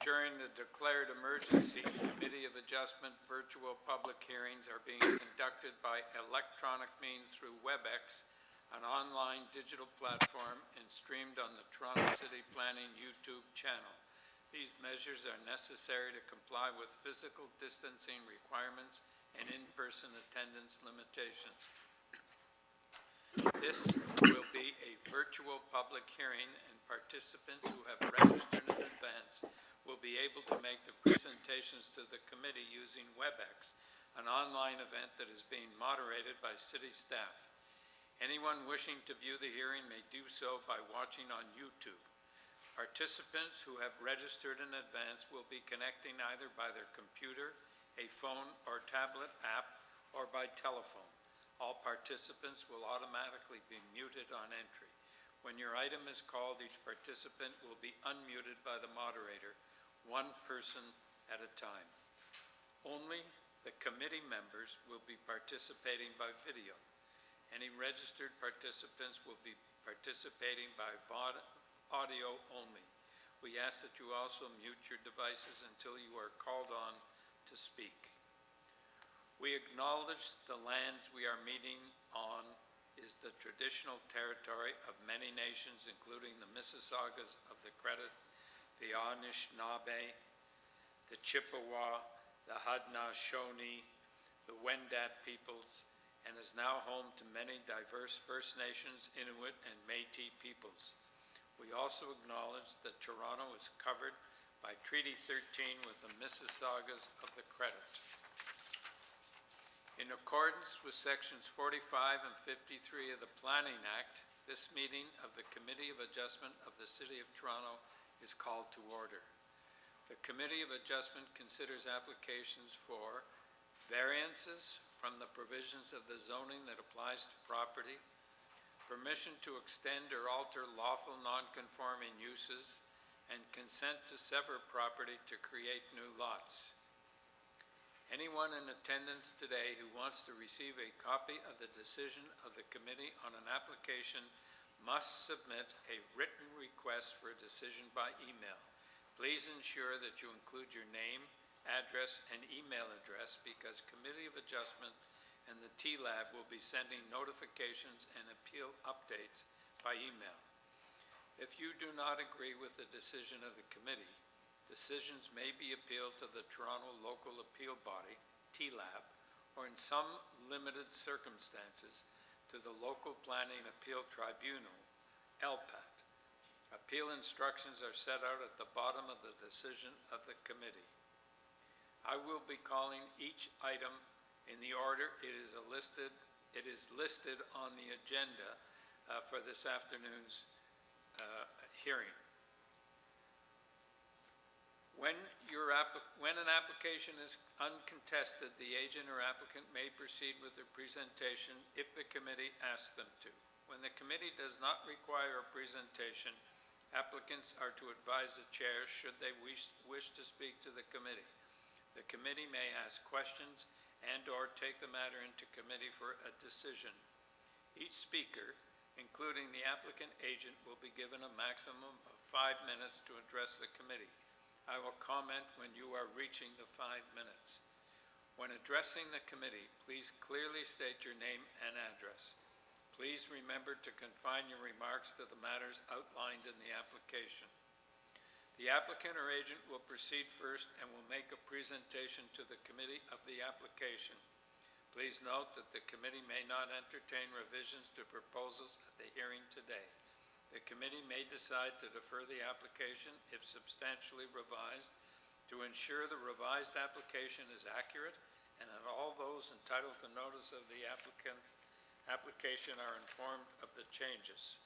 During the declared emergency, Committee of Adjustment virtual public hearings are being conducted by electronic means through WebEx, an online digital platform, and streamed on the Toronto City Planning YouTube channel. These measures are necessary to comply with physical distancing requirements and in-person attendance limitations. This will be a virtual public hearing, and participants who have registered in advance will be able to make the presentations to the committee using WebEx, an online event that is being moderated by city staff. Anyone wishing to view the hearing may do so by watching on YouTube. Participants who have registered in advance will be connecting either by their computer, a phone or tablet app, or by telephone. All participants will automatically be muted on entry. When your item is called, each participant will be unmuted by the moderator, one person at a time. Only the committee members will be participating by video. Any registered participants will be participating by audio only. We ask that you also mute your devices until you are called on to speak. We acknowledge the lands we are meeting on is the traditional territory of many nations, including the Mississaugas of the Credit, the Anishinaabe, the Chippewa, the Haudenosaunee, the Wendat peoples, and is now home to many diverse First Nations, Inuit, and Métis peoples. We also acknowledge that Toronto is covered by Treaty 13 with the Mississaugas of the Credit. In accordance with sections 45 and 53 of the Planning Act, this meeting of the Committee of Adjustment of the City of Toronto is called to order. The Committee of Adjustment considers applications for variances from the provisions of the zoning that applies to property, permission to extend or alter lawful non-conforming uses, and consent to sever property to create new lots. Anyone in attendance today who wants to receive a copy of the decision of the committee on an application must submit a written request for a decision by email. Please ensure that you include your name, address, and email address, because Committee of Adjustment and the TLAB will be sending notifications and appeal updates by email. If you do not agree with the decision of the committee, decisions may be appealed to the Toronto Local Appeal Body, TLAB, or in some limited circumstances, to the Local Planning Appeal Tribunal, LPAT. Appeal instructions are set out at the bottom of the decision of the committee. I will be calling each item in the order it is listed on the agenda for this afternoon's hearing. When an application is uncontested, the agent or applicant may proceed with their presentation if the committee asks them to. When the committee does not require a presentation, applicants are to advise the chair should they wish to speak to the committee. The committee may ask questions and/or take the matter into committee for a decision. Each speaker, including the applicant agent, will be given a maximum of 5 minutes to address the committee. I will comment when you are reaching the 5 minutes. When addressing the committee, please clearly state your name and address. Please remember to confine your remarks to the matters outlined in the application. The applicant or agent will proceed first and will make a presentation to the committee of the application. Please note that the committee may not entertain revisions to proposals at the hearing today. The committee may decide to defer the application if substantially revised to ensure the revised application is accurate and that all those entitled to notice of the application are informed of the changes.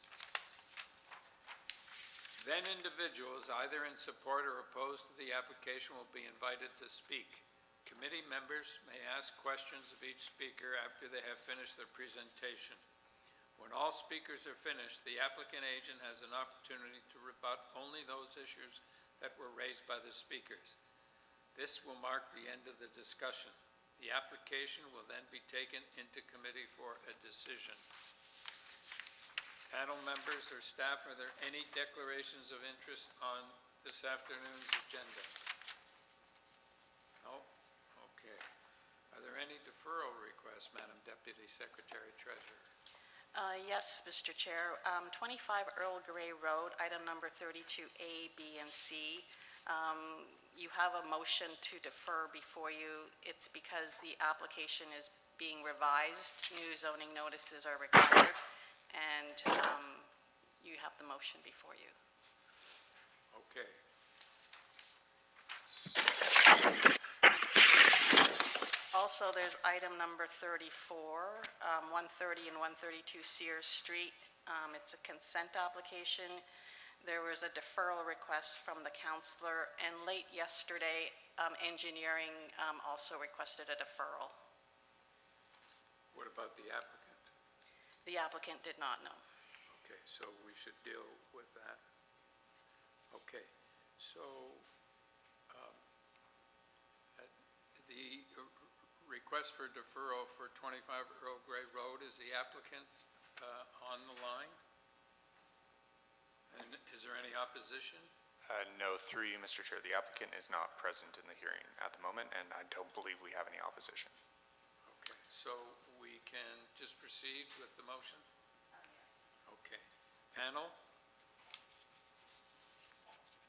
Then individuals, either in support or opposed to the application, will be invited to speak. Committee members may ask questions of each speaker after they have finished their presentation. When all speakers are finished, the applicant agent has an opportunity to rebut only those issues that were raised by the speakers. This will mark the end of the discussion. The application will then be taken into committee for a decision. Panel members or staff, are there any declarations of interest on this afternoon's agenda? No? Okay. Are there any deferral requests, Madam Deputy Secretary Treasurer? Yes, Mr. Chair. 25 Earl Grey Road, item number 32A, B, and C. You have a motion to defer before you. It's because the application is being revised. New zoning notices are required, and you have the motion before you. Okay. Also, there's item number 34, 130 and 132 Sears Street. It's a consent application. There was a deferral request from the councillor, and late yesterday, engineering also requested a deferral. What about the applicant? The applicant did not know. Okay, so we should deal with that. Okay, so the request for deferral for 25 Earl Grey Road, is the applicant on the line? And is there any opposition? No, through you, Mr. Chair. The applicant is not present in the hearing at the moment, and I don't believe we have any opposition. Okay, so we can just proceed with the motion? Yes. Okay. Panel?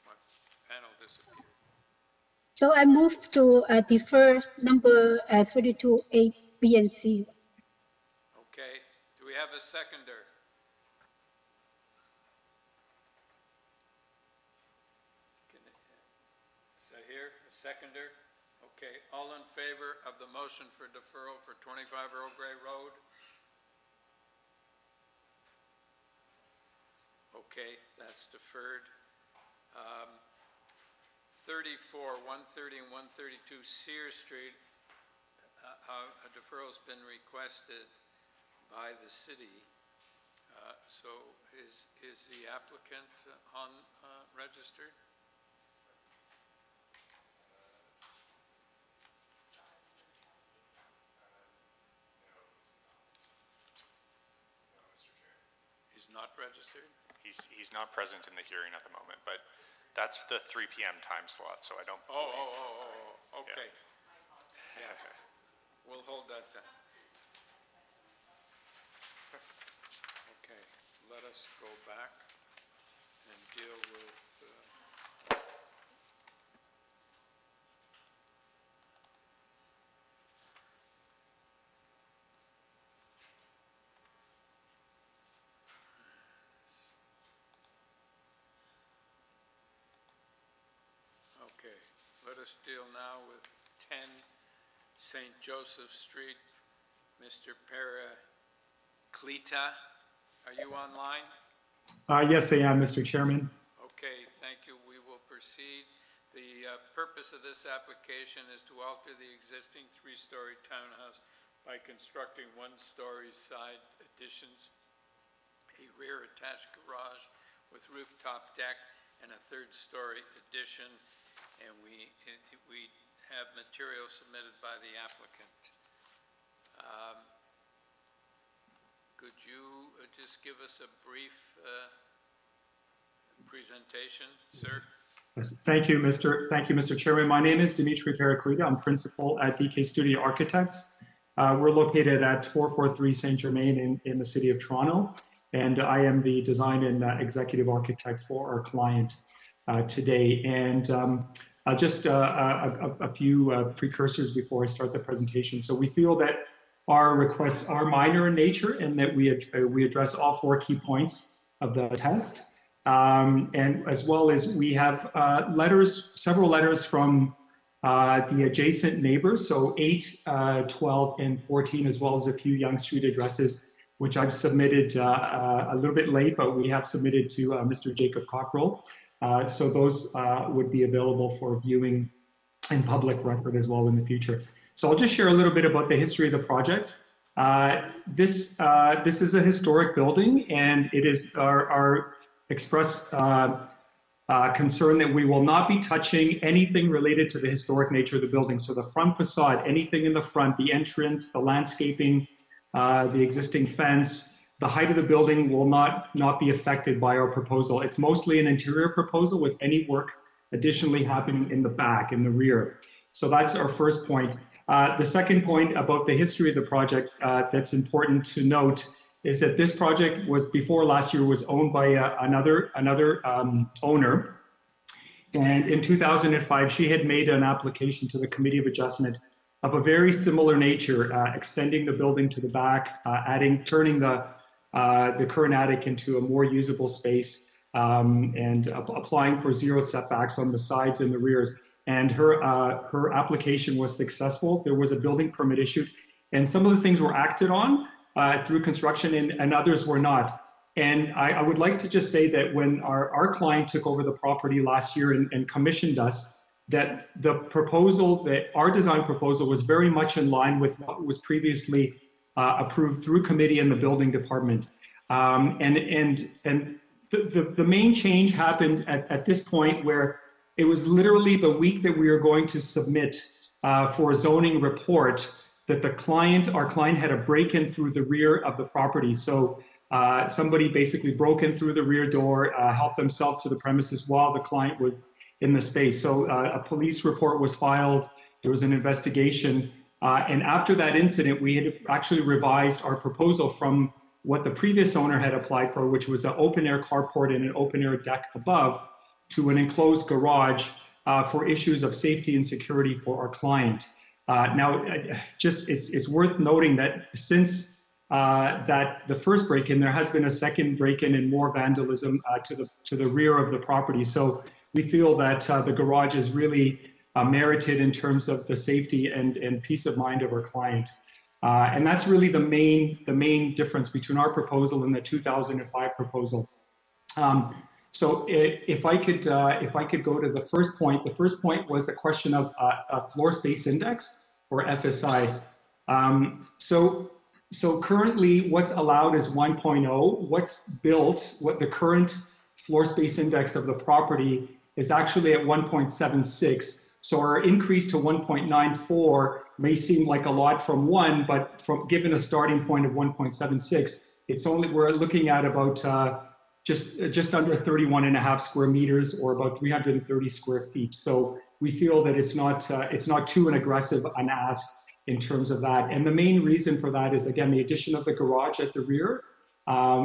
What? Panel disappeared. So I move to defer number 32A, B, and C. Okay. Do we have a seconder? Is that here? A seconder? Okay. All in favor of the motion for deferral for 25 Earl Grey Road? Okay, that's deferred. 34, 130 and 132 Sears Street, a deferral has been requested by the city. So is the applicant on registered? He's not registered? He's not present in the hearing at the moment, but that's the 3 p.m. time slot, so I don't okay. Yeah. We'll hold that down. Okay, let us go back and deal with okay, let us deal now with 10 St. Joseph Street. Mr. Paracleta, are you online? Yes, I am, Mr. Chairman. Okay, thank you. We will proceed. The purpose of this application is to alter the existing 3-story townhouse by constructing 1-story side additions, a rear attached garage with rooftop deck, and a 3rd-story addition. And we have material submitted by the applicant. Could you just give us a brief presentation, sir? Yes, thank you, Mr. Chairman. My name is Dimitri Paracleta. I'm principal at DK Studio Architects. We're located at 443 St. Germain in the city of Toronto, and I am the design and executive architect for our client today. And just a few precursors before I start the presentation. So we feel that our requests are minor in nature and that we address all 4 key points of the test. And as well as we have several letters from the adjacent neighbors, so 8, 12, and 14, as well as a few Yonge Street addresses, which I've submitted a little bit late, but we have submitted to Mr. Jacob Cockrell. So those would be available for viewing in public record as well in the future. So I'll just share a little bit about the history of the project. This is a historic building, and it is our express concern that we will not be touching anything related to the historic nature of the building. So the front facade, anything in the front, the entrance, the landscaping, the existing fence, the height of the building will not be affected by our proposal. It's mostly an interior proposal with any work additionally happening in the back, in the rear. So that's our first point. The second point about the history of the project that's important to note is that this project was, before last year, was owned by another owner. And in 2005, she had made an application to the Committee of Adjustment of a very similar nature, extending the building to the back, turning the current attic into a more usable space, and applying for zero setbacks on the sides and the rears. And her application was successful. There was a building permit issued, and some of the things were acted on through construction, and others were not. And I would like to just say that when our client took over the property last year and commissioned us, that the proposal, that our design proposal was very much in line with what was previously approved through committee and the building department. The main change happened at this point, where it was literally the week that we were going to submit for a zoning report that our client had a break-in through the rear of the property. So somebody basically broke in through the rear door, helped themselves to the premises while the client was in the space. So a police report was filed, there was an investigation, and after that incident, we had actually revised our proposal from what the previous owner had applied for, which was an open-air carport and an open-air deck above, to an enclosed garage for issues of safety and security for our client. Now, it's worth noting that since the first break-in, there has been a second break-in and more vandalism to the rear of the property. So we feel that the garage is really merited in terms of the safety and peace of mind of our client. And that's really the main difference between our proposal and the 2005 proposal. So if I could go to the first point was a question of a floor space index, or FSI. So currently what's allowed is 1.0. What's built, what the current floor space index of the property is actually at 1.76. So our increase to 1.94 may seem like a lot from 1, but given a starting point of 1.76, we're looking at about just under 31.5 square meters, or about 330 square feet. So we feel that it's not too aggressive an ask in terms of that. And the main reason for that is, again, the addition of the garage at the rear,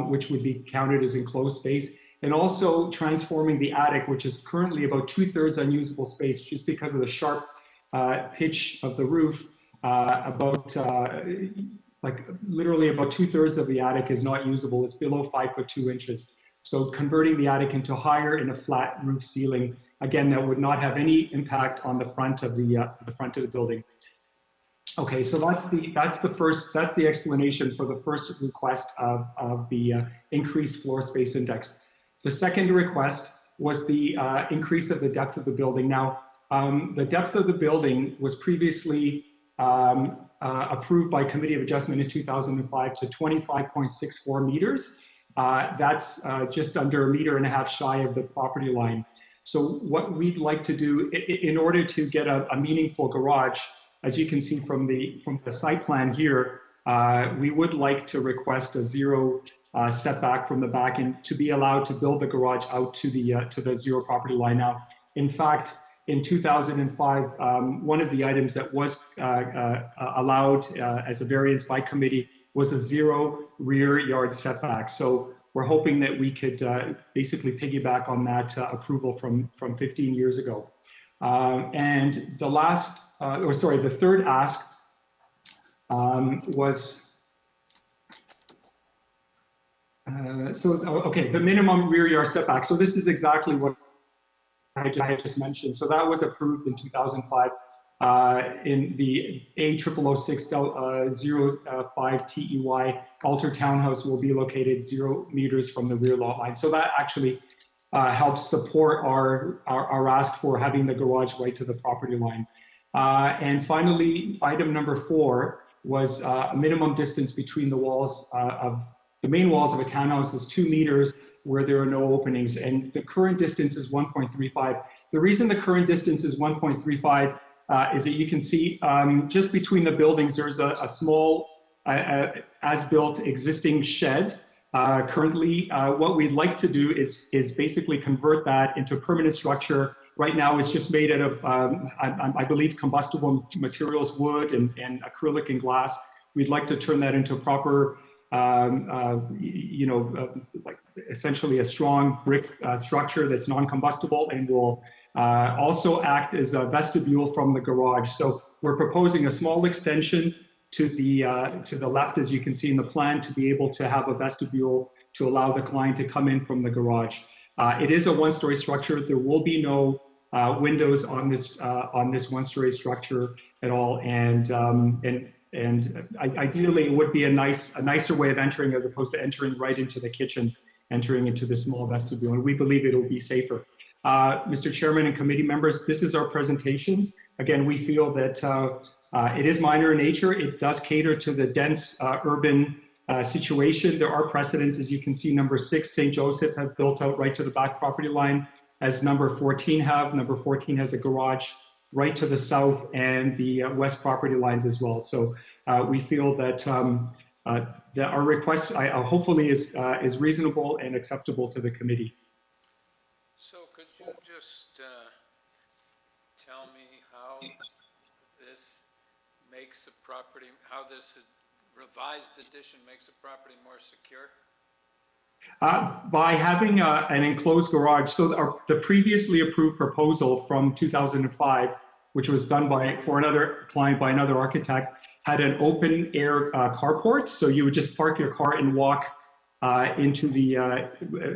which would be counted as enclosed space, and also transforming the attic, which is currently about 2/3 unusable space, just because of the sharp pitch of the roof. Literally about 2/3 of the attic is not usable. It's below 5'2". So converting the attic into higher in a flat roof ceiling, again, that would not have any impact on the front of the building. Okay, so that's the explanation for the first request of the increased floor space index. The second request was the increase of the depth of the building. Now, the depth of the building was previously approved by Committee of Adjustment in 2005 to 25.64 meters. That's just under 1.5 meters shy of the property line. So what we'd like to do in order to get a meaningful garage, as you can see from the site plan here, we would like to request a zero setback from the back, and to be allowed to build the garage out to the zero property line. Now, in fact, in 2005, one of the items that was allowed as a variance by committee was a zero rear yard setback. So we're hoping that we could basically piggyback on that approval from 15 years ago. And the third ask was, the minimum rear yard setback. So this is exactly what I just mentioned. So that was approved in 2005 in the A000605 TEY. Alter Townhouse will be located 0 meters from the rear lot line. So that actually helps support our ask for having the garage right to the property line. And finally, item number 4 was a minimum distance between the walls the main walls of a townhouse is 2 meters where there are no openings, and the current distance is 1.35. The reason the current distance is 1.35 is that you can see just between the buildings, there's a small as-built existing shed Currently, what we'd like to do is basically convert that into a permanent structure. Right now, it's just made out of, I believe, combustible materials, wood and acrylic and glass. We'd like to turn that into a proper, like essentially a strong brick structure that's non-combustible and will also act as a vestibule from the garage. So we're proposing a small extension to the left, as you can see in the plan, to be able to have a vestibule to allow the client to come in from the garage. It is a one-story structure. There will be no windows on this one-story structure at all, and ideally it would be a nicer way of entering as opposed to entering right into the kitchen, entering into the small vestibule, and we believe it will be safer. Mr. Chairman and committee members, this is our presentation. Again, we feel that it is minor in nature. It does cater to the dense urban situation. There are precedents, as you can see, number 6, St. Joseph have built out right to the back property line, as number 14 have. Number 14 has a garage right to the south and the west property lines as well. So we feel that, that our request hopefully is reasonable and acceptable to the committee. So could you just tell me how this makes the property, how this revised addition makes the property more secure? By having an enclosed garage. So the previously approved proposal from 2005, which was done for another client by another architect, had an open air carport. So you would just park your car and walk into the,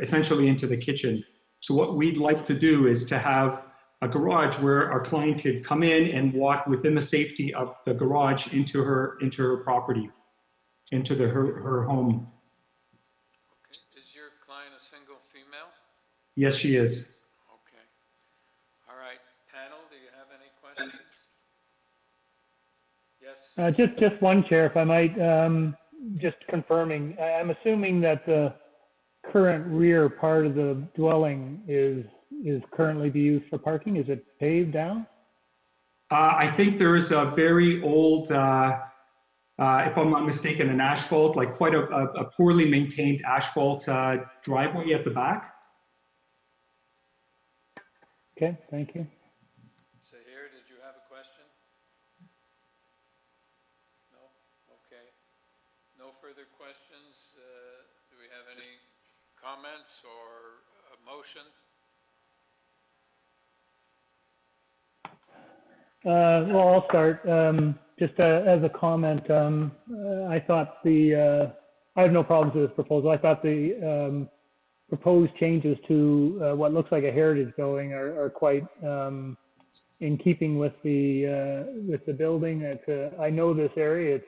essentially into the kitchen. So what we'd like to do is to have a garage where our client could come in and walk within the safety of the garage into her property, into her home. Okay. Is your client a single female? Yes, she is. Okay. All right. Panel, do you have any questions? Yes? Just one, Chair, if I might, just confirming. I'm assuming that the current rear part of the dwelling is currently be used for parking. Is it paved down? I think there is a very old, if I'm not mistaken, an asphalt, like quite a poorly maintained asphalt driveway at the back. Okay, thank you. Sahir, did you have a question? No? Okay. No further questions. Do we have any comments or a motion? Well, I'll start. Just as a comment, I thought I have no problems with this proposal. I thought the proposed changes to what looks like a heritage building are quite in keeping with the building. I know this area.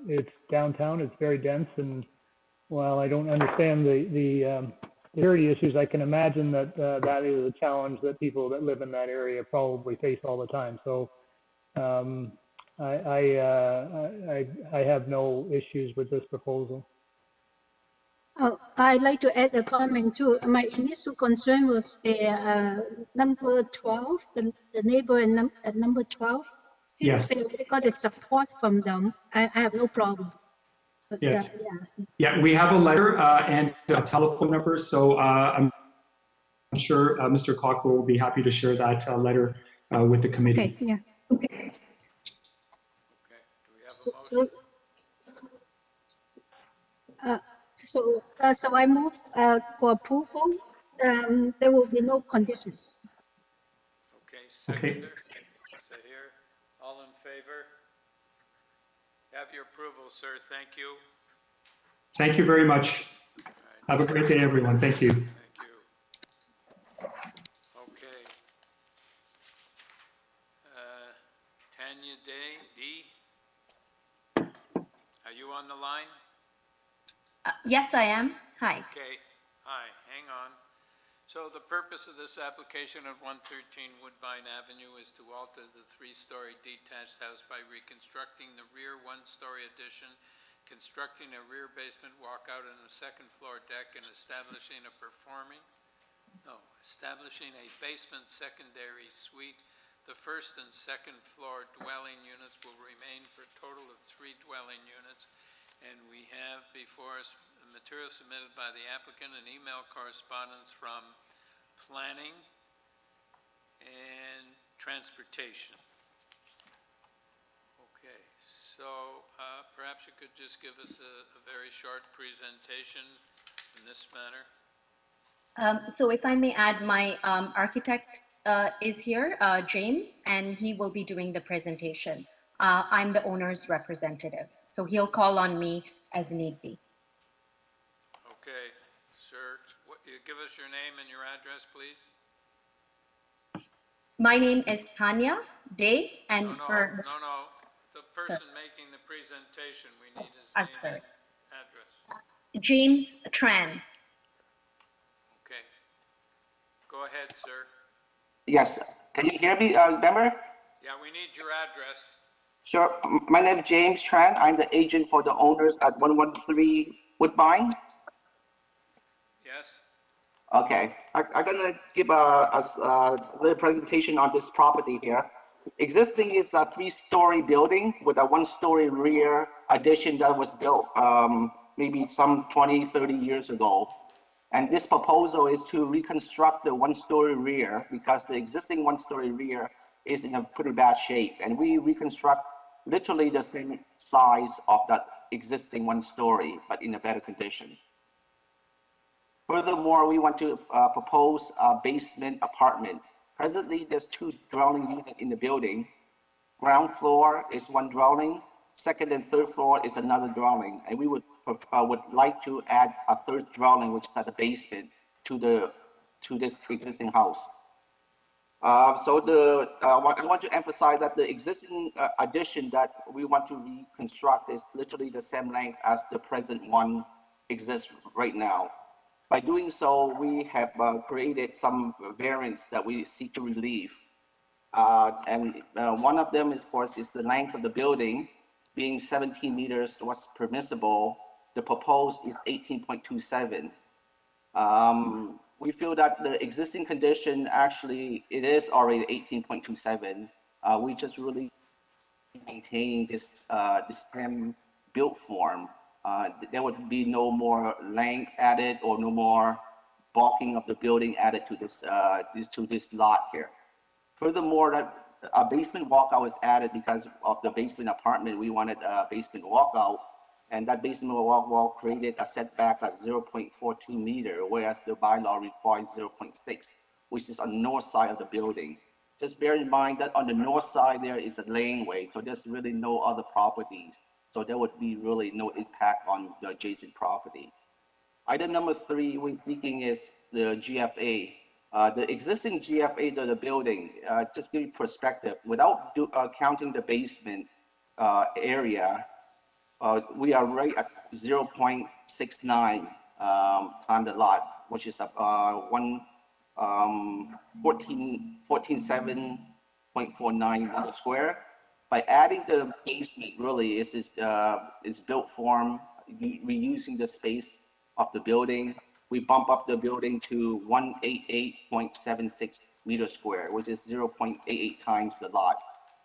It's downtown. It's very dense, and while I don't understand the security issues, I can imagine that that is a challenge that people that live in that area probably face all the time. So I have no issues with this proposal. Oh, I'd like to add a comment too. My initial concern was the number 12, the neighbor at number 12. Yeah. Since they got a support from them, I have no problem. But, Yes. yeah. Yeah, we have a letter and a telephone number, so I'm sure Mr. Cockrell will be happy to share that letter with the committee. Okay, yeah. Okay. Okay. Do we have a motion? So I move for approval. There will be no conditions. Okay, seconder. Sahir, all in favor? Have your approval, sir. Thank you. Thank you very much. All right. Have a great day, everyone. Thank you. Thank you. Okay. Tanya D, are you on the line? Yes, I am. Hi. Okay. Hi, hang on. So the purpose of this application at 113 Woodbine Avenue is to alter the 3-story detached house by reconstructing the rear 1-story addition, constructing a rear basement walkout and a second-floor deck, and establishing a basement secondary suite. The first and second floor dwelling units will remain for a total of 3 dwelling units, And we have before us the material submitted by the applicant and email correspondence from Planning and Transportation. Okay, so perhaps you could just give us a very short presentation in this manner. So if I may add, my architect is here, James, and he will be doing the presentation. I'm the owner's representative, so he'll call on me as need be. Okay, sir, you give us your name and your address, please. My name is Tanya Day, and No. The person making the presentation, we need his I'm name sorry, and address. James Tran. Okay. Go ahead, sir. Yes. Can you hear me, member? Yeah, we need your address. Sure. My name is James Tran. I'm the agent for the owners at 113 Woodbine. Yes. Okay. I'm going to give a little presentation on this property here. Existing is a 3-story building with a 1-story rear addition that was built maybe some 20, 30 years ago. And this proposal is to reconstruct the 1-story rear because the existing 1-story rear is in a pretty bad shape. And we reconstruct literally the same size of that existing 1-story, but in a better condition. Furthermore, we want to propose a basement apartment. Presently, there's 2 dwelling units in the building. Ground floor is 1 dwelling. Second and third floor is another dwelling. And we would like to add a 3rd dwelling, which is at the basement, to this existing house. I want to emphasize that the existing addition that we want to reconstruct is literally the same length as the present one exists right now. By doing so, we have created some variants that we seek to relieve. One of them, of course, is the length of the building. Being 17 meters was permissible, the proposed is 18.27. We feel that the existing condition, actually, it is already 18.27. We just really maintaining this same built form. There would be no more length added or no more bulking of the building added to this lot here. Furthermore, that a basement walkout was added because of the basement apartment. We wanted a basement walkout, and that basement walkout created a setback at 0.42 meter, whereas the bylaw requires 0.6, which is on the north side of the building. Just bear in mind that on the north side there is a laneway, so there's really no other properties. So there would be really no impact on the adjacent property. Item number 3 we're seeking is the GFA. The existing GFA to the building, just give you perspective, without counting the basement area, we are right at 0.69 times the lot, which is 14.7.49 meter square. By adding the basement, really is built form, reusing the space of the building. We bump up the building to 188.76 meter square, which is 0.88 times the lot,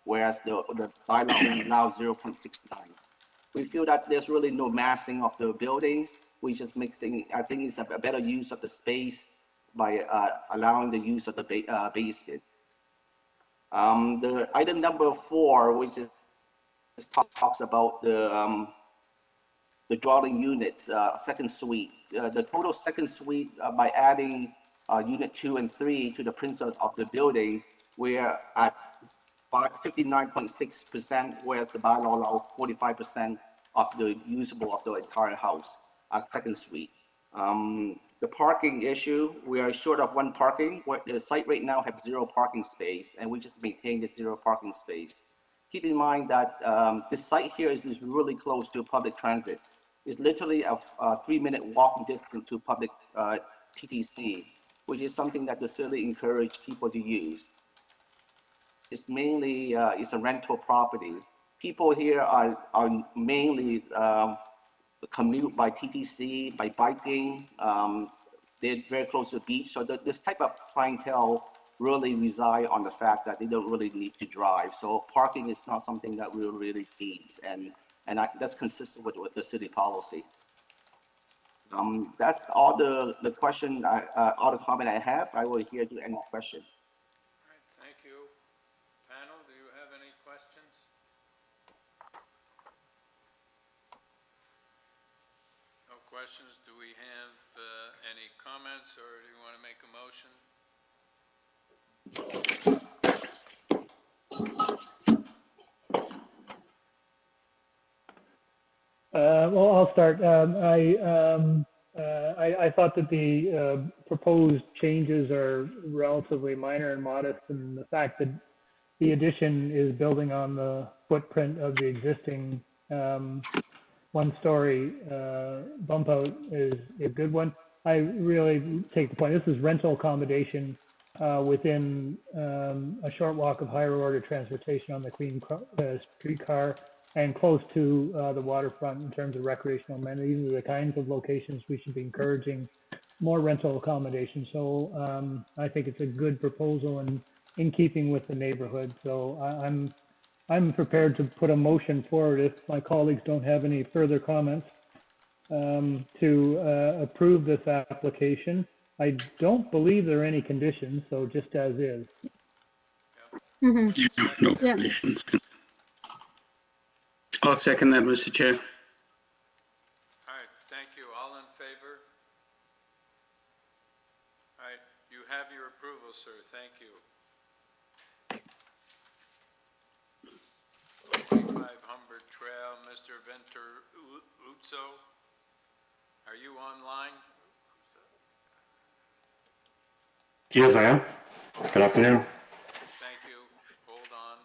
whereas the bylaw only allows 0.69. We feel that there's really no massing of the building. We just mixing, I think it's a better use of the space by allowing the use of the basement. The item number 4, which is talks about the dwelling units, second suite. The total second suite, by adding unit 2 and 3 to the principal of the building, we're at 59.6%, whereas the bylaw allows 45% of the usable of the entire house as second suite. The parking issue, we are short of 1 parking. The site right now has 0 parking space, and we just maintain the 0 parking space. Keep in mind that this site here is really close to public transit. It's literally a 3-minute walking distance to public TTC, which is something that we certainly encourage people to use. It's mainly it's a rental property. People here are mainly commute by TTC, by biking. They're very close to the beach, so this type of clientele really reside on the fact that they don't really need to drive. So parking is not something that we really need, and and that's consistent with the city policy. That's all the question, all the comment I have. I will hear to any question. All right, thank you. Panel, do you have any questions? No questions. Do we have any comments, or do you want to make a motion? Well, I'll start. I thought that the proposed changes are relatively minor and modest, and the fact that the addition is building on the footprint of the existing one-story bump out is a good one. I really take the point. This is rental accommodation within a short walk of higher order transportation on the Queen streetcar and close to the waterfront in terms of recreational amenities. These are the kinds of locations we should be encouraging more rental accommodation. So I think it's a good proposal and in keeping with the neighborhood. So I'm prepared to put a motion forward if my colleagues don't have any further comments to approve this application. I don't believe there are any conditions, so just as is. Mm-hmm. No Yeah. conditions. I'll second that, Mr. Chair. All right, thank you. All in favor? All right, you have your approval, sir. Thank you. 25 Humber Trail, Mr. Venturuzzo. Are you online? Yes, I am. Good afternoon. Thank you. Hold on.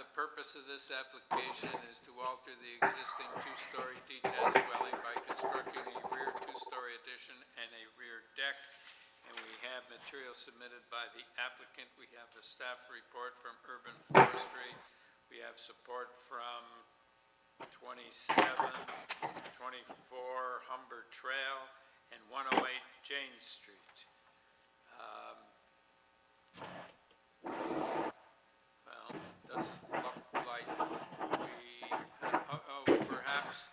The purpose of this application is to alter the existing two-story detached dwelling by constructing a rear two-story addition and a rear deck. And we have material submitted by the applicant. We have a staff report from Urban Forestry. We have support from 27, 24 Humber Trail, and 108 Jane Street. Well, it doesn't look like perhaps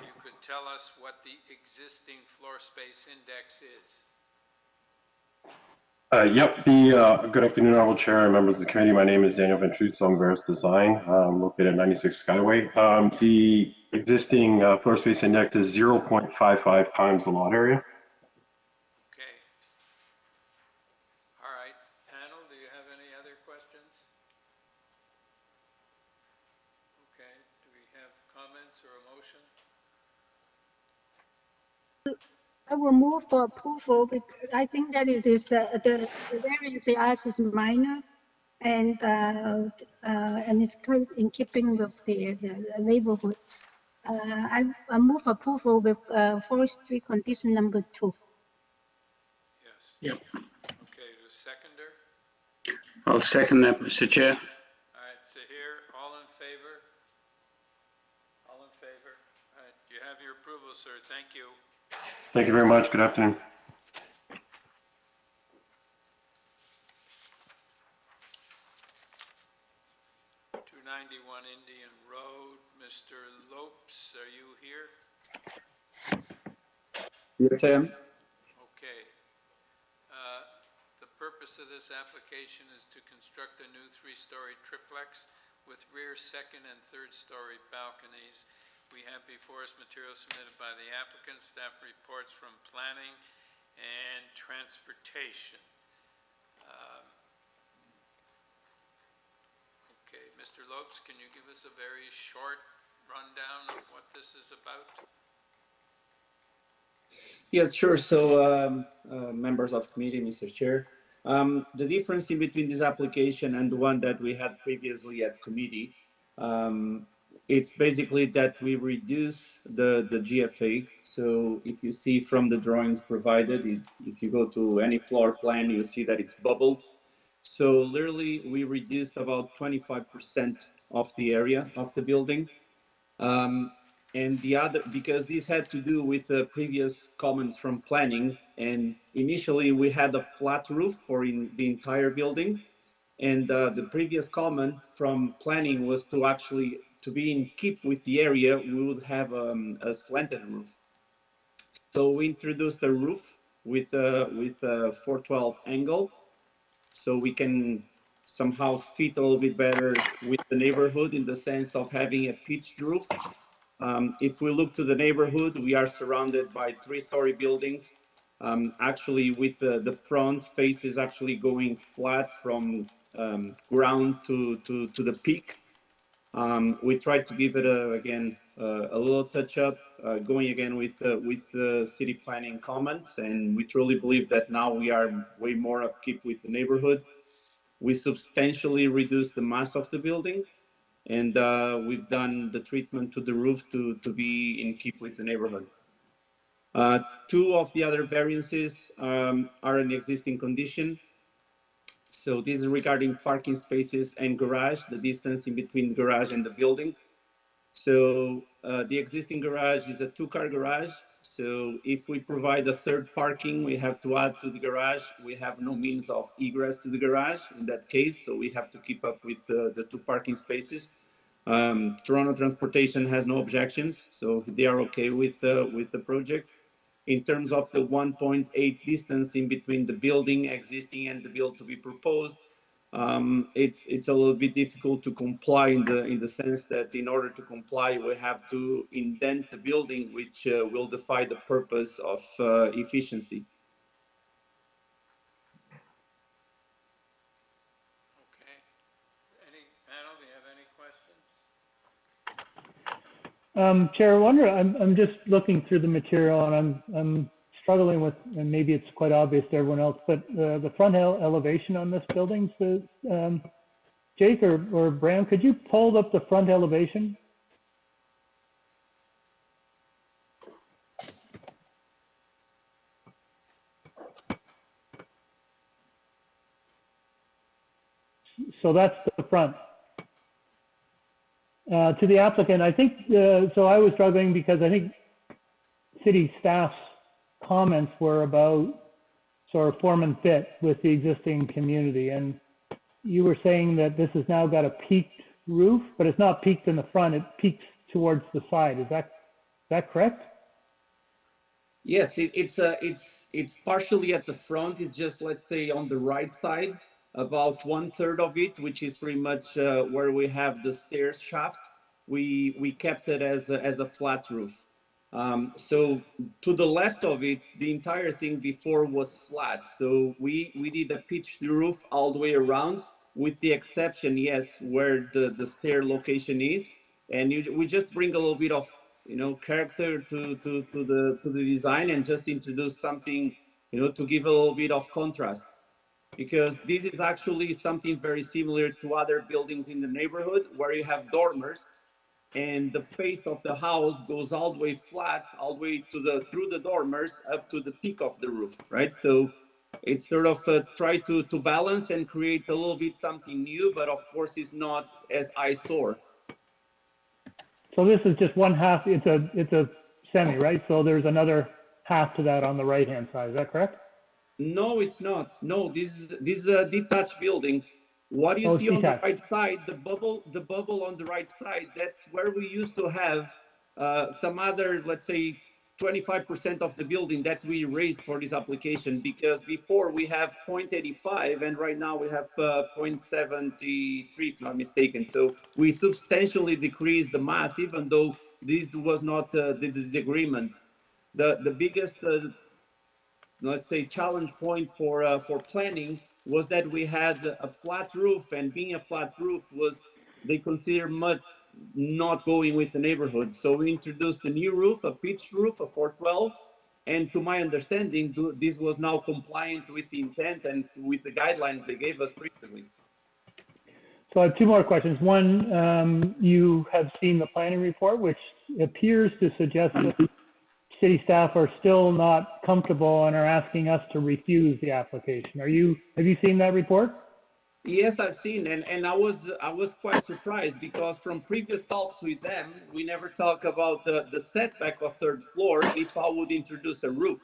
you could tell us what the existing floor space index is. Yep. Good afternoon, Honorable Chair and members of the committee. My name is Daniel Ventruzzo. I'm Variance Design, located at 96 Skyway. The existing floor space index is 0.55 times the lot area. Okay. All right. Panel, do you have any other questions? Okay. Do we have comments or a motion? I will move for approval because I think that it is the variance they ask is minor and it's kind of in keeping with the neighborhood. I move approval with forestry condition number 2. Yes. Yep. Okay. To seconder? I'll second that, Mr. Chair. All right. So here, all in favor? All in favor? All right. You have your approval, sir. Thank you. Thank you very much. Good afternoon. 291 Indian Road. Mr. Lopes, are you here? Yes, I am. Okay. The purpose of this application is to construct a new 3-story triplex with rear second and third-story balconies. We have before us material submitted by the applicant, staff reports from planning and transportation. Okay, Mr. Lopes, can you give us a very short rundown of what this is about? Yes, sure. So, members of committee, Mr. Chair, the difference in between this application and the one that we had previously at committee, it's basically that we reduce the GFA. So if you see from the drawings provided, if you go to any floor plan, you see that it's bubbled. So literally we reduced about 25% of the area of the building. And the other, because this had to do with the previous comments from planning, and initially we had a flat roof for the entire building. And the previous comment from planning was to actually to be in keep with the area, we would have a slanted roof. So we introduced a roof with a 412 angle, so we can somehow fit a little bit better with the neighborhood in the sense of having a pitched roof. If we look to the neighborhood, we are surrounded by 3-story buildings. Actually, with the front face is actually going flat from ground to the peak. We tried to give it again a little touch up, going again with the city planning comments, and we truly believe that now we are way more upkeep with the neighborhood. We substantially reduced the mass of the building, and we've done the treatment to the roof to be in keep with the neighborhood. Two of the other variances are in existing condition. So this is regarding parking spaces and garage, the distance in between the garage and the building. So the existing garage is a 2-car garage. So if we provide a third parking, we have to add to the garage. We have no means of egress to the garage in that case, so we have to keep up with the 2 parking spaces. Toronto Transportation has no objections, so they are okay with the project. In terms of the 1.8 distance in between the building existing and the build to be proposed, it's a little bit difficult to comply in the sense that in order to comply, we have to indent the building, which will defy the purpose of efficiency. Okay. Any panel, do you have any questions? Chair, I wonder, I'm just looking through the material and I'm struggling with, and maybe it's quite obvious to everyone else, but the front elevation on this building, so, Jake or Bram, could you pull up the front elevation? So that's the front. To the applicant, I think, so I was struggling because I think city staff's comments were about sort of form and fit with the existing community. And you were saying that this has now got a peaked roof, but it's not peaked in the front, it peaks towards the side. Is that correct? Yes, it's partially at the front. It's just, let's say, on the right side, about 1/3 of it, which is pretty much where we have the stairs shaft. We kept it as a flat roof. So to the left of it, the entire thing before was flat. So we did a pitched roof all the way around, with the exception, yes, where the stair location is, and we just bring a little bit of character to the design and just introduce something, to give a little bit of contrast, because this is actually something very similar to other buildings in the neighborhood where you have dormers and the face of the house goes all the way flat, all the way through the dormers up to the peak of the roof, right? So it's sort of try to balance and create a little bit something new, but of course it's not as eyesore. So this is just one half, it's a semi, right? So there's another half to that on the right-hand side, is that correct? No, it's not. No, this is a detached building. What you see on the right side, the bubble on the right side, that's where we used to have some other, let's say, 25% of the building that we raised for this application, because before we have 0.85 and right now we have 0.73, if not mistaken. So we substantially decreased the mass, even though this was not the disagreement. The biggest, let's say, challenge point for planning was that we had a flat roof, and being a flat roof was, they consider mud not going with the neighborhood. So we introduced a new roof, a pitched roof, a 412, and to my understanding, this was now compliant with the intent and with the guidelines they gave us previously. So I have two more questions. One, you have seen the planning report, which appears to suggest that city staff are still not comfortable and are asking us to refuse the application. Have you seen that report? Yes, I've seen, and I was quite surprised, because from previous talks with them, we never talk about the setback of third floor if I would introduce a roof.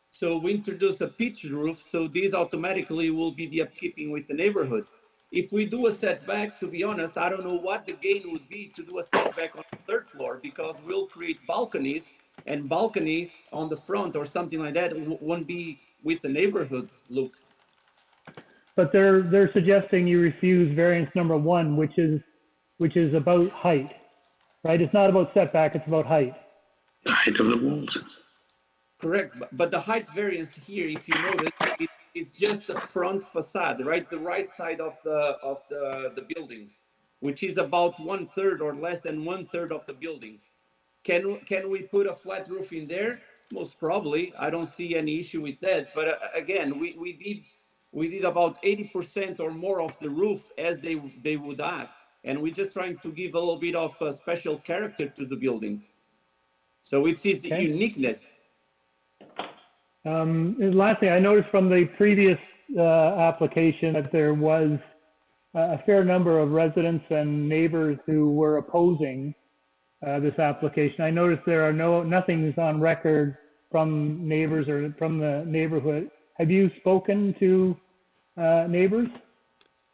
So we introduce a pitched roof, so this automatically will be the upkeeping with the neighborhood. if we do a setback, to be honest, I don't know what the gain would be to do a setback on the third floor, because we'll create balconies, and balconies on the front or something like that won't be with the neighborhood look. But they're suggesting you refuse variance number 1, which is about height, right? It's not about setback, it's about height. The height of the walls. Correct, but the height variance here, if you notice, it's just the front facade, right? The right side of the building, which is about 1/3 or less than 1/3 of the building. Can we put a flat roof in there? Most probably. I don't see any issue with that. But again, we did about 80% or more of the roof as they would ask, and we're just trying to give a little bit of a special character to the building. So it's its uniqueness. And lastly, I noticed from the previous application that there was a fair number of residents and neighbors who were opposing this application. I noticed there are nothing is on record from neighbors or from the neighborhood. Have you spoken to neighbors?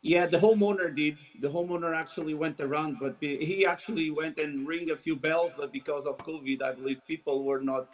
Yeah, the homeowner did. The homeowner actually went around, but he actually went and rang a few bells, but because of COVID, I believe people were not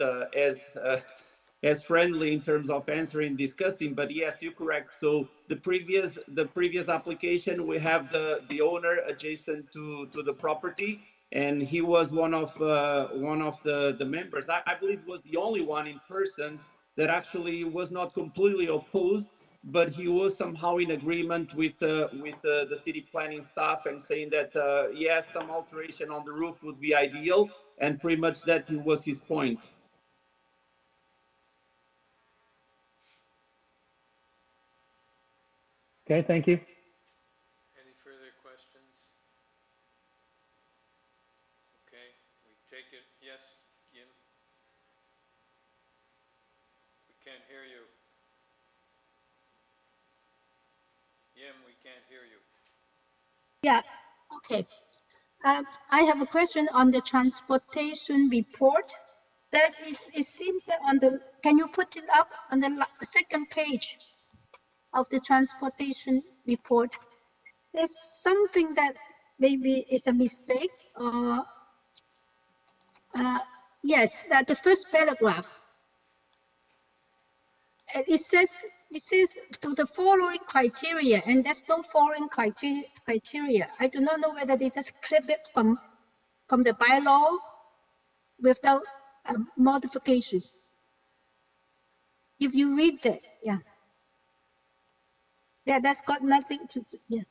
as friendly in terms of answering, discussing. But yes, you're correct. So the previous application, we have the owner adjacent to the property, and he was one of the members. I believe was the only one in person that actually was not completely opposed, but he was somehow in agreement with the city planning staff and saying that yes, some alteration on the roof would be ideal, and pretty much that was his point. Okay, thank you. Any further questions? Okay, we take it. Yes, Jim? We can't hear you. Jim, we can't hear you. Yeah, okay. I have a question on the transportation report. That is, it seems that on the, can you put it up on the second page of the transportation report? There's something that maybe is a mistake. Yes, that the first paragraph. It says to the following criteria, and there's no following criteria. I do not know whether they just clip it from the bylaw without modification. If you read that, yeah, that's got nothing to do. Yeah.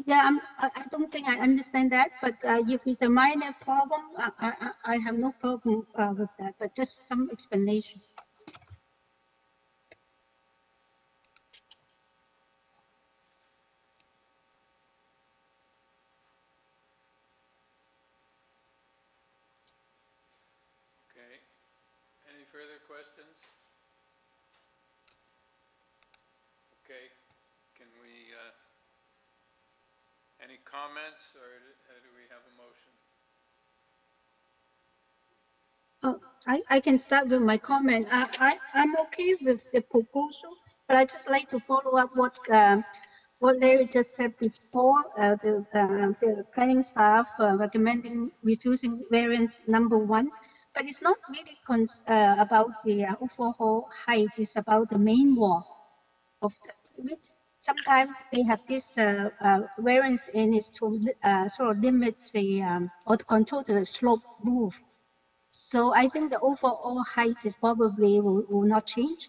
Yeah, I don't think I understand that, but if it's a minor problem, I have no problem with that, but just some explanation. Okay. Any further questions? Okay. Can we, any comments, or do we have a motion? I can start with my comment. I'm okay with the proposal, but I just like to follow up what Larry just said before. The planning staff recommending refusing variance number 1, but it's not really about the overall height. It's about the main wall of the. Sometimes they have this variance in is to sort of limit the or to control the slope roof. So I think the overall height is probably will not change.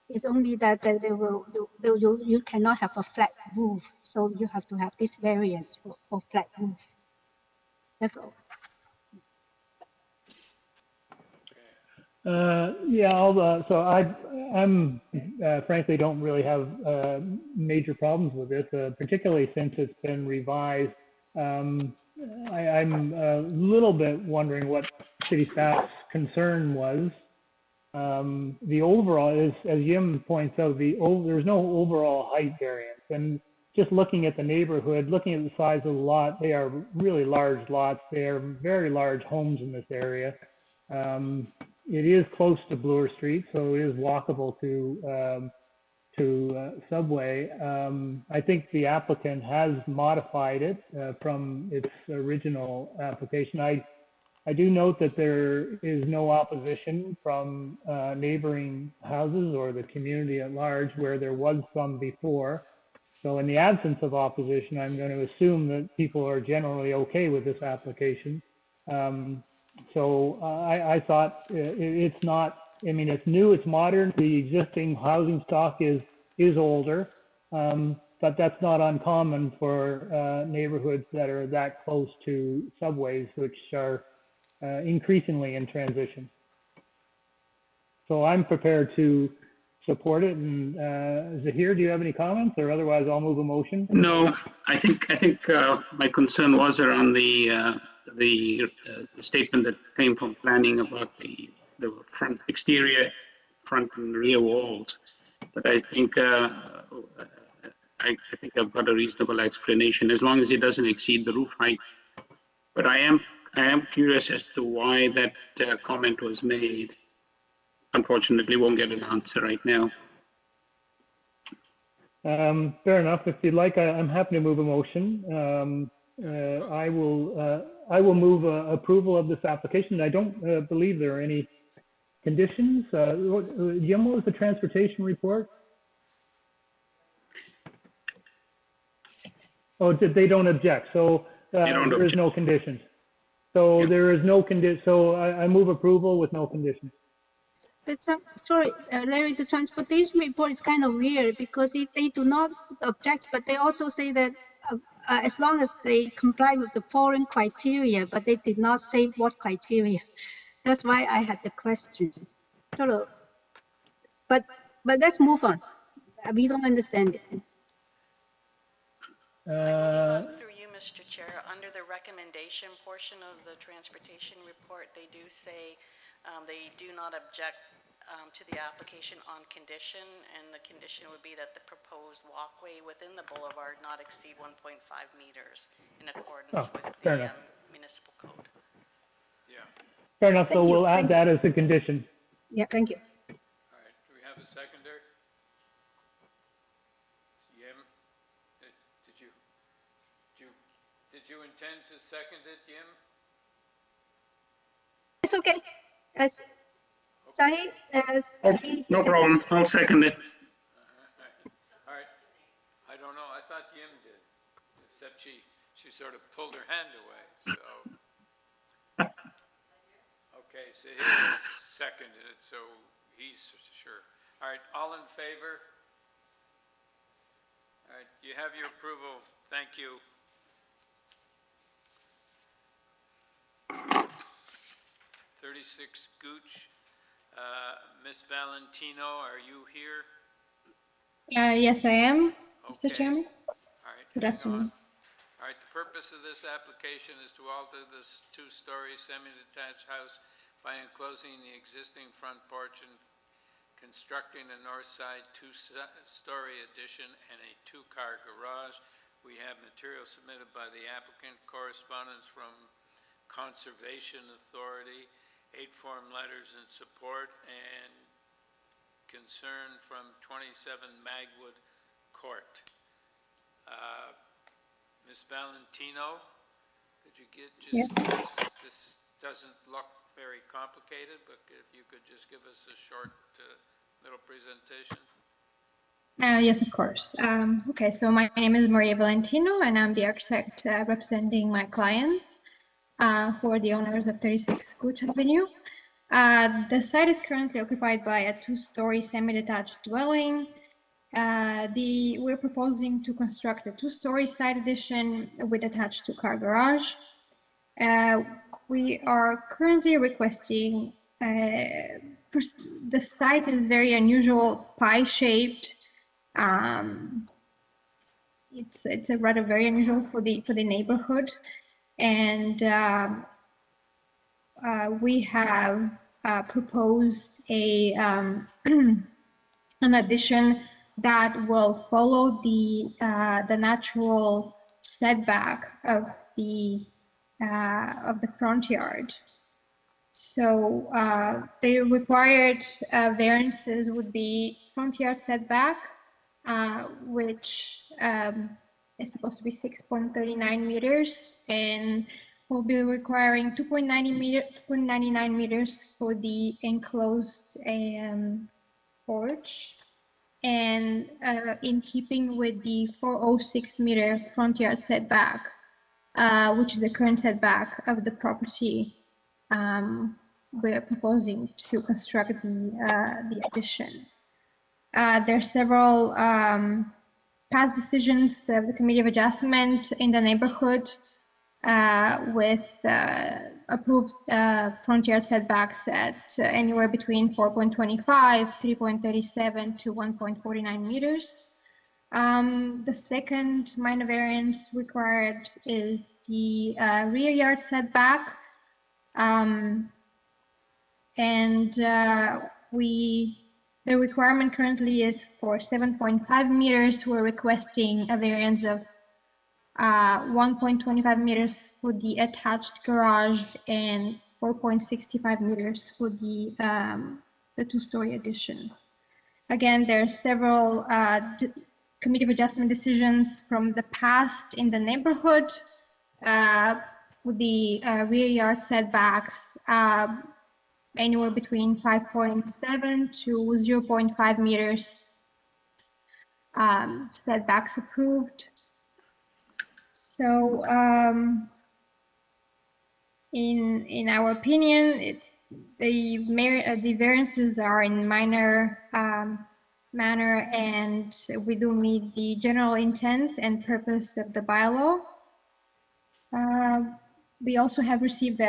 It's only that you cannot have a flat roof, so you have to have this variance for flat roof. That's all. Yeah, so I'm frankly don't really have major problems with this, particularly since it's been revised. I'm a little bit wondering what city staff's concern was. The overall is, as Jim points out, there's no overall height variance. And just looking at the neighborhood, looking at the size of the lot, they are really large lots. They are very large homes in this area. It is close to Bloor Street, so it is walkable to Subway. I think the applicant has modified it from its original application. I do note that there is no opposition from neighboring houses or the community at large, where there was some before. So in the absence of opposition, I'm going to assume that people are generally okay with this application. So I thought it's not, I mean, it's new, it's modern. The existing housing stock is older, but that's not uncommon for neighborhoods that are that close to subways, which are increasingly in transition. So I'm prepared to support it. And Zahir, do you have any comments, or otherwise I'll move a motion? No, I think my concern was around the statement that came from planning about the front exterior, front and rear walls. But I think I think I've got a reasonable explanation, as long as it doesn't exceed the roof height. But I am curious as to why that comment was made. Unfortunately, won't get an answer right now. Fair enough. If you'd like, I'm happy to move a motion. I will move approval of this application. I don't believe there are any conditions. Jim, what was the transportation report? Oh, they don't object. So there is no conditions. So there is no condition. So I move approval with no conditions. Sorry, Larry, the transportation report is kind of weird because they do not object, but they also say that as long as they comply with the foreign criteria, but they did not say what criteria. That's why I had the question. So, but let's move on. We don't understand it. Through you, Mr. Chair, under the recommendation portion of the transportation report, they do say they do not object to the application on condition, and the condition would be that the proposed walkway within the boulevard not exceed 1.5 meters in accordance with the municipal code. Yeah. Fair enough. So we'll add that as a condition. Yeah, thank you. All right, do we have a seconder? Yim, did you intend to second it, Yim? It's okay. No problem. I'll second it. All right. I don't know. I thought Yim did, except she sort of pulled her hand away. So okay, so he seconded it, so he's sure. All right, all in favor? All right, you have your approval. Thank you. 36 Gooch. Miss Valentino, are you here? Yes, I am, Okay. Mr. Chairman. All right. Good afternoon. All right, the purpose of this application is to alter this two-story semi-detached house by enclosing the existing front porch and constructing a north side two-story addition and a two-car garage. We have material submitted by the applicant, correspondence from Conservation Authority, 8 form letters in support, and concern from 27 Magwood Court. Ms. Valentino, could you this doesn't look very complicated, but if you could just give us a short little presentation. Yes, of course. Okay, so my name is Maria Valentino, and I'm the architect representing my clients, who are the owners of 36 Gooch Avenue. The site is currently occupied by a 2-story semi-detached dwelling. We're proposing to construct a 2-story side addition with attached 2-car garage. We are currently requesting, first, the site is very unusual, pie-shaped. It's a rather very unusual for the neighborhood, and we have proposed an addition that will follow the natural setback of the front yard. So the required variances would be front yard setback, which is supposed to be 6.39 meters, and will be requiring 2.99 meters for the enclosed porch, and in keeping with the 406 meter front yard setback, which is the current setback of the property we're proposing to construct the addition. There are several past decisions of the Committee of Adjustment in the neighborhood with approved front yard setbacks at anywhere between 4.25, 3.37 to 1.49 meters. The second minor variance required is the rear yard setback. The requirement currently is for 7.5 meters. We're requesting a variance of 1.25 meters for the attached garage and 4.65 meters for the two-story addition. Again, there are several Committee of Adjustment decisions from the past in the neighborhood for the rear yard setbacks, anywhere between 5.7 to 0.5 meters setbacks approved. So in our opinion, the variances are in minor manner, and we do meet the general intent and purpose of the bylaw. We also have received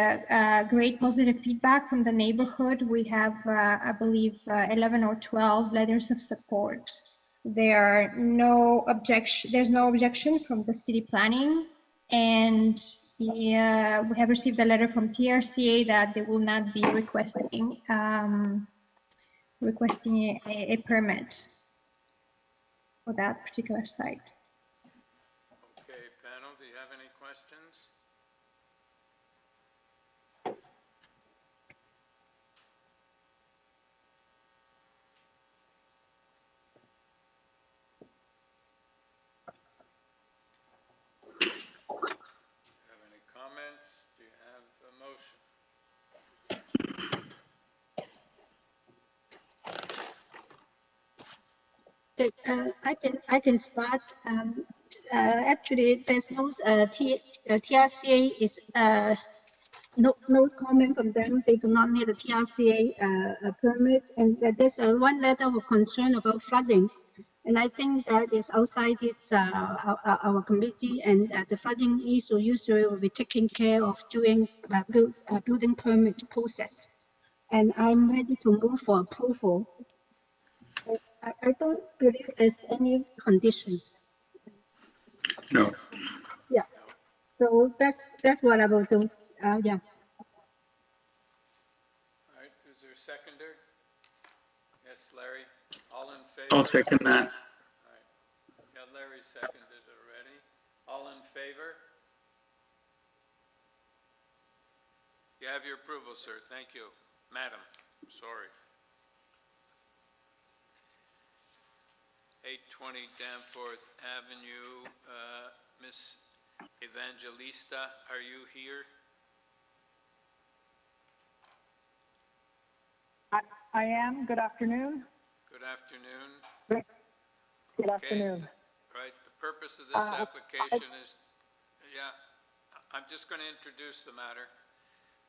great positive feedback from the neighborhood. We have, I believe, 11 or 12 letters of support. There's no objection from the city planning, and we have received a letter from TRCA that they will not be requesting a permit for that particular site. Okay, panel, do you have any questions? Have any comments? Do you have a motion? I can start. Actually, there's no TRCA is no comment from them. They do not need a TRCA permit, and there's one letter of concern about flooding, and I think that is outside this our committee, and the flooding issue usually will be taken care of during building permit process. And I'm ready to move for approval. I don't believe there's any conditions. No. Yeah. So that's what I will do. Yeah. All right, is there a seconder? Yes, Larry. All in favor? I'll second that. All right. Yeah, Larry seconded already. All in favor? You have your approval, sir. Thank you. Madam, sorry. 820 Danforth Avenue. Miss Evangelista, are you here? I am. Good afternoon. Good afternoon. Good afternoon. Right, the purpose of this application is, yeah, I'm just going to introduce the matter.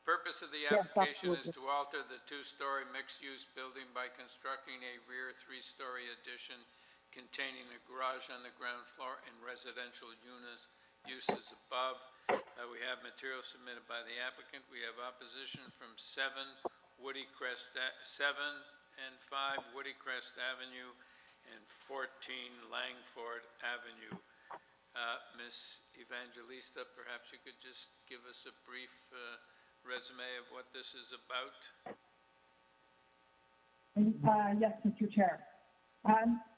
Purpose of the application is to alter the two-story mixed-use building by constructing a rear three-story addition containing a garage on the ground floor and residential uses above. We have material submitted by the applicant. We have opposition from 7 and 5 Woody Crest Avenue and 14 Langford Avenue. Ms. Evangelista, perhaps you could just give us a brief resume of what this is about? Yes, Mr. Chair.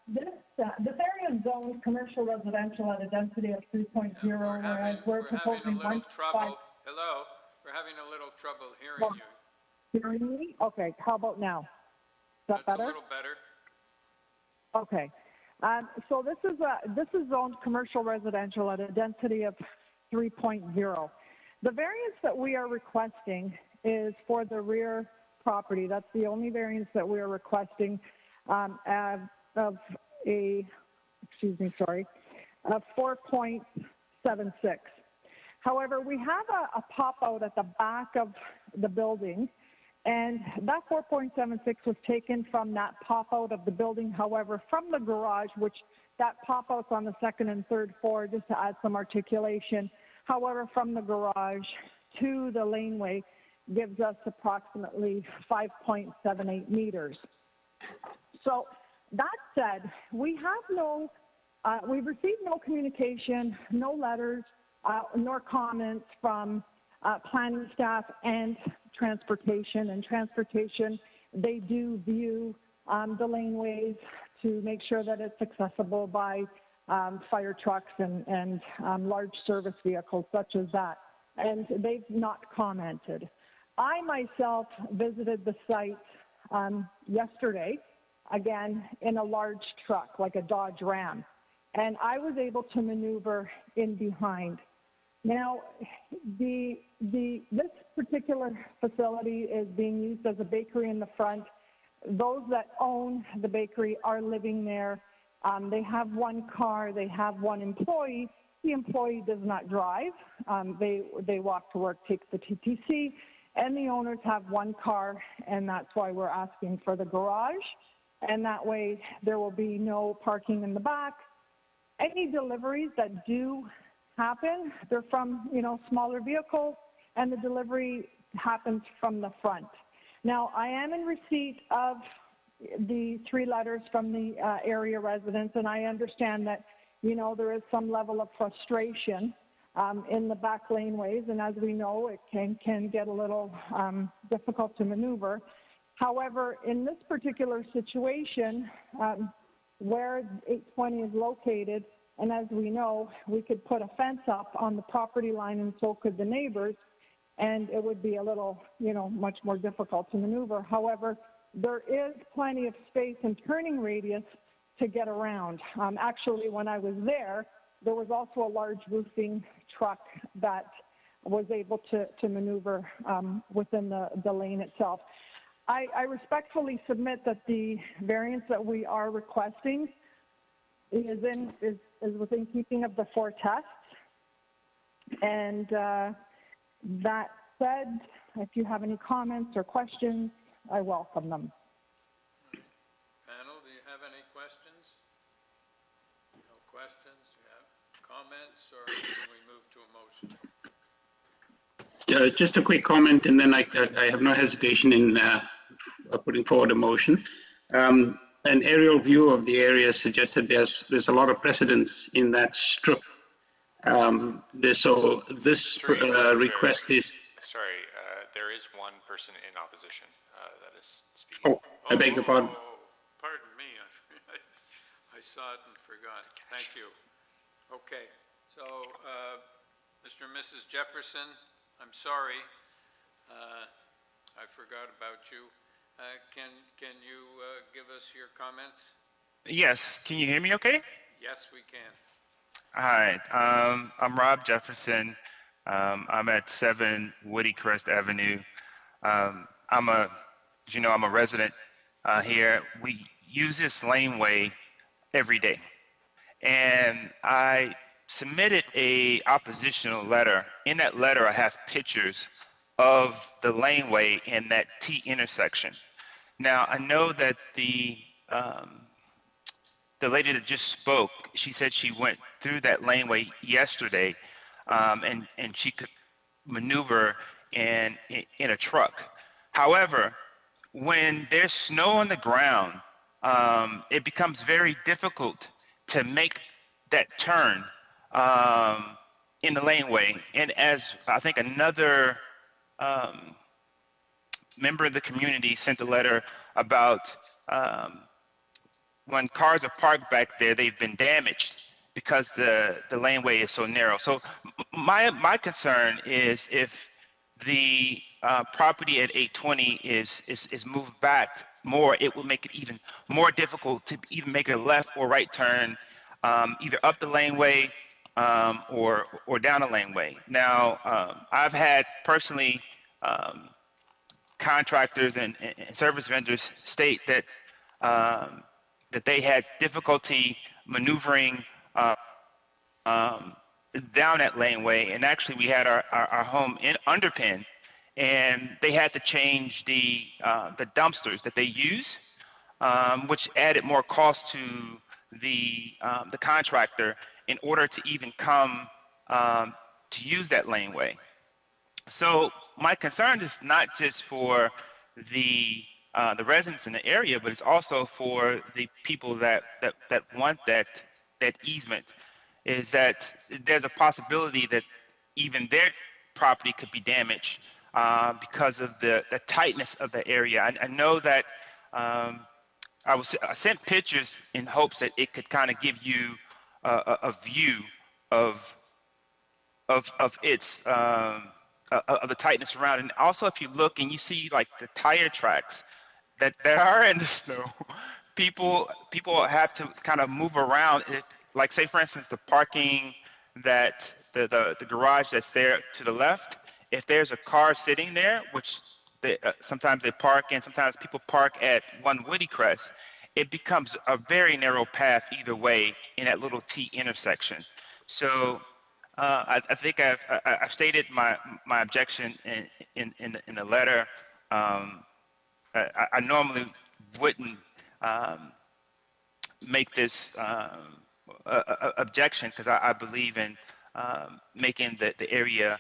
This area is zoned commercial residential at a density of 3.0, whereas we're proposing having a little trouble. Hello, we're having a little trouble hearing you. Hearing me? Okay, how about now? Is that That's better? a little better. Okay. So this is zoned commercial residential at a density of 3.0. The variance that we are requesting is for the rear property. That's the only variance that we are requesting of a, of 4.76. However, we have a pop-out at the back of the building, and that 4.76 was taken from that pop-out of the building. However, from the garage, which that pop-out's on the second and third floor, just to add some articulation. However, from the garage to the laneway gives us approximately 5.78 meters. So that said, we have we've received no communication, no letters, nor comments from planning staff and transportation. And transportation, they do view the laneways to make sure that it's accessible by fire trucks and large service vehicles such as that. And they've not commented. I myself visited the site yesterday, again, in a large truck, like a Dodge Ram. And I was able to maneuver in behind. Now, this particular facility is being used as a bakery in the front. Those that own the bakery are living there. They have one car, they have one employee. The employee does not drive. They walk to work, take the TTC, and the owners have one car, and that's why we're asking for the garage. And that way there will be no parking in the back. Any deliveries that do happen, they're from, smaller vehicles, and the delivery happens from the front. Now, I am in receipt of the 3 letters from the area residents, and I understand that, there is some level of frustration in the back laneways, and as we know, it can get a little difficult to maneuver. However, in this particular situation, where 820 is located, and as we know, we could put a fence up on the property line and so could the neighbors, and it would be a little, much more difficult to maneuver. However, there is plenty of space and turning radius to get around. Actually, when I was there was also a large roofing truck that was able to maneuver within the lane itself. I respectfully submit that the variance that we are requesting is within keeping of the 4 tests. And that said, if you have any comments or questions, I welcome them. Panel, do you have any questions? No questions? Do you have comments, or can we move to a motion? Just a quick comment, and then I have no hesitation in putting forward a motion. An aerial view of the area suggests that there's a lot of precedence in that strip. This request is... Sorry, there is one person in opposition that is speaking. Oh, I beg your pardon. Pardon me, I saw it and forgot. Thank you. Okay, so Mr. and Mrs. Jefferson, I'm sorry, I forgot about you. Can you give us your comments? Yes, can you hear me okay? Yes, we can. Hi, I'm Rob Jefferson. I'm at 7 Woody Crest Avenue. I'm a resident here. We use this laneway every day. And I submitted a oppositional letter. In that letter, I have pictures of the laneway in that T intersection. Now, I know that the lady that just spoke, she said she went through that laneway yesterday, and she could maneuver in a truck. However, when there's snow on the ground, it becomes very difficult to make that turn in the laneway. And as I think another member of the community sent a letter about when cars are parked back there, they've been damaged because the laneway is so narrow. So my concern is if the property at 820 is moved back more, it will make it even more difficult to even make a left or right turn, either up the laneway or down the laneway. Now, I've had personally contractors and service vendors state that that they had difficulty maneuvering down that laneway, and actually we had our home in underpin, and they had to change the dumpsters that they use, which added more cost to the contractor in order to even come to use that laneway. So my concern is not just for the residents in the area, but it's also for the people that want that easement. Is that there's a possibility that even their property could be damaged because of the tightness of the area. I know that I sent pictures in hopes that it could kind of give you a view of its of the tightness around. And also, if you look and you see like the tire tracks that are in the snow, people have to kind of move around. Like say for instance, the parking that the garage that's there to the left, if there's a car sitting there, which sometimes they park and sometimes people park at 1 Woody Crest, it becomes a very narrow path either way in that little T intersection. So I think I've stated my objection in the letter. I normally wouldn't make this objection because I believe in making the area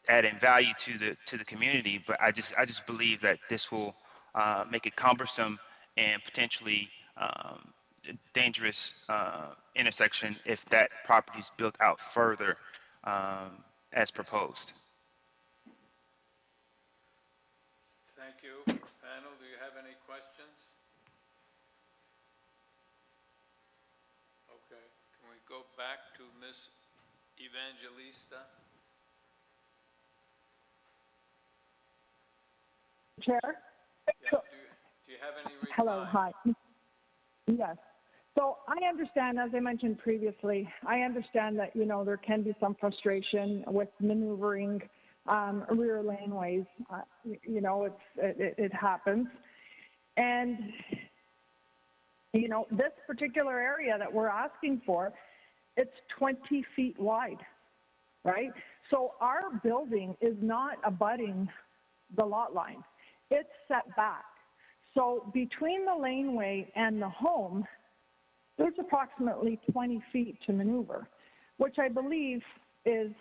adding value to the community, but I just believe that this will make it cumbersome and potentially dangerous intersection if that property is built out further as proposed. Thank you. Panel, do you have any questions? Okay. Can we go back to Ms. Evangelista? Chair? Yeah, do you have any reply? Hello, hi. Yes. So I understand, as I mentioned previously, I understand that, there can be some frustration with maneuvering rear laneways. It happens. And, this particular area that we're asking for, it's 20 feet wide, right? So our building is not abutting the lot line. It's set back. So between the laneway and the home, there's approximately 20 feet to maneuver, which I believe is,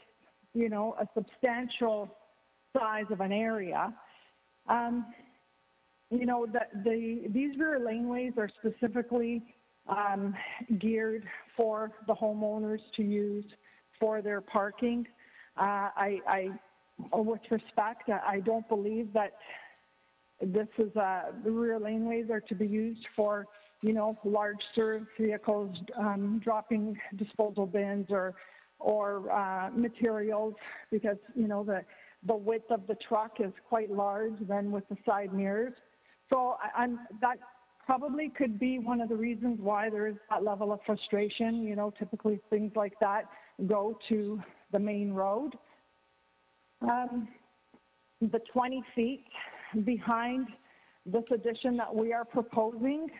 a substantial size of an area. These rear laneways are specifically geared for the homeowners to use for their parking. With respect, I don't believe that this is the rear laneways are to be used for, large service vehicles dropping disposal bins or materials, because the width of the truck is quite large then with the side mirrors. So that probably could be one of the reasons why there is that level of frustration. Typically things like that go to the main road. The 20 feet behind this addition that we are proposing,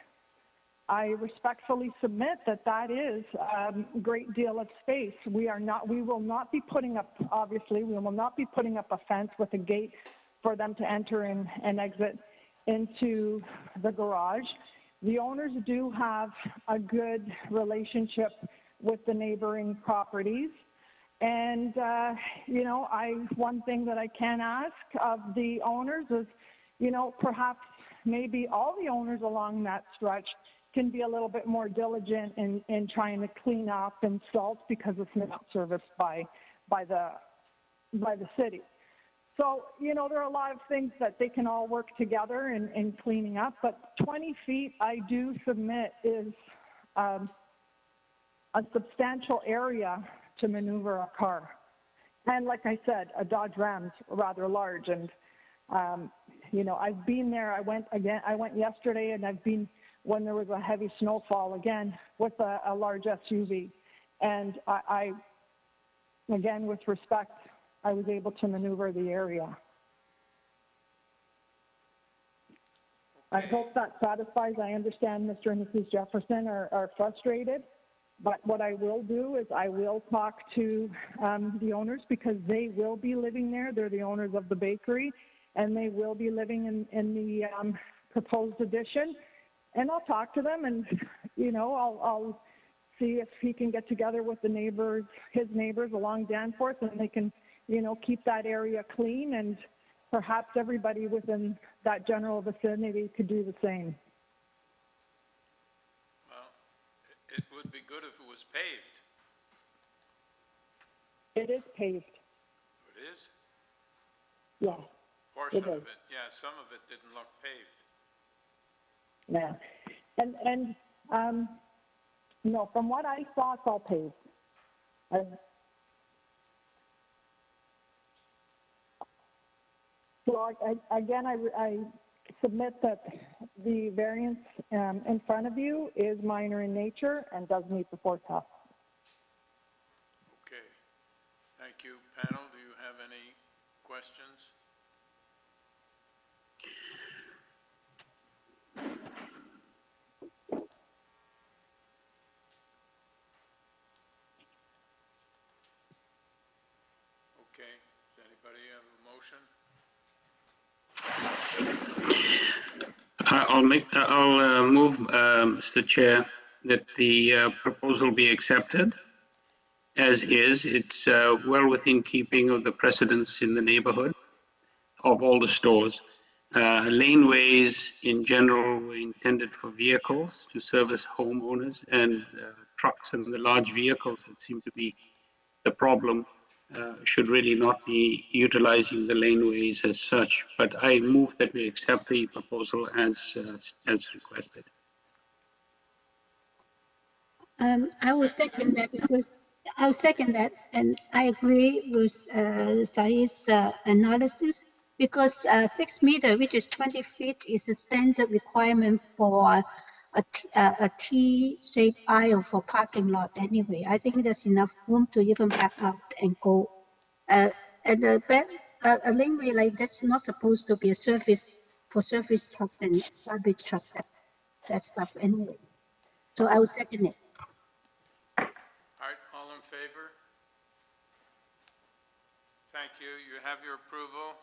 I respectfully submit that is a great deal of space. We will not be putting up, obviously, we will not be putting up a fence with a gate for them to enter and exit into the garage. The owners do have a good relationship with the neighboring properties. And, one thing that I can ask of the owners is, perhaps maybe all the owners along that stretch can be a little bit more diligent in trying to clean up and salt, because it's not serviced by the city. So, you know, there are a lot of things that they can all work together in cleaning up, but 20 feet, I do submit, is a substantial area to maneuver a car. And like I said, a Dodge Ram's rather large, and you know, I've been there. I went yesterday, and I've been when there was a heavy snowfall again with a large SUV. And I again, with respect, I was able to maneuver the area. I hope that satisfies. I understand Mr. and Mrs. Jefferson are frustrated, but what I will do is I will talk to the owners, because they will be living there. They're the owners of the bakery, and they will be living in the proposed addition. And I'll talk to them, and, you know, I'll see if he can get together with the neighbors, his neighbors along Danforth, and they can, you know, keep that area clean, and perhaps everybody within that general vicinity could do the same. Well, it would be good if it was paved. It is paved. It is? Yeah. Portion of it, yeah, some of it didn't look paved. Yeah. And no, from what I saw, it's all paved. So again, I submit that the variance in front of you is minor in nature and does meet the 4 tests. Okay, thank you. Panel, do you have any questions? Okay, does anybody have a motion? I'll move, Mr. Chair, that the proposal be accepted as is. It's well within keeping of the precedents in the neighborhood of all the stores. Laneways in general were intended for vehicles to service homeowners, and trucks and the large vehicles that seem to be the problem should really not be utilizing the laneways as such. But I move that we accept the proposal as requested. I will second that, because I'll second that, and I agree with Saeed's analysis, because 6 meters, which is 20 feet, is a standard requirement for a T-shaped aisle for parking lot anyway. I think there's enough room to even back out and go. And a laneway like that's not supposed to be a surface for surface trucks and garbage trucks, that stuff anyway. So I will second it. All right, all in favor? Thank you. You have your approval.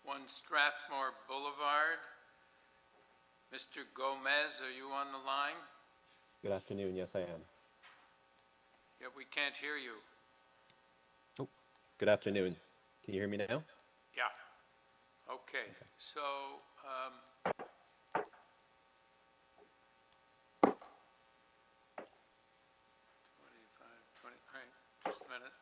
One Strathmore Boulevard. Mr. Gomez, are you on the line? Good afternoon. Yes, I am. Yeah, we can't hear you. Oh, good afternoon. Can you hear me now? Yeah. Okay. So, 20, all right, just a minute.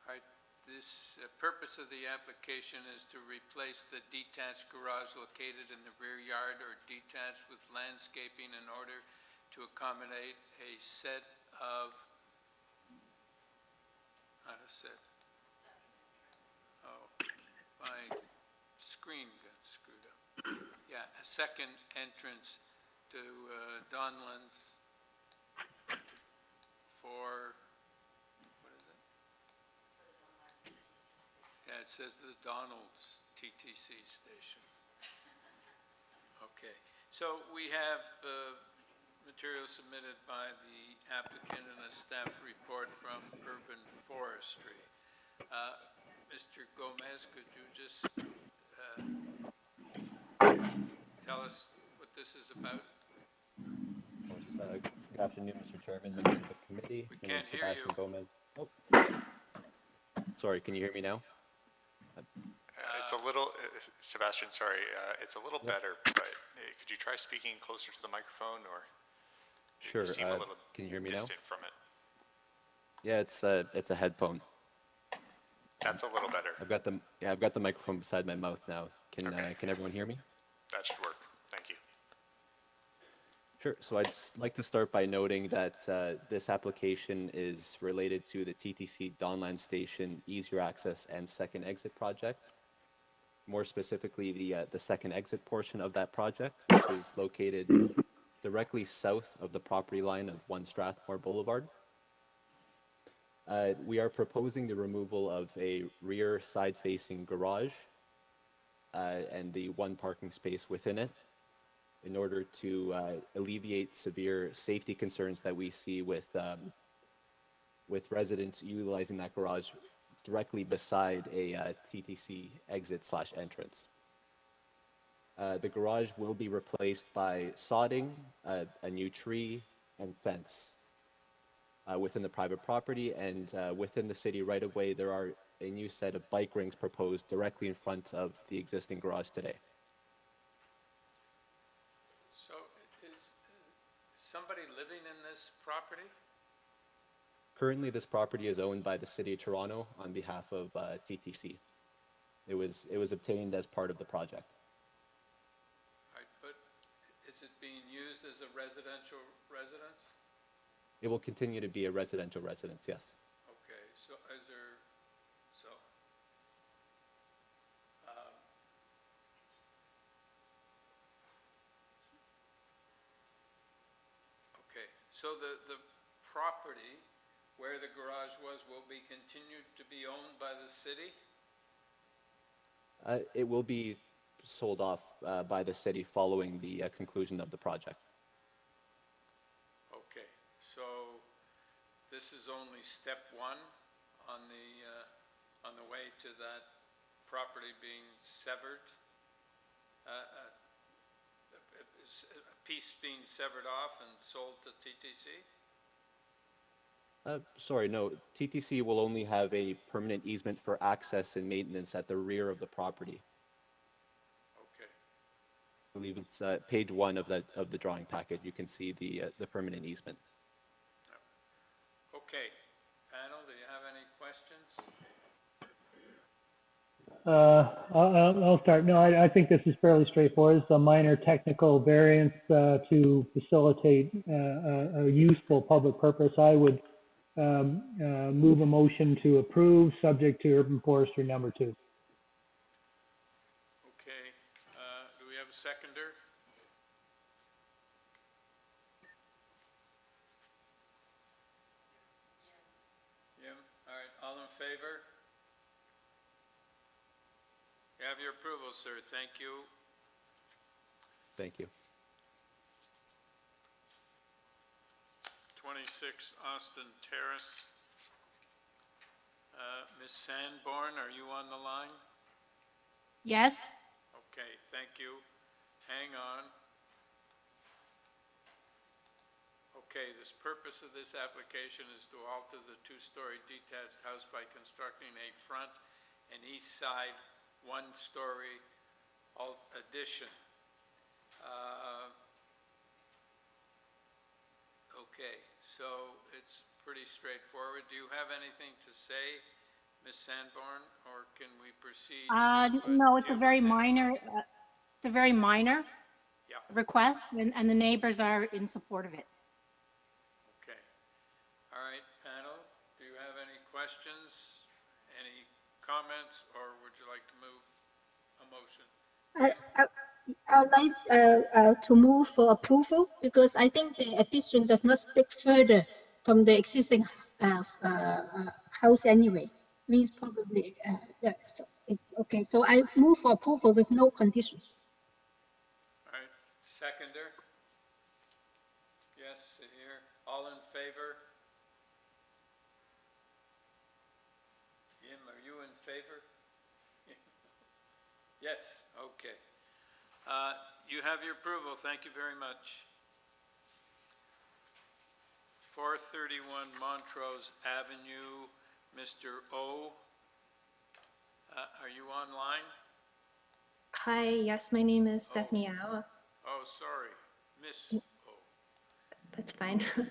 All right, this purpose of the application is to replace the detached garage located in the rear yard or detached with landscaping in order to accommodate a set of, not a set. Oh, my screen got screwed up. Yeah, a second entrance to Donlands for, what is it? Yeah, it says the Donald's TTC station. Okay, so we have material submitted by the applicant and a staff report from Urban Forestry. Mr. Gomez, could you just tell us what this is about? Of course. Good afternoon, Mr. Chairman, members of the committee. We My name can't is hear you. Sebastian Gomez. Oh, sorry, can you hear me now? It's a little, Sebastian, sorry, it's a little better, but could you try speaking closer to the microphone, or Sure. you seem a little Can you hear me now? distant from it? Yeah, it's a headphone. That's a little better. I've got the microphone beside my mouth now. Can everyone hear me? That should work. Thank you. Sure. So I'd like to start by noting that this application is related to the TTC Dawnland Station Easier Access and Second Exit project. More specifically, the second exit portion of that project, which is located directly south of the property line of 1 Strathmore Boulevard. We are proposing the removal of a rear side-facing garage and the 1 parking space within it, in order to alleviate severe safety concerns that we see with residents utilizing that garage directly beside a TTC exit/entrance. The garage will be replaced by sodding, a new tree, and fence within the private property, and within the city right-of-way there are a new set of bike rings proposed directly in front of the existing garage today. So is somebody living in this property? Currently, this property is owned by the City of Toronto on behalf of TTC. It was obtained as part of the project. Right, but is it being used as a residential residence? It will continue to be a residential residence, yes. Okay, so is there, okay, so the property where the garage was will be continued to be owned by the city? It will be sold off by the city following the conclusion of the project. Okay, so this is only step 1 on the way to that property being severed, a piece being severed off and sold to TTC? Sorry, no. TTC will only have a permanent easement for access and maintenance at the rear of the property. Okay. I believe it's page 1 of the drawing packet. You can see the permanent easement. Okay, panel, do you have any questions? I'll start. No, I think this is fairly straightforward. It's a minor technical variance to facilitate a useful public purpose. I would move a motion to approve, subject to urban forestry number 2. Okay, do we have a seconder? Jim, all right, all in favor? You have your approval, sir, thank you. Thank you. 26 Austin Terrace. Ms. Sanborn, are you on the line? Yes. Okay, thank you. Hang on. Okay, this purpose of this application is to alter the 2-story detached house by constructing a front and east side 1-story addition. Okay, so it's pretty straightforward. Do you have anything to say, Ms. Sanborn, or can we proceed? No, it's a very minor. It's a very minor Yeah. request, and the neighbors are in support of it. Okay. All right, panel, do you have any questions, any comments, or would you like to move a motion? I'd like to move for approval, because I think the addition does not stick further from the existing house anyway. Means probably, yeah, so it's okay. So I move for approval with no conditions. All right, seconder? Yes, here. All in favor? Jim, are you in favor? Yes, okay. You have your approval. Thank you very much. 431 Montrose Avenue, Mr. O. Are you online? Hi, yes, my name is Stephanie Au. Oh, sorry, Miss O. That's fine. Okay,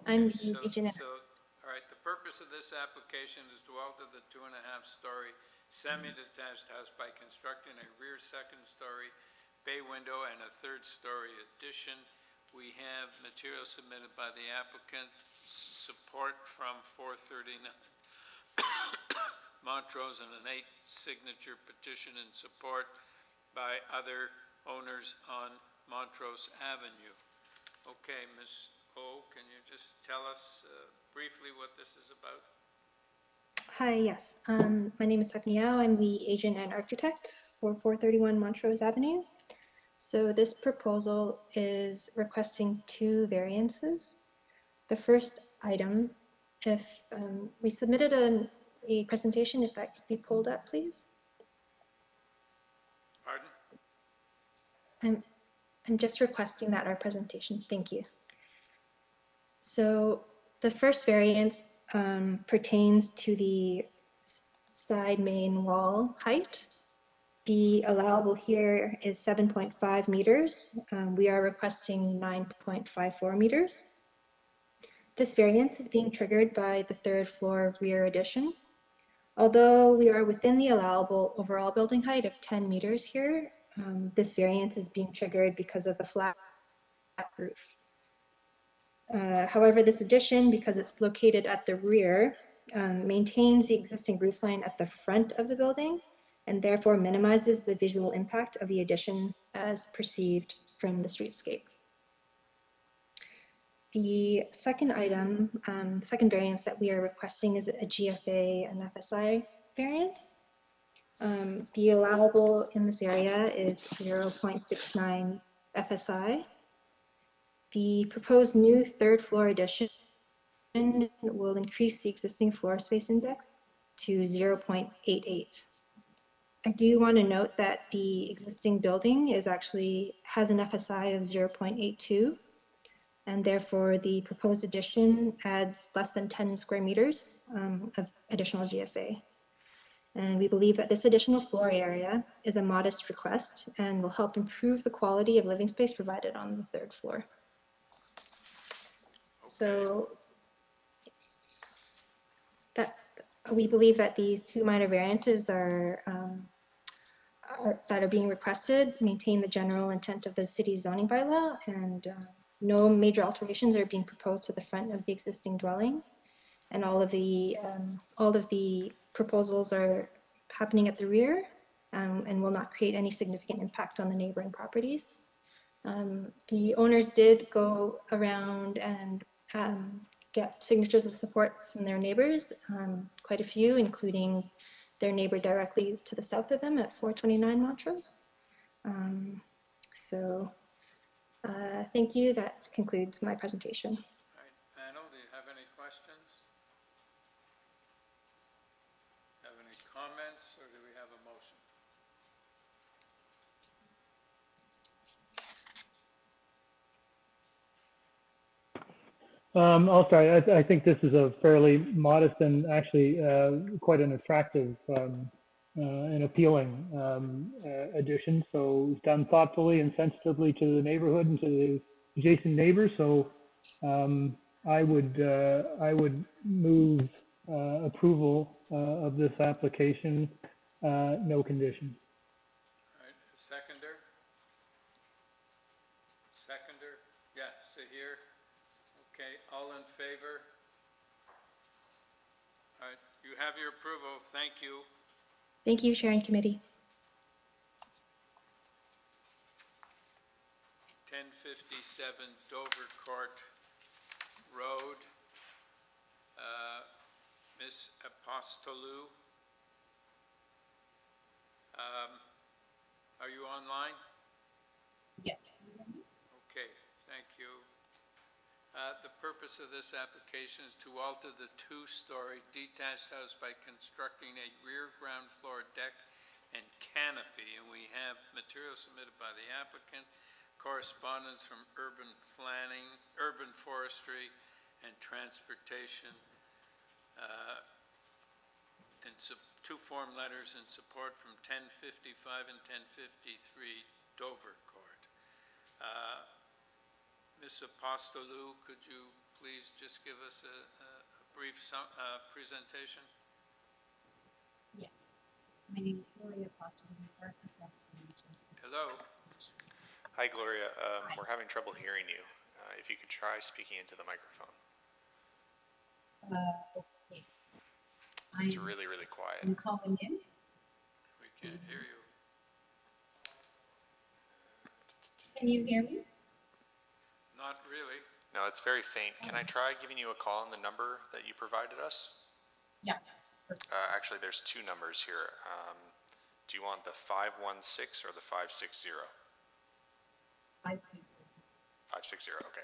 I'm the agent. all right, the purpose of this application is to alter the 2.5-story semi-detached house by constructing a rear second-story bay window and a third-story addition. We have material submitted by the applicant, support from 439 Montrose, and an 8-signature petition in support by other owners on Montrose Avenue. Okay, Ms. O, can you just tell us briefly what this is about? Hi, yes. My name is Stephanie Au. I'm the agent and architect for 431 Montrose Avenue. So this proposal is requesting 2 variances. The first item, if we submitted a presentation, if that could be pulled up, please. Pardon? I'm just requesting that our presentation. Thank you. So the first variance pertains to the side main wall height. The allowable here is 7.5 meters. We are requesting 9.54 meters. This variance is being triggered by the 3rd floor rear addition. Although we are within the allowable overall building height of 10 meters here, this variance is being triggered because of the flat roof. However, this addition, because it's located at the rear, maintains the existing roof line at the front of the building and therefore minimizes the visual impact of the addition as perceived from the streetscape. The second item, second variance that we are requesting is a GFA and FSI variance. The allowable in this area is 0.69 FSI. The proposed new 3rd floor addition will increase the existing floor space index to 0.88. I do want to note that the existing building has an FSI of 0.82, and therefore the proposed addition adds less than 10 square meters of additional GFA. And we believe that this additional floor area is a modest request and will help improve the quality of living space provided on the 3rd floor. So that we believe that these 2 minor variances that are being requested maintain the general intent of the city's zoning bylaw, and no major alterations are being proposed to the front of the existing dwelling. And all of the proposals are happening at the rear and will not create any significant impact on the neighboring properties. The owners did go around and get signatures of support from their neighbors, quite a few, including their neighbor directly to the south of them at 429 Montrose. Thank you. That concludes my presentation. All right, panel, do you have any questions? Have any comments, or do we have a motion? I'll start. I think this is a fairly modest and actually quite an attractive and appealing addition. So it's done thoughtfully and sensitively to the neighborhood and to the adjacent neighbors. So I would move approval of this application, no conditions. All right, seconder? Seconder? Yeah, Sahir? Okay, all in favor? All right, you have your approval. Thank you. Thank you, Chair and Committee. 1057 Dovercourt Road. Ms. Apostolou. Are you online? Yes. Okay, thank you. The purpose of this application is to alter the 2-story detached house by constructing a rear ground floor deck and canopy. And we have material submitted by the applicant, correspondence from urban planning, urban forestry, and transportation, and two form letters in support from 1055 and 1053 Dovercourt. Ms. Apostolou, could you please just give us a brief presentation? Yes. My name is Gloria Apostolou, architect and agent. Hello. Hi, Gloria. We're having trouble hearing you. If you could try speaking into the microphone. Okay. It's really, really quiet. I'm calling in. We can't hear you. Can you hear me? Not really. No, it's very faint. Can I try giving you a call on the number that you provided us? Yeah. Actually, there's two numbers here. Do you want the 516 or the 560? 560. 560, okay.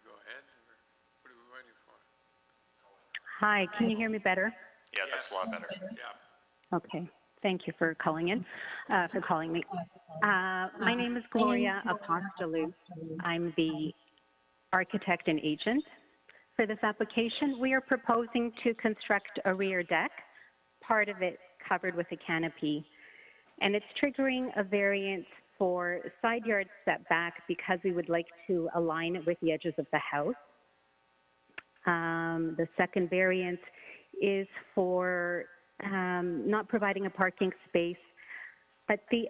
Go ahead, or what are we waiting for? Hi, can you hear me better? Yeah, that's a lot better. Yeah. Okay, thank you for calling in, for calling me. My name is Gloria Apostolou. I'm the architect and agent for this application. We are proposing to construct a rear deck, part of it covered with a canopy, and it's triggering a variance for side yard setback because we would like to align it with the edges of the house. The second variance is for not providing a parking space, but the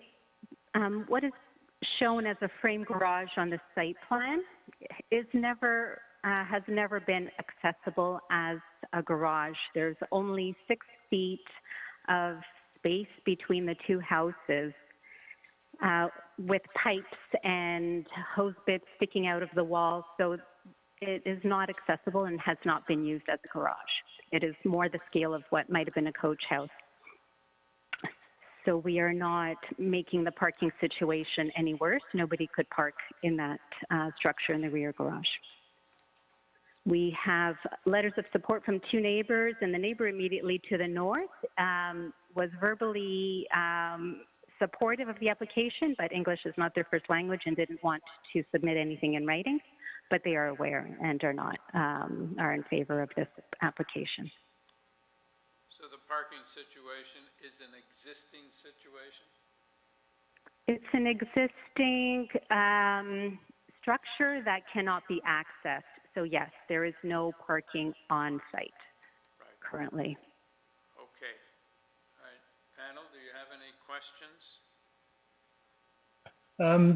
what is shown as a frame garage on the site plan is never has never been accessible as a garage. There's only 6 feet of space between the two houses, with pipes and hose bits sticking out of the wall, so it is not accessible and has not been used as a garage. It is more the scale of what might have been a coach house. So we are not making the parking situation any worse. Nobody could park in that structure in the rear garage. We have letters of support from 2 neighbors, and the neighbor immediately to the north was verbally supportive of the application, but English is not their first language and didn't want to submit anything in writing, but they are aware and are not, are in favor of this application. So the parking situation is an existing situation? It's an existing structure that cannot be accessed. So yes, there is no parking on site currently. Okay. All right. Panel, do you have any questions?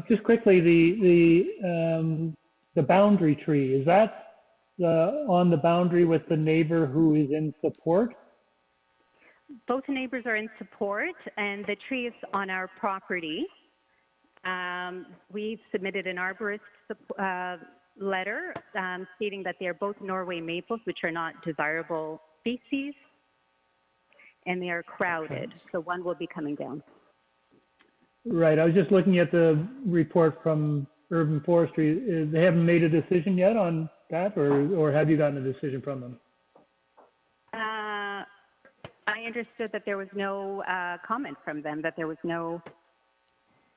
Just quickly, the boundary tree, is that on the boundary with the neighbor who is in support? Both neighbors are in support, and the tree is on our property. We've submitted an arborist letter stating that they are both Norway maples, which are not desirable species, and they are crowded, so one will be coming down. Right, I was just looking at the report from Urban Forestry. They haven't made a decision yet on that, or have you gotten a decision from them? I understood that there was no comment from them, that there was no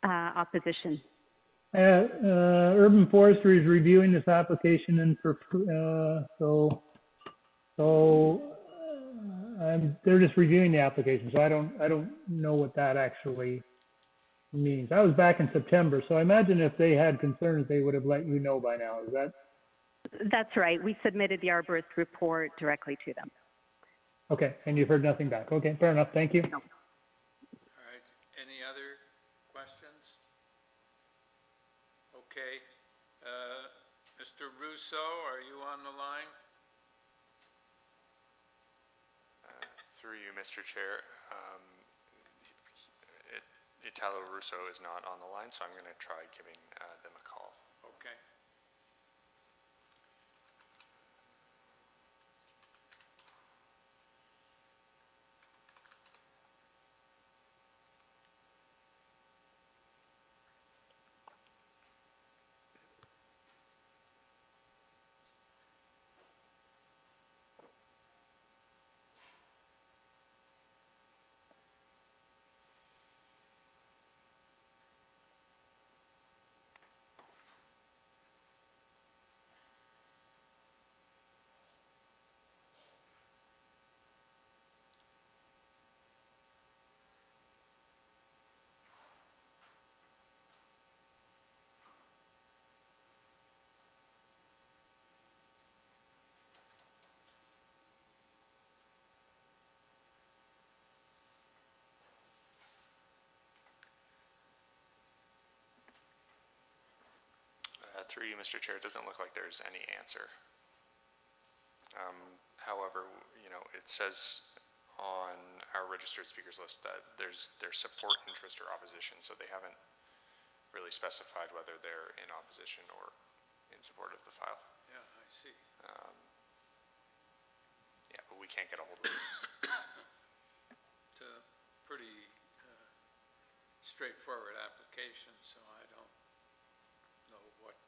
opposition. Urban Forestry is reviewing this application, and they're just reviewing the application. So I don't know what that actually means. That was back in September, so I imagine if they had concerns, they would have let you know by now. Is that? That's right. We submitted the arborist report directly to them. Okay, and you've heard nothing back. Okay, fair enough. Thank you. No. All right. Any other questions? Okay. Mr. Russo, are you on the line? Through you, Mr. Chair. Italo Russo is not on the line, so I'm going to try giving them a call. Okay. Through you, Mr. Chair, it doesn't look like there's any answer. However, it says on our registered speakers list that there's support, interest, or opposition, so they haven't really specified whether they're in opposition or in support of the file. Yeah, I see. Yeah, but we can't get a hold of them. It's a pretty straightforward application, so I don't know what,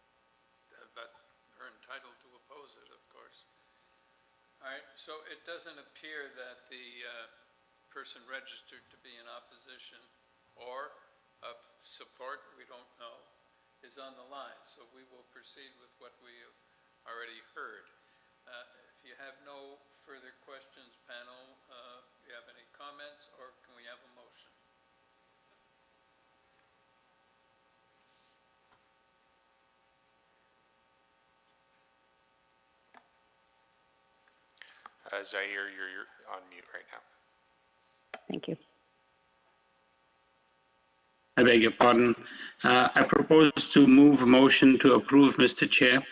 but we're entitled to oppose it, of course. All right, so it doesn't appear that the person registered to be in opposition or of support, we don't know, is on the line. So we will proceed with what we have already heard. If you have no further questions, panel, do you have any comments, or can we have a motion? Zahir, you're on mute right now. Thank you. I beg your pardon. I propose to move a motion to approve, Mr. Chair.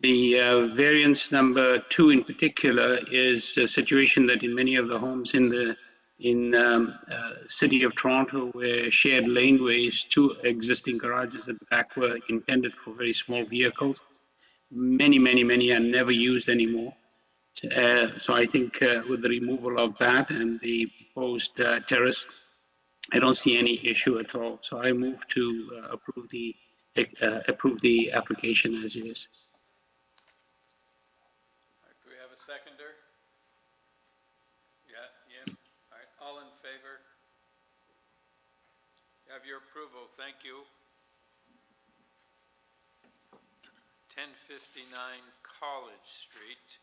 The variance number 2 in particular is a situation that in many of the homes in the city of Toronto, where shared laneways, 2 existing garages at the back were intended for very small vehicles. Many are never used anymore. So I think with the removal of that and the proposed terrace, I don't see any issue at all. So I move to approve the application as is. Do we have a seconder? Yeah, Yim. All right, all in favor? You have your approval. Thank you. 1059 College Street.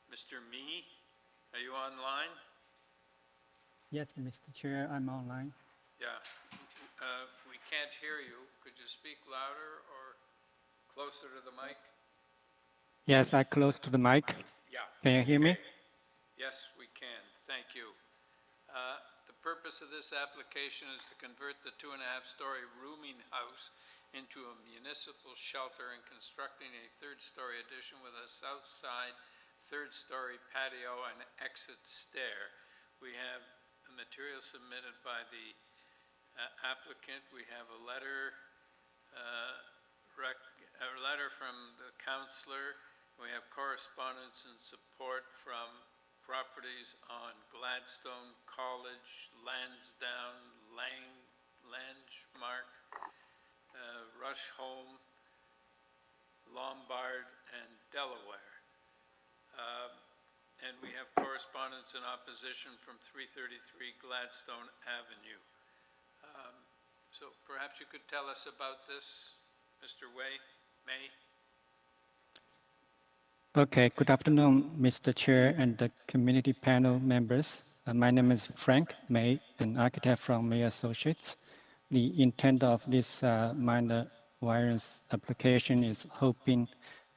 Mr. Mee, are you online? Yes, Mr. Chair, I'm online. Yeah, we can't hear you. Could you speak louder or closer to the mic? Yes, I close to the mic. Yeah. Can you hear me? Yes, we can. Thank you. The purpose of this application is to convert the 2.5-story rooming house into a municipal shelter and constructing a 3rd-story addition with a south side 3rd-story patio and exit stair. We have the material submitted by the applicant. We have a letter from the councillor. We have correspondence and support from properties on Gladstone College, Lansdowne, Langemark, Rusholme, Lombard, and Delaware. And we have correspondence in opposition from 333 Gladstone Avenue. So perhaps you could tell us about this, Mr. May? Okay, good afternoon, Mr. Chair and the community panel members. My name is Frank May, an architect from May Associates. The intent of this minor variance application is hoping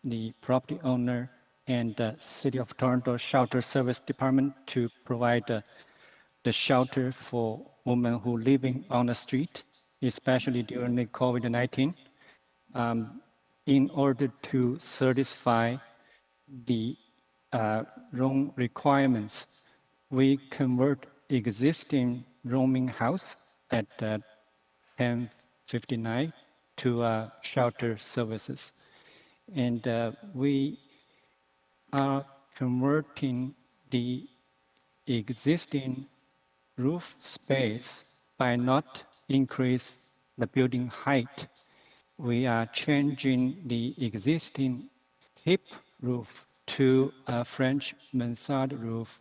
the property owner and the City of Toronto Shelter Service Department to provide the shelter for women who are living on the street, especially during the COVID-19, in order to satisfy the room requirements. We convert existing rooming house at 1059 to shelter services. And we are converting the existing roof space by not increase the building height. We are changing the existing hip roof to a French mansard roof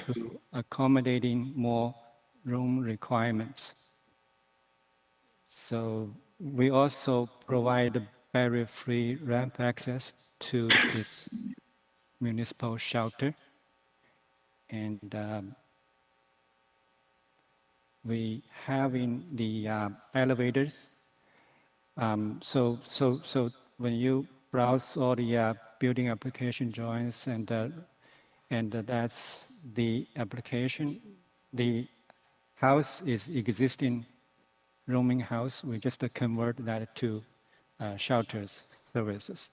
to accommodating more room requirements. So we also provide barrier-free ramp access to this municipal shelter. And we have in the elevators. So when you browse all the building application drawings and that's the application, the house is existing rooming house, we just convert that to shelters services.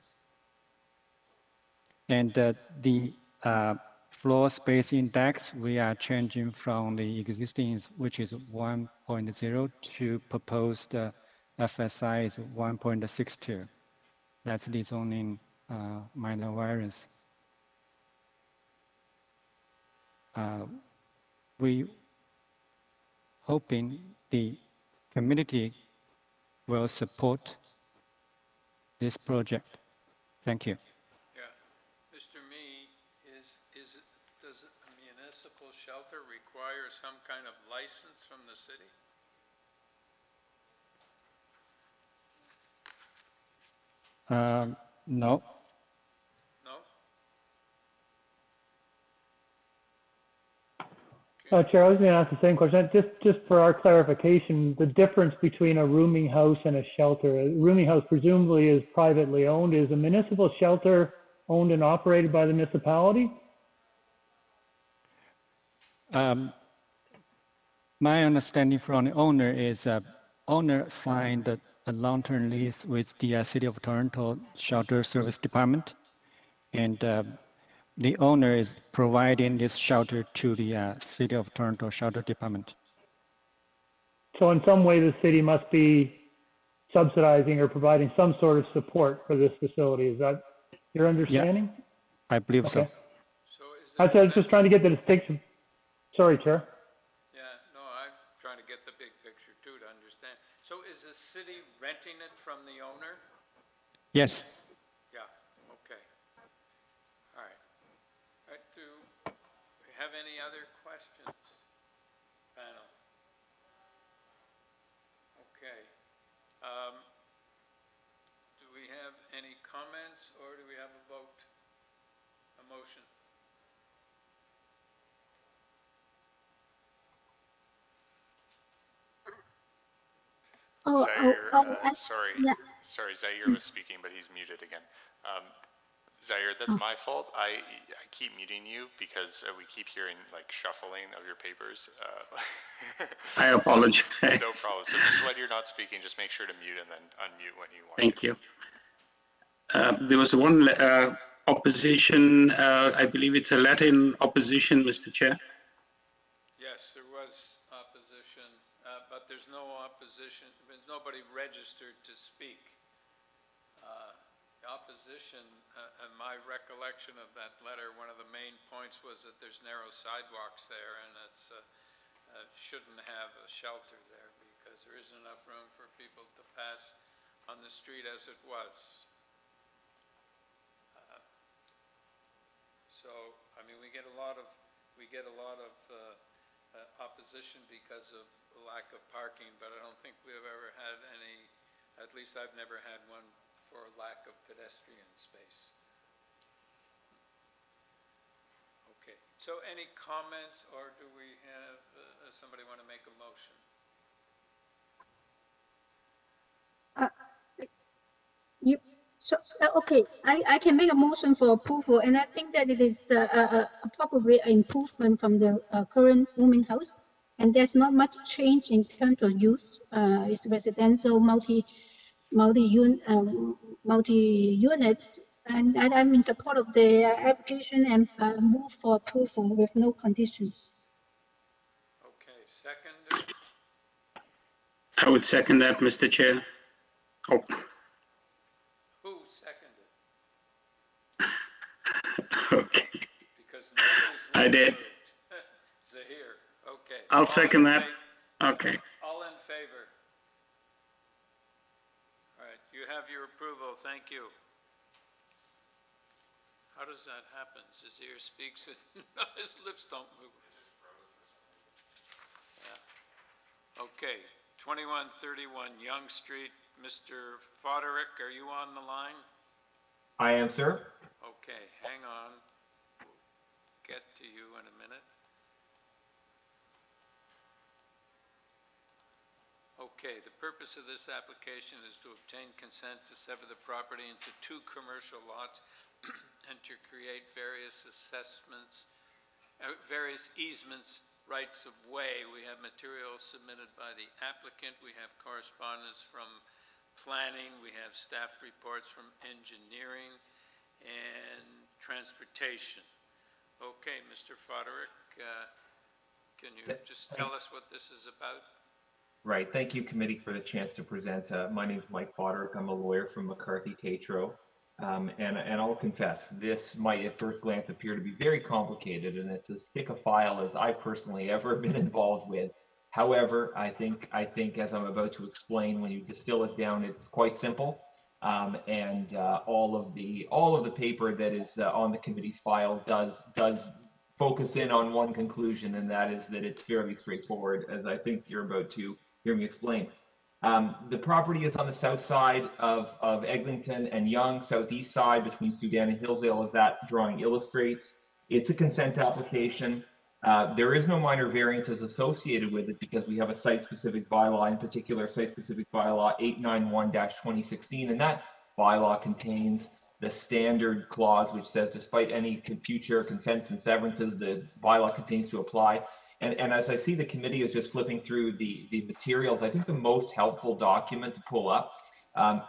And the floor space index, we are changing from the existing, which is 1.0, to proposed FSI is 1.62. That's the zoning minor variance. We hoping the community will support this project. Thank you. Yeah. Mr. Mee, does a municipal shelter require some kind of license from the city? No. Chair, I was going to ask the same question. Just for our clarification, the difference between a rooming house and a shelter. A rooming house presumably is privately owned. Is a municipal shelter owned and operated by the municipality? My understanding from the owner is owner signed a long-term lease with the City of Toronto Shelter Service Department, and the owner is providing this shelter to the City of Toronto Shelter Department. So in some way, the city must be subsidizing or providing some sort of support for this facility. Is that your understanding? Yeah, I believe so. I was just trying to get the distinction. Sorry, Chair. Yeah, no, I'm trying to get the big picture too to understand. So is the city renting it from the owner? Yes. Yeah, okay. All right. All right, do we have any other questions, panel? Okay. Do we have any comments or do we have a vote, a motion? Sorry, Zaire was speaking, but he's muted again. Zaire, that's my fault. I keep muting you because we keep hearing like shuffling of your papers. I apologize. No problem. So just when you're not speaking, just make sure to mute and then unmute when you want. Thank you. There was one opposition, I believe it's a letter in opposition, Mr. Chair. Yes, there was opposition, but there's no opposition. There's nobody registered to speak. The opposition, and my recollection of that letter, one of the main points was that there's narrow sidewalks there and it's shouldn't have a shelter there because there isn't enough room for people to pass on the street as it was. So, I mean, we get a lot of opposition because of lack of parking, but I don't think we've ever had any. At least I've never had one for lack of pedestrian space. Okay. So, any comments, or do we have somebody want to make a motion? Okay, I can make a motion for approval, and I think that it is probably an improvement from the current rooming house, and there's not much change in terms of use. It's residential, multi-units, and I'm in support of the application and move for approval with no conditions. Okay, second. I would second that, Mr. Chair. Oh. Who seconded? Okay. Because nobody's I did. Zahir, okay. I'll second that. Okay. All in favor? All right, you have your approval, thank you. How does that happen? Zahir speaks and his lips don't move. Yeah. Okay, 2131 Yonge Street. Mr. Foderick, are you on the line? I am, sir. Okay, hang on. We'll get to you in a minute. Okay, the purpose of this application is to obtain consent to sever the property into 2 commercial lots and to create various assessments various easements, rights of way. We have materials submitted by the applicant. We have correspondence from planning. We have staff reports from engineering and transportation. Okay, Mr. Foderick, can you just tell us what this is about? Right. Thank you, committee, for the chance to present. My name is Mike Foderick. I'm a lawyer from McCarthy Tatro. And I'll confess, this might at first glance appear to be very complicated, and it's as thick a file as I've personally ever been involved with. However, I think as I'm about to explain, when you distill it down, it's quite simple. All of the paper that is on the committee's file does focus in on one conclusion, and that is that it's fairly straightforward, as I think you're about to hear me explain. The property is on the south side of Eglinton and Yonge, southeast side between Sudan and Hillsdale, as that drawing illustrates. It's a consent application. There is no minor variances associated with it because we have a site-specific bylaw, in particular site-specific bylaw 891-2016, and that bylaw contains the standard clause which says despite any future consents and severances, the bylaw continues to apply. And as I see the committee is just flipping through the materials, I think the most helpful document to pull up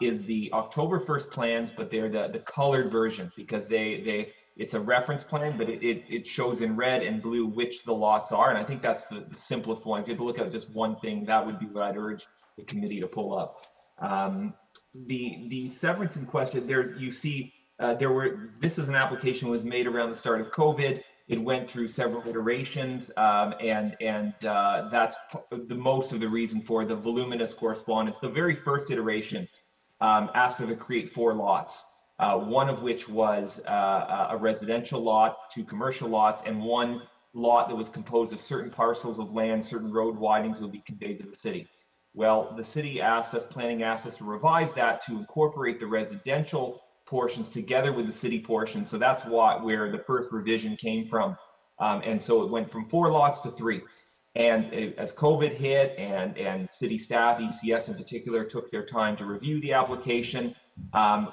is the October 1st plans, but they're the colored version because it's a reference plan, but it shows in red and blue which the lots are. And I think that's the simplest one. If you had to look at just one thing, that would be what I'd urge the committee to pull up. The severance in question, there you see this is an application was made around the start of COVID. It went through several iterations, and that's the most of the reason for the voluminous correspondence. The very first iteration asked us to create 4 lots, one of which was a residential lot, 2 commercial lots, and 1 lot that was composed of certain parcels of land, certain road widenings would be conveyed to the city. Well, the city planning asked us to revise that to incorporate the residential portions together with the city portion. So that's where the first revision came from. And so it went from 4 lots to 3. And as COVID hit and city staff, ECS in particular, took their time to review the application,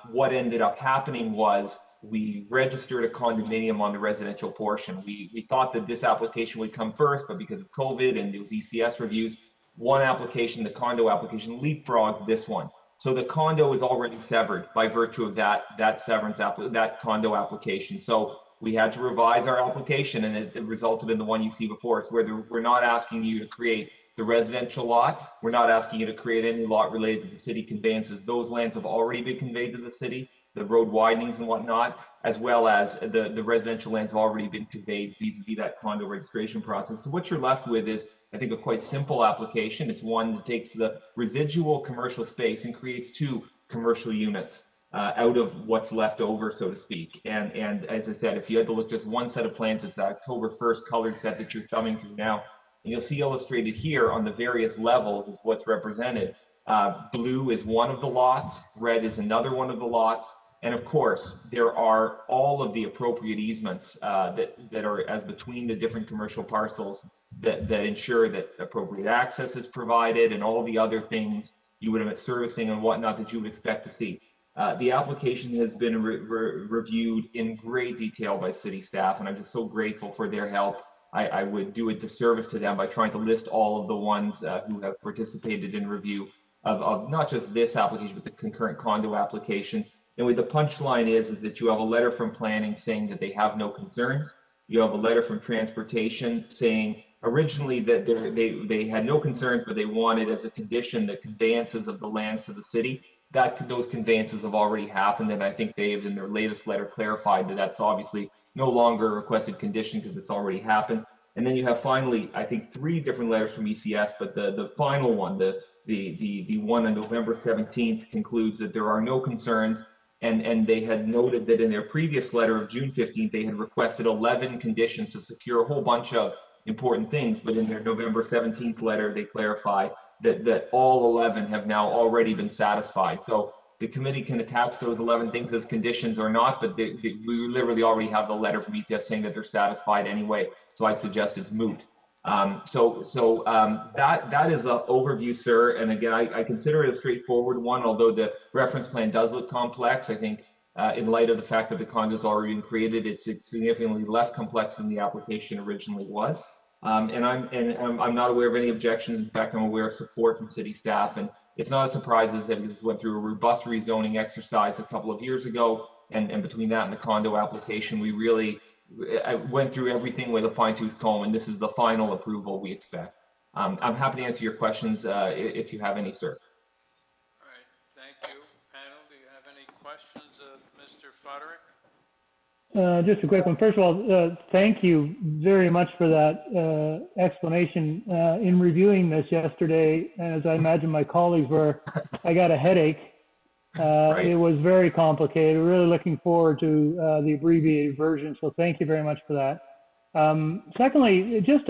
what ended up happening was we registered a condominium on the residential portion. We thought that this application would come first, but because of COVID and those ECS reviews, one application, the condo application, leapfrogged this one. So the condo is already severed by virtue of that condo application. So we had to revise our application, and it resulted in the one you see before us, where we're not asking you to create the residential lot. We're not asking you to create any lot related to the city conveyances. Those lands have already been conveyed to the city, the road widenings and whatnot, as well as the residential lands have already been conveyed vis-a-vis that condo registration process. So what you're left with is, I think, a quite simple application. It's one that takes the residual commercial space and creates 2 commercial units out of what's left over, so to speak. And as I said, if you had to look just one set of plans, it's the October 1st colored set that you're thumbing through now. And you'll see illustrated here on the various levels is what's represented. Blue is one of the lots, red is another one of the lots. And of course, there are all of the appropriate easements that are as between the different commercial parcels that ensure that appropriate access is provided and all the other things you would have servicing and whatnot that you would expect to see. The application has been reviewed in great detail by city staff, and I'm just so grateful for their help. I would do a disservice to them by trying to list all of the ones who have participated in review of not just this application, but the concurrent condo application. And the punchline is that you have a letter from planning saying that they have no concerns. You have a letter from transportation saying originally that they had no concerns, but they wanted as a condition the conveyances of the lands to the city. Those conveyances have already happened, and I think they have in their latest letter clarified that that's obviously no longer a requested condition because it's already happened. And then you have finally, I think, 3 different letters from ECS, but the final one, the one on November 17th concludes that there are no concerns. And they had noted that in their previous letter of June 15th, they had requested 11 conditions to secure a whole bunch of important things. But in their November 17th letter, they clarify that all 11 have now already been satisfied. So the committee can attach those 11 things as conditions or not, but we literally already have the letter from ECS saying that they're satisfied anyway. So I suggest it's moot. That is an overview, sir. And again, I consider it a straightforward one, although the reference plan does look complex. I think in light of the fact that the condo's already been created, it's significantly less complex than the application originally was. And I'm not aware of any objections. In fact, I'm aware of support from city staff, and it's not a surprise as it just went through a robust rezoning exercise a couple of years ago. And between that and the condo application, we really went through everything with a fine-tooth comb, and this is the final approval we expect. I'm happy to answer your questions if you have any, sir. All right, thank you. Panel, do you have any questions of Mr. Foderick? Just a quick one. First of all, thank you very much for that explanation. In reviewing this yesterday, as I imagine my colleagues were, I got a headache. Right. It was very complicated. Really looking forward to the abbreviated version, so thank you very much for that. Secondly, just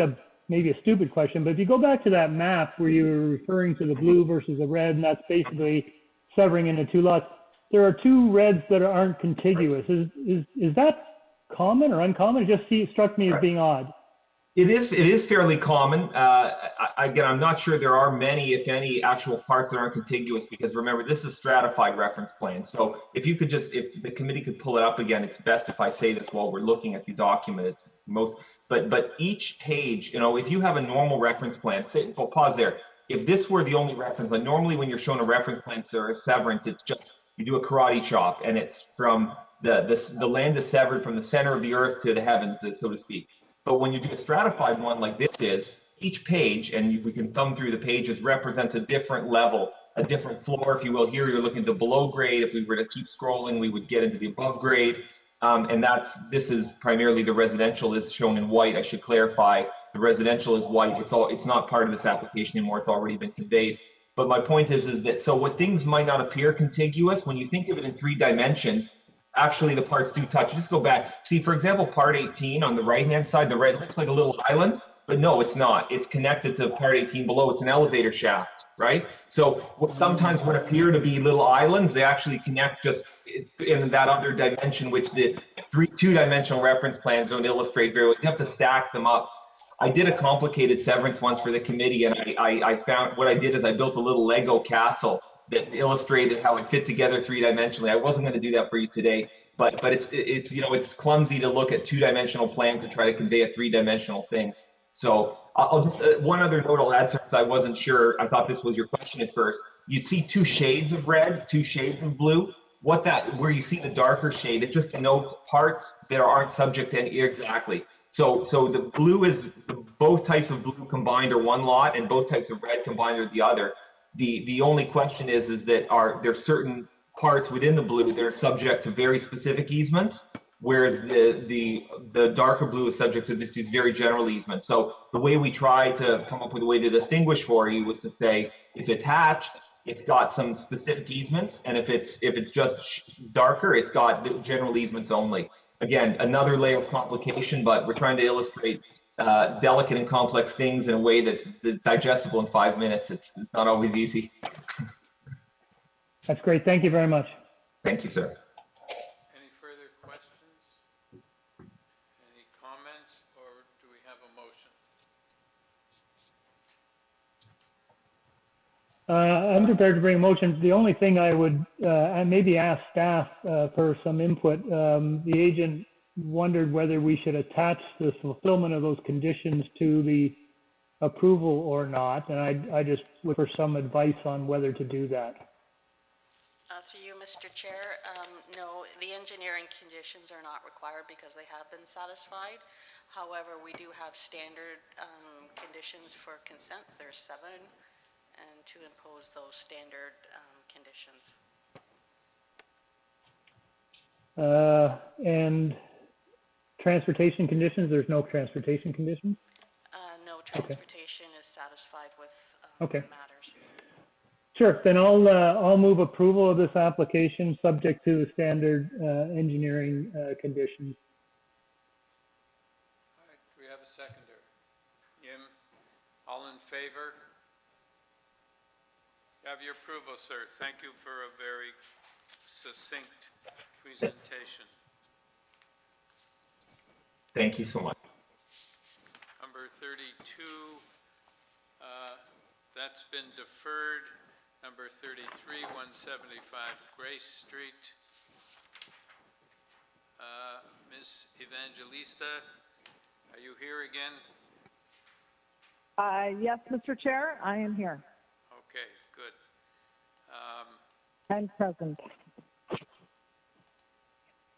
maybe a stupid question, but if you go back to that map where you were referring to the blue versus the red, and that's basically severing into two lots, there are two reds that aren't contiguous. Is that common or uncommon? It just struck me as being odd. It is fairly common. Again, I'm not sure there are many, if any, actual parts that aren't contiguous, because remember, this is stratified reference plan. So if you could if the committee could pull it up again, it's best if I say this while we're looking at the document. It's but each page, if you have a normal reference plan, well, pause there. If this were the only reference plan, normally when you're shown a reference plan, sir, severance, it's just, you do a karate chop, and it's from the land is severed from the center of the earth to the heavens, so to speak. But when you do a stratified one like this is, each page, and we can thumb through the pages, represents a different level, a different floor, if you will. Here you're looking at the below grade. If we were to keep scrolling, we would get into the above grade. And this is primarily the residential is shown in white. I should clarify, the residential is white. It's not part of this application anymore. It's already been conveyed. But my point is that, so what things might not appear contiguous, when you think of it in 3 dimensions, actually the parts do touch. Just go back. See, for example, part 18 on the right-hand side, the red looks like a little island, but no, it's not. It's connected to part 18 below. It's an elevator shaft, right? So what sometimes would appear to be little islands, they actually connect just in that other dimension, which the 2-dimensional reference plans don't illustrate very well. You have to stack them up. I did a complicated severance once for the committee, and I found what I did is I built a little Lego castle that illustrated how it fit together 3-dimensionally. I wasn't going to do that for you today, but it's clumsy to look at 2-dimensional plans to try to convey a 3-dimensional thing. So I'll just one other note I'll add, because I wasn't sure. I thought this was your question at first. You'd see 2 shades of red, 2 shades of blue. Where you see the darker shade, it just denotes parts that aren't subject to any exactly. So the blue is both types of blue combined are one lot, and both types of red combined are the other. The only question is that there's certain parts within the blue that are subject to very specific easements, whereas the darker blue is subject to these very general easements. So the way we tried to come up with a way to distinguish for you was to say, if it's hatched, it's got some specific easements, and if it's just darker, it's got the general easements only. Again, another layer of complication, but we're trying to illustrate delicate and complex things in a way that's digestible in 5 minutes. It's not always easy. That's great. Thank you very much. Thank you, sir. Any further questions? Any comments, or do we have a motion? I'm prepared to bring motions. The only thing I would maybe ask staff for some input. The agent wondered whether we should attach the fulfillment of those conditions to the approval or not, and I just look for some advice on whether to do that. Through you, Mr. Chair, no, the engineering conditions are not required because they have been satisfied. However, we do have standard conditions for consent. There's 7. And to impose those standard conditions. And transportation conditions, there's no transportation conditions? No, transportation is satisfied with matters. Sure, then I'll move approval of this application subject to the standard engineering conditions. All right, do we have a seconder? Yim, all in favor? You have your approval, sir. Thank you for a very succinct presentation. Thank you so much. Number 32, that's been deferred. Number 33, 175 Grace Street. Ms. Evangelista, are you here again? Yes, Mr. Chair, I am here Okay, good. and present.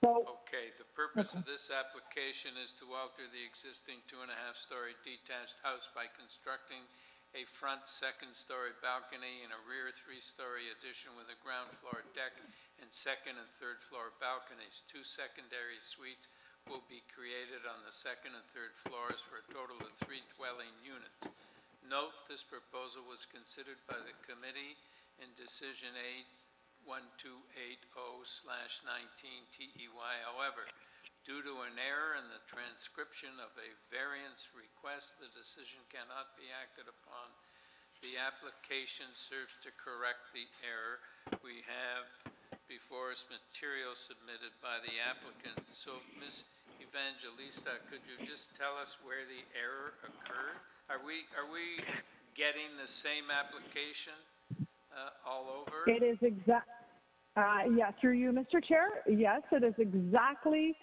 So, Okay, the purpose of this application is to alter the existing 2.5-story detached house by constructing a front second-story balcony and a rear 3-story addition with a ground floor deck and second and third floor balconies. 2 secondary suites will be created on the second and third floors for a total of 3 dwelling units. Note, this proposal was considered by the committee in decision 1280/19 TEY. However, due to an error in the transcription of a variance request, the decision cannot be acted upon. The application serves to correct the error. We have before us material submitted by the applicant. So, Ms. Evangelista, could you just tell us where the error occurred? Are we getting the same application all over? it is yes, through you, Mr. Chair. Yes, it is exactly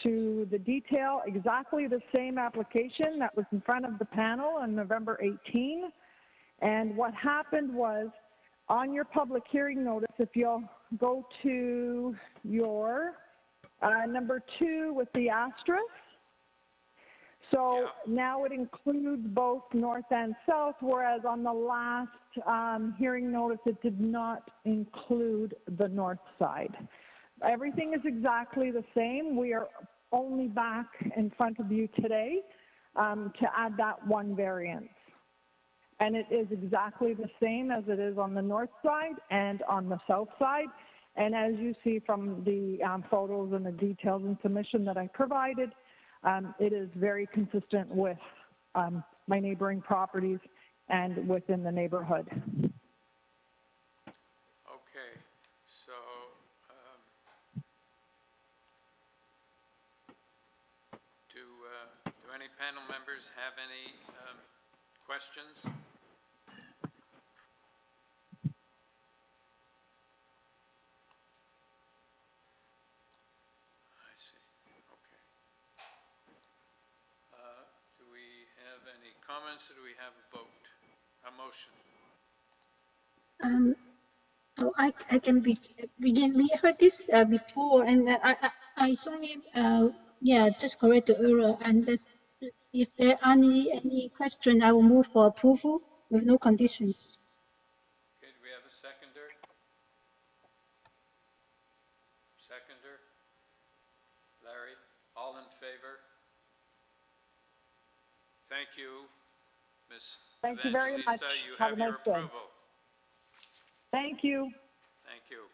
to the detail, exactly the same application that was in front of the panel on November 18. And what happened was, on your public hearing notice, if you'll go to your number 2 with the asterisk, so now it includes both north and south, whereas on the last hearing notice, it did not include the north side. Everything is exactly the same. We are only back in front of you today to add that one variance. And it is exactly the same as it is on the north side and on the south side. And as you see from the photos and the details and submission that I provided, it is very consistent with my neighboring properties and within the neighborhood. Okay, so do any panel members have any questions? I see. Okay. Do we have any comments, or do we have a vote, a motion? Oh, I can begin. We heard this before, and I only, yeah, just correct the error. And that if there are any question, I will move for approval with no conditions. Okay, do we have a seconder? Seconder? Larry, all in favor? Thank you, Ms. Thank you very much. Evangelista. You Have have a your nice day. approval. Thank you. Thank you.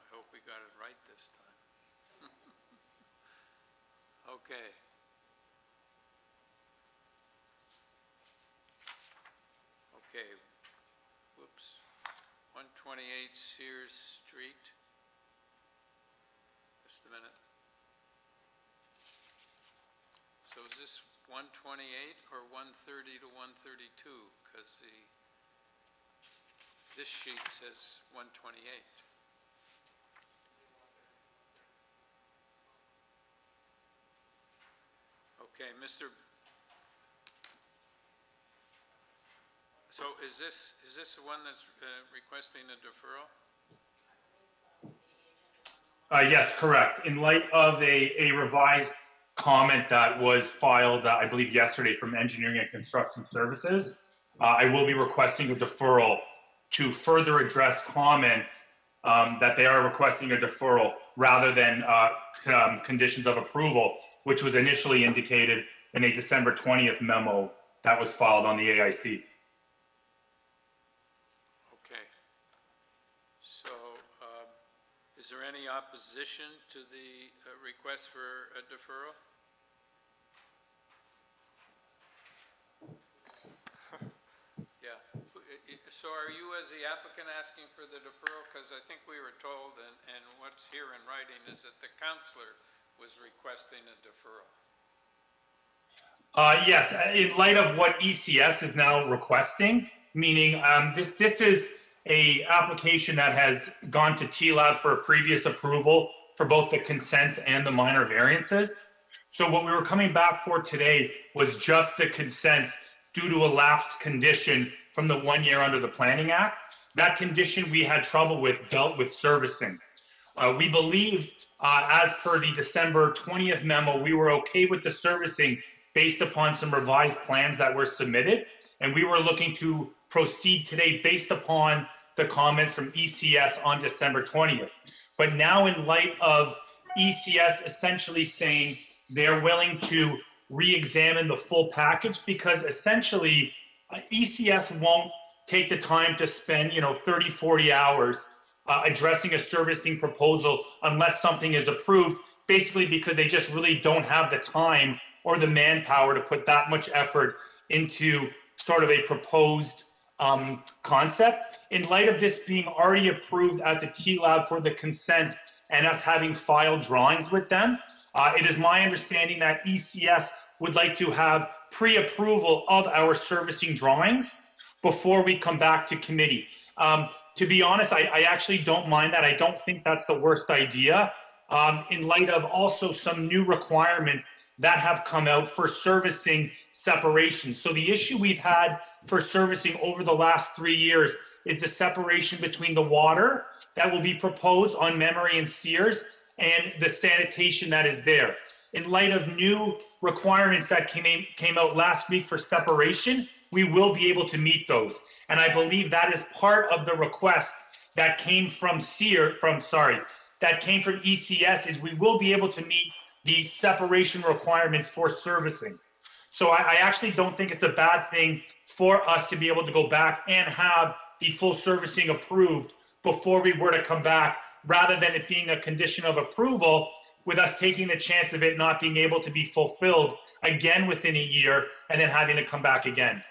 I hope we got it right this time. Okay. Okay. Whoops. 128 Sears Street. Just a minute. So is this 128 or 130 to 132? Because this sheet says 128. Okay, Mr. So is this the one that's requesting a deferral? Yes, correct. In light of a revised comment that was filed, I believe yesterday from Engineering and Construction Services, I will be requesting a deferral to further address comments that they are requesting a deferral rather than conditions of approval, which was initially indicated in a December 20th memo that was filed on the AIC. Okay. So is there any opposition to the request for a deferral? Yeah. So are you, as the applicant, asking for the deferral? Because I think we were told, and what's here in writing, is that the counselor was requesting a deferral. Yes, in light of what ECS is now requesting, meaning this is a application that has gone to TLAB for a previous approval for both the consents and the minor variances. So what we were coming back for today was just the consents due to a lapsed condition from the 1 year under the Planning Act. That condition we had trouble with dealt with servicing. We believed, as per the December 20th memo, we were okay with the servicing based upon some revised plans that were submitted. And we were looking to proceed today based upon the comments from ECS on December 20th. But now, in light of ECS essentially saying they're willing to re-examine the full package, because essentially ECS won't take the time to spend 30, 40 hours addressing a servicing proposal unless something is approved, basically because they just really don't have the time or the manpower to put that much effort into sort of a proposed concept. In light of this being already approved at the TLAB for the consent and us having filed drawings with them, it is my understanding that ECS would like to have pre-approval of our servicing drawings before we come back to committee. To be honest, I actually don't mind that. I don't think that's the worst idea. In light of also some new requirements that have come out for servicing separation. So the issue we've had for servicing over the last 3 years is the separation between the water that will be proposed on Memory and SEARS and the sanitation that is there. In light of new requirements that came out last week for separation, we will be able to meet those. And I believe that is part of the request that came from that came from ECS, is we will be able to meet the separation requirements for servicing. So I actually don't think it's a bad thing for us to be able to go back and have the full servicing approved before we were to come back, rather than it being a condition of approval with us taking the chance of it not being able to be fulfilled again within a year and then having to come back again.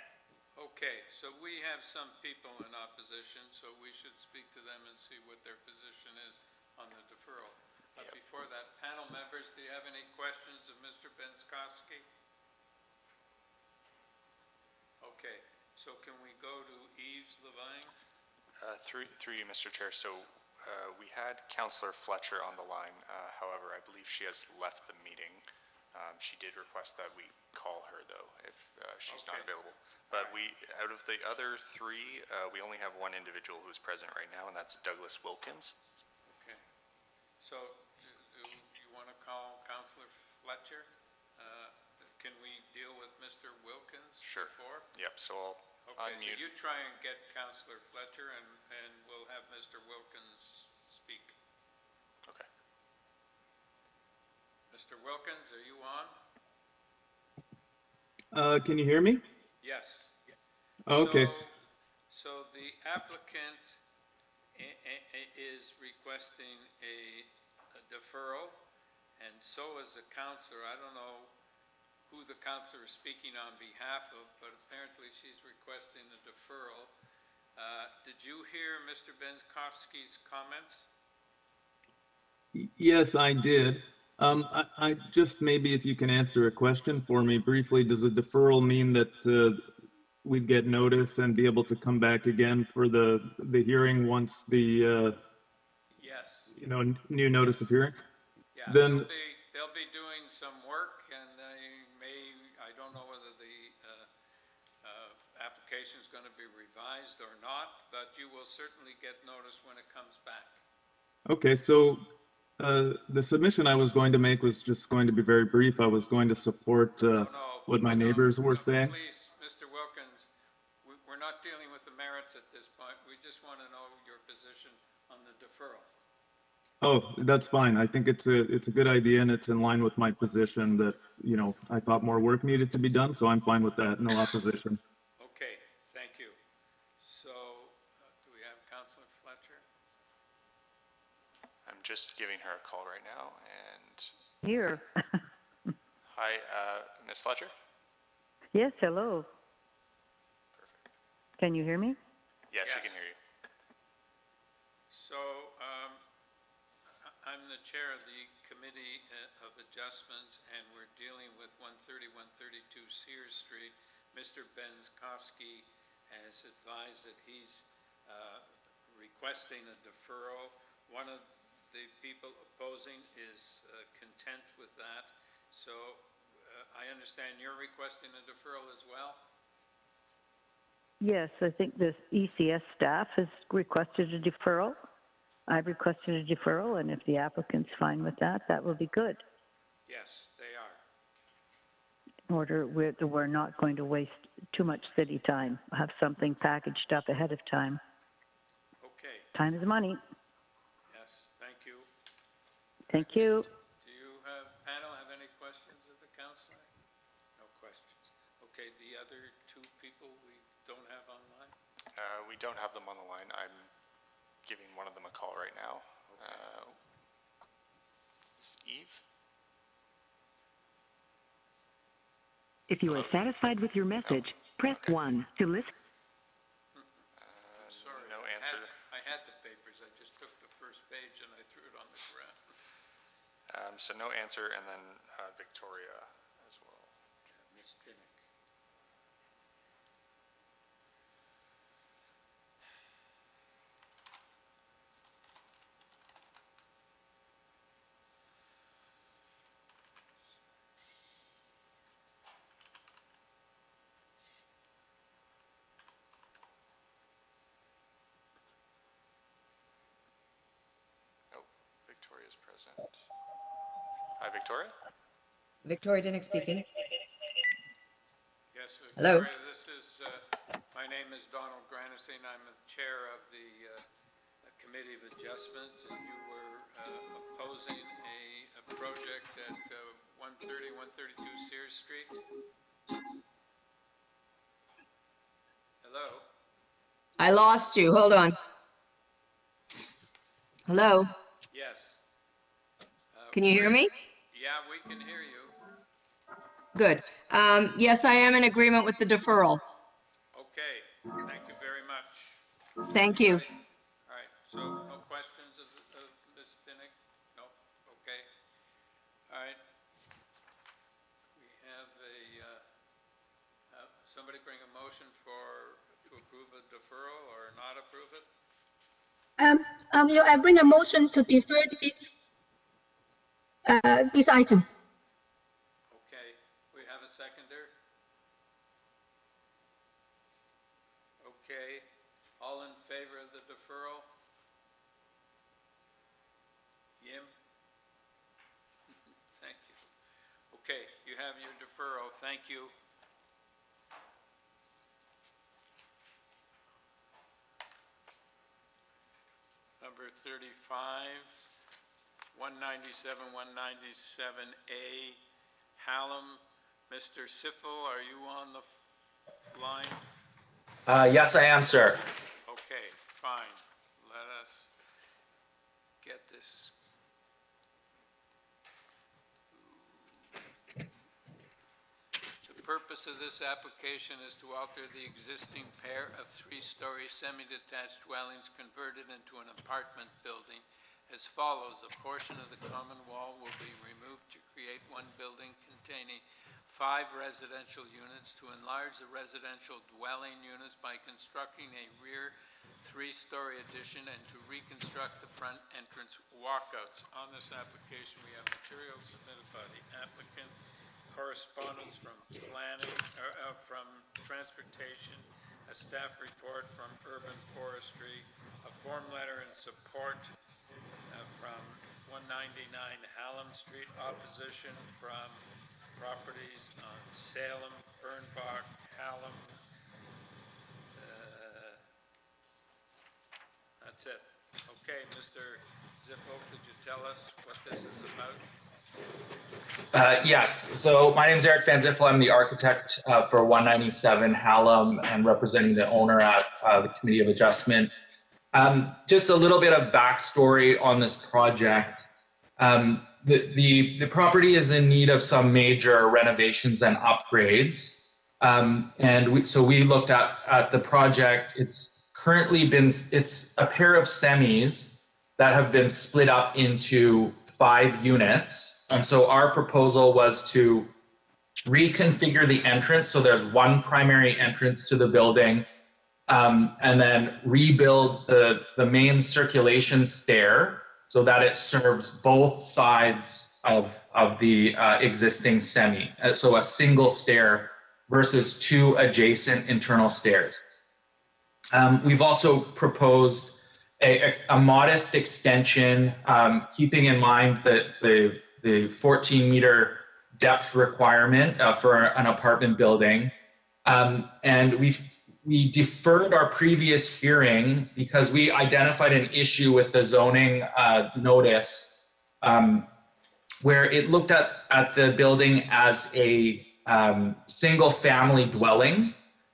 Okay, so we have some people in opposition, so we should speak to them and see what their position is on the deferral. Before that, panel members, do you have any questions of Mr. Benskowski? Okay, so can we go to Yves Levine? Through you, Mr. Chair. So we had Councillor Fletcher on the line. However, I believe she has left the meeting. She did request that we call her, though, if she's not available. But out of the other three, we only have one individual who's present right now, and that's Douglas Wilkins. Okay. So do you want to call Councillor Fletcher? Can we deal with Mr. Wilkins before? Yep, so I'll unmute. So you try and get Councillor Fletcher, and we'll have Mr. Wilkins speak. Okay. Mr. Wilkins, are you on? Can you hear me? Yes. Okay. So the applicant is requesting a deferral, and so is the councillor. I don't know who the councillor is speaking on behalf of, but apparently she's requesting a deferral. Did you hear Mr. Benskowski's comments? Yes, I did. I just, maybe if you can answer a question for me briefly, does a deferral mean that we'd get notice and be able to come back again for the hearing once the yes, new notice of hearing? Yeah, then they'll be doing some work, and I don't know whether the application is going to be revised or not, but you will certainly get notice when it comes back. Okay, so the submission I was going to make was just going to be very brief. I was going to support what my neighbors were saying. Please, Mr. Wilkins, we're not dealing with the merits at this point. We just want to know your position on the deferral. Oh, that's fine. I think it's a good idea, and it's in line with my position that, I thought more work needed to be done, so I'm fine with that. No opposition. Okay, thank you. So, do we have Councillor Fletcher? I'm just giving her a call right now, and... Here. Hi, Ms. Fletcher? Yes, hello. Perfect. Can you hear me? Yes, we can hear you. So, I'm the chair of the Committee of Adjustment, and we're dealing with 130, 132 Sears Street. Mr. Benskowski has advised that he's requesting a deferral. One of the people opposing is content with that. So I understand you're requesting a deferral as well? Yes, I think the ECS staff has requested a deferral. I've requested a deferral, and if the applicant's fine with that, that will be good. Yes, they are. In order, we're not going to waste too much city time. Have something packaged up ahead of time. Okay. Time is money. Yes, thank you. Thank you. Do you panel have any questions of the council? No questions. Okay, the other two people we don't have online? We don't have them on the line. I'm giving one of them a call right now. Is Eve? If you are satisfied with your message, press 1 to listen. Sorry. No answer. I had the papers. I just took the first page and I threw it on the ground. So no answer, and then Victoria as well. Miss Dinnick. Victoria's present. Hi, Victoria. Victoria Dinnick speaking. Yes, Hello. Victoria, this is, my name is Donald Granacine. I'm the chair of the Committee of Adjustment, and you were opposing a project at 130, 132 Sears Street. Hello? I lost you. Hold on. Hello. Yes. Can you hear me? Yeah, we can hear you. Good. Yes, I am in agreement with the deferral. Okay, thank you very much. Thank you. All right, so no questions of Ms. Dinnick? No? Okay. All right. We have somebody bring a motion to approve a deferral or not approve it? I bring a motion to defer this item. Okay, we have a seconder? Okay, all in favor of the deferral? Yim? Thank you. Okay, you have your deferral. Thank you. Number 35, 197, 197A, Hallam. Mr. Siffel, are you on the line? Yes, I am, sir. Okay, fine. Let us get this. The purpose of this application is to alter the existing pair of three-story semi-detached dwellings converted into an apartment building as follows. A portion of the common wall will be removed to create one building containing 5 residential units, to enlarge the residential dwelling units by constructing a rear 3-story addition, and to reconstruct the front entrance walkouts. On this application, we have materials submitted by the applicant, correspondence from planning, from transportation, a staff report from urban forestry, a form letter in support from 199 Hallam Street, opposition from properties on Salem, Fernbach, Hallam. That's it. Okay, Mr. Ziffel, could you tell us what this is about? Yes, so my name is Eric Van Ziffel. I'm the architect for 197 Hallam and representing the owner at the Committee of Adjustment. Just a little bit of backstory on this project. The property is in need of some major renovations and upgrades. So we looked at the project. It's currently it's a pair of semis that have been split up into 5 units. And so our proposal was to reconfigure the entrance. So there's one primary entrance to the building. and then rebuild the main circulation stair so that it serves both sides of the existing semi. So a single stair versus 2 adjacent internal stairs. We've also proposed a modest extension, keeping in mind that the 14-meter depth requirement for an apartment building. And we deferred our previous hearing because we identified an issue with the zoning notice where it looked at the building as a single family dwelling,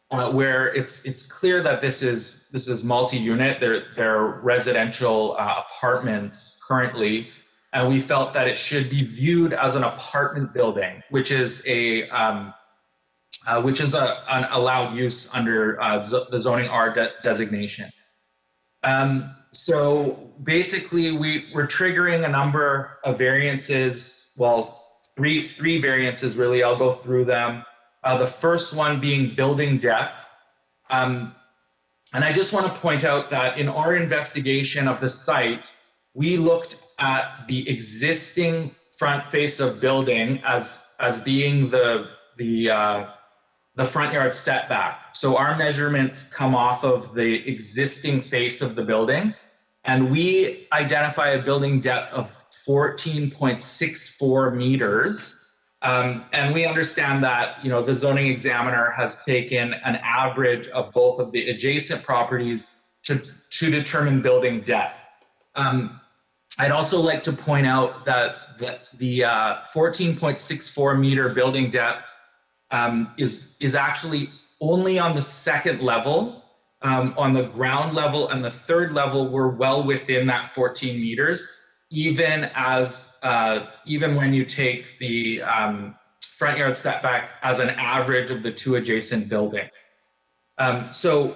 where it's clear that this is multi-unit. They're residential apartments currently, and we felt that it should be viewed as an apartment building, which is an allowed use under the zoning R designation. So basically, we're triggering a number of variances. Well, three variances really. I'll go through them. The first one being building depth. And I just want to point out that in our investigation of the site, we looked at the existing front face of building as being the front yard setback. So our measurements come off of the existing face of the building, and we identify a building depth of 14.64 meters. And we understand that, the zoning examiner has taken an average of both of the adjacent properties to determine building depth. I'd also like to point out that the 14.64 meter building depth is actually only on the second level. On the ground level and the third level, we're well within that 14 meters. Even when you take the front yard setback as an average of the 2 adjacent buildings. So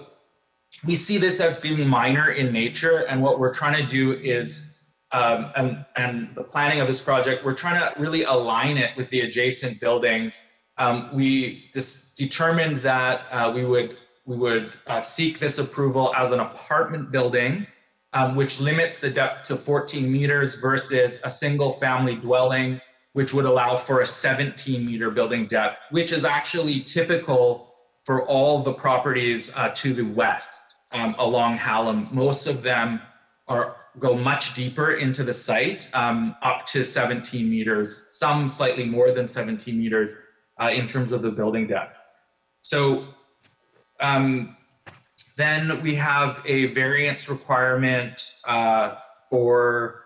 we see this as being minor in nature, and what we're trying to do is, and the planning of this project, we're trying to really align it with the adjacent buildings. We just determined that we would seek this approval as an apartment building, which limits the depth to 14 meters versus a single family dwelling, which would allow for a 17-meter building depth, which is actually typical for all the properties to the west along Hallam. Most of them go much deeper into the site, up to 17 meters, some slightly more than 17 meters in terms of the building depth. So then we have a variance requirement for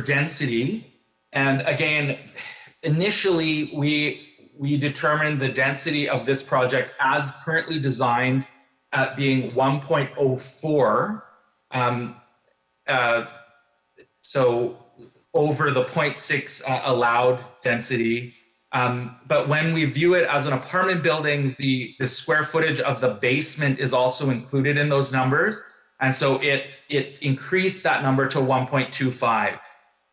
density. And again, initially we determined the density of this project as currently designed at being 1.04. So over the 0.6 allowed density. But when we view it as an apartment building, the square footage of the basement is also included in those numbers. And so it increased that number to 1.25.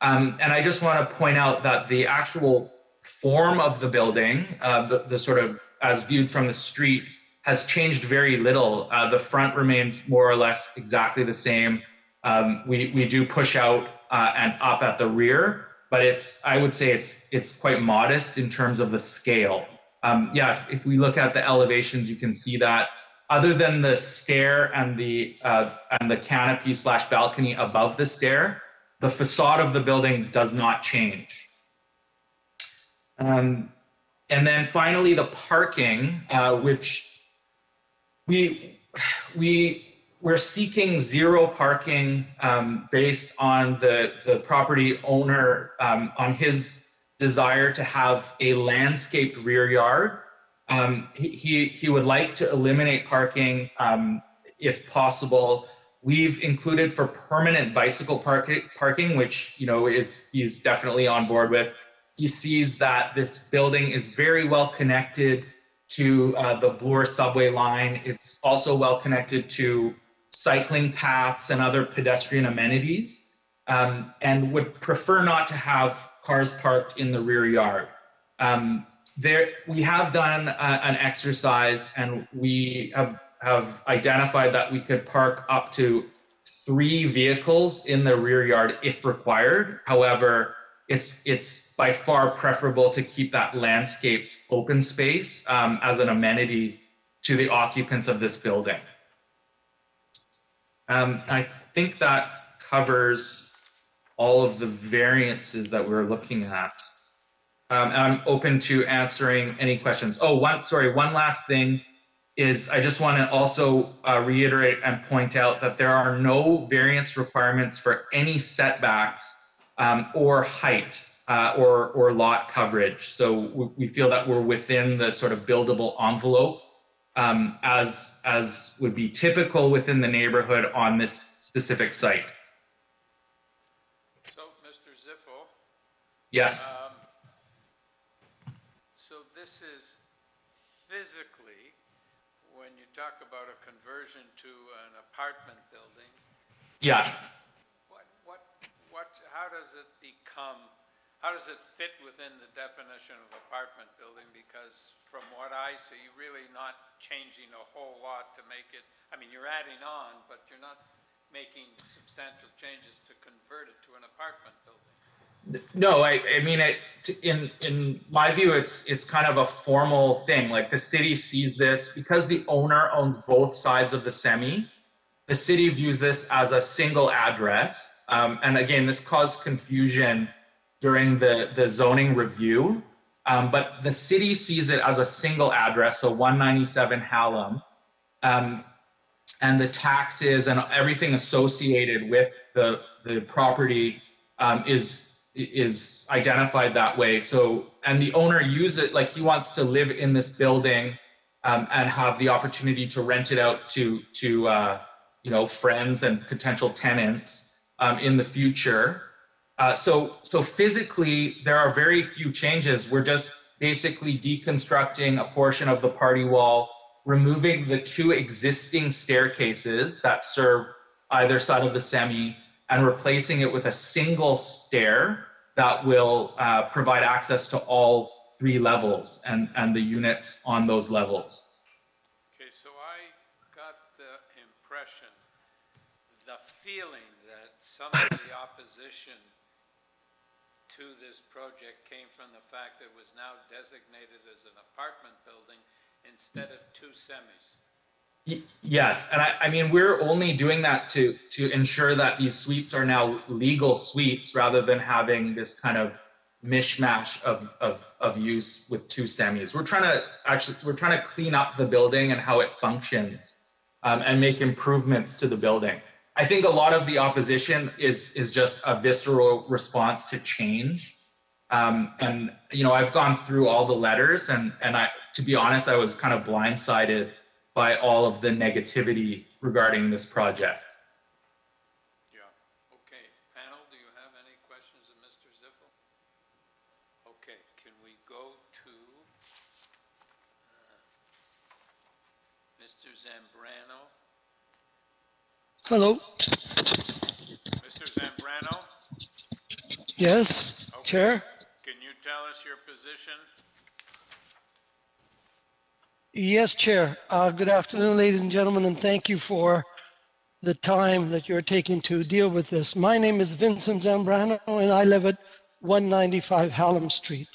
And I just want to point out that the actual form of the building, the sort of as viewed from the street, has changed very little. The front remains more or less exactly the same. We do push out and up at the rear, but I would say it's quite modest in terms of the scale. If we look at the elevations, you can see that other than the stair and the canopy / balcony above the stair, the facade of the building does not change. And then finally, the parking, which we're seeking zero parking based on the property owner on his desire to have a landscaped rear yard. He would like to eliminate parking if possible. We've included for permanent bicycle parking, which he's definitely on board with. He sees that this building is very well connected to the Bloor subway line. It's also well connected to cycling paths and other pedestrian amenities, and would prefer not to have cars parked in the rear yard. We have done an exercise, and we have have identified that we could park up to 3 vehicles in the rear yard if required. However, it's by far preferable to keep that landscaped open space as an amenity to the occupants of this building. I think that covers all of the variances that we're looking at. And I'm open to answering any questions. Oh, one last thing is I just want to also reiterate and point out that there are no variance requirements for any setbacks or height or lot coverage. So we feel that we're within the sort of buildable envelope as would be typical within the neighborhood on this specific site. So, Mr. Ziffel. Yes. So this is physically, when you talk about a conversion to an apartment building. Yeah. How does it become? How does it fit within the definition of apartment building? Because from what I see, you're really not changing a whole lot to make it. I mean, you're adding on, but you're not making substantial changes to convert it to an apartment building. No, I mean, in my view, it's kind of a formal thing. Like the city sees this because the owner owns both sides of the semi. The city views this as a single address. And again, this caused confusion during the zoning review. But the city sees it as a single address, so 197 Hallam. And the taxes and everything associated with the property is identified that way. So, and the owner uses it like he wants to live in this building and have the opportunity to rent it out to you know, friends and potential tenants in the future. So physically, there are very few changes. We're just basically deconstructing a portion of the party wall, removing the 2 existing staircases that serve either side of the semi, and replacing it with a single stair that will provide access to all 3 levels and the units on those levels. Okay, so I got the impression, the feeling that some of the opposition to this project came from the fact that it was now designated as an apartment building instead of 2 semis. Yes, and I mean, we're only doing that to ensure that these suites are now legal suites rather than having this kind of mishmash of use with 2 semis. We're trying to clean up the building and how it functions and make improvements to the building. I think a lot of the opposition is just a visceral response to change. And you know, I've gone through all the letters and to be honest, I was kind of blindsided by all of the negativity regarding this project. Yeah. Okay. Panel, do you have any questions of Mr. Ziffel? Okay. Can we go to Mr. Zambrano? Hello. Mr. Zambrano? Yes, okay. Chair. Can you tell us your position? Yes, Chair. Good afternoon, ladies and gentlemen, and thank you for the time that you're taking to deal with this. My name is Vincent Zambrano, and I live at 195 Hallam Street.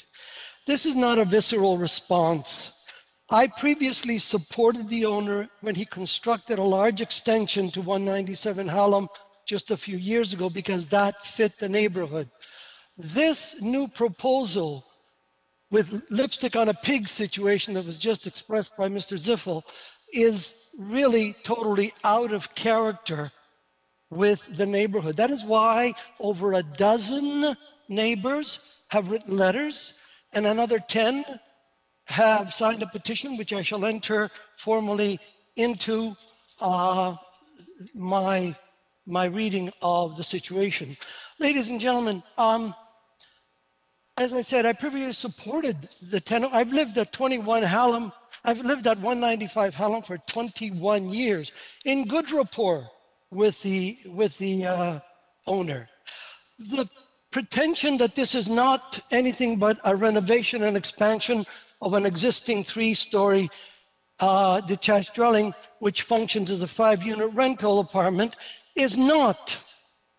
This is not a visceral response. I previously supported the owner when he constructed a large extension to 197 Hallam just a few years ago because that fit the neighborhood. This new proposal with lipstick on a pig situation that was just expressed by Mr. Ziffel is really totally out of character with the neighborhood. That is why over a dozen neighbors have written letters and another 10 have signed a petition, which I shall enter formally into my reading of the situation. Ladies and gentlemen, as I said, I previously supported the tenant. I've lived at 21 Hallam. I've lived at 195 Hallam for 21 years in good rapport with the owner. The pretension that this is not anything but a renovation and expansion of an existing 3-story detached dwelling, which functions as a 5-unit rental apartment, is not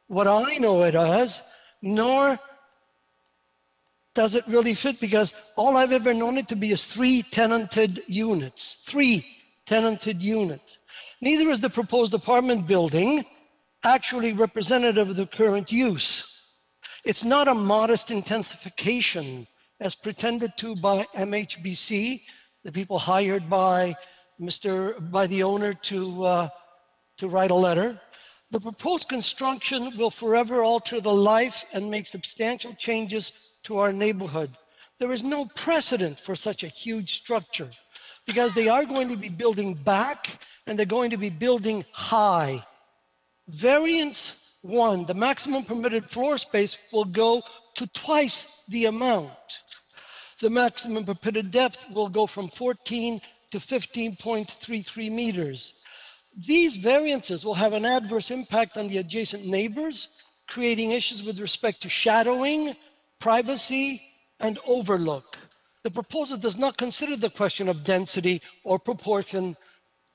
what I know it as, nor does it really fit, because all I've ever known it to be is 3 tenanted units, 3 tenanted units. Neither is the proposed apartment building actually representative of the current use. It's not a modest intensification as pretended to by MHBC, the people hired by the owner to write a letter. The proposed construction will forever alter the life and make substantial changes to our neighborhood. There is no precedent for such a huge structure because they are going to be building back and they're going to be building high. Variance 1, the maximum permitted floor space will go to twice the amount. The maximum permitted depth will go from 14 to 15.33 meters. These variances will have an adverse impact on the adjacent neighbors, creating issues with respect to shadowing, privacy, and overlook. The proposal does not consider the question of density or proportion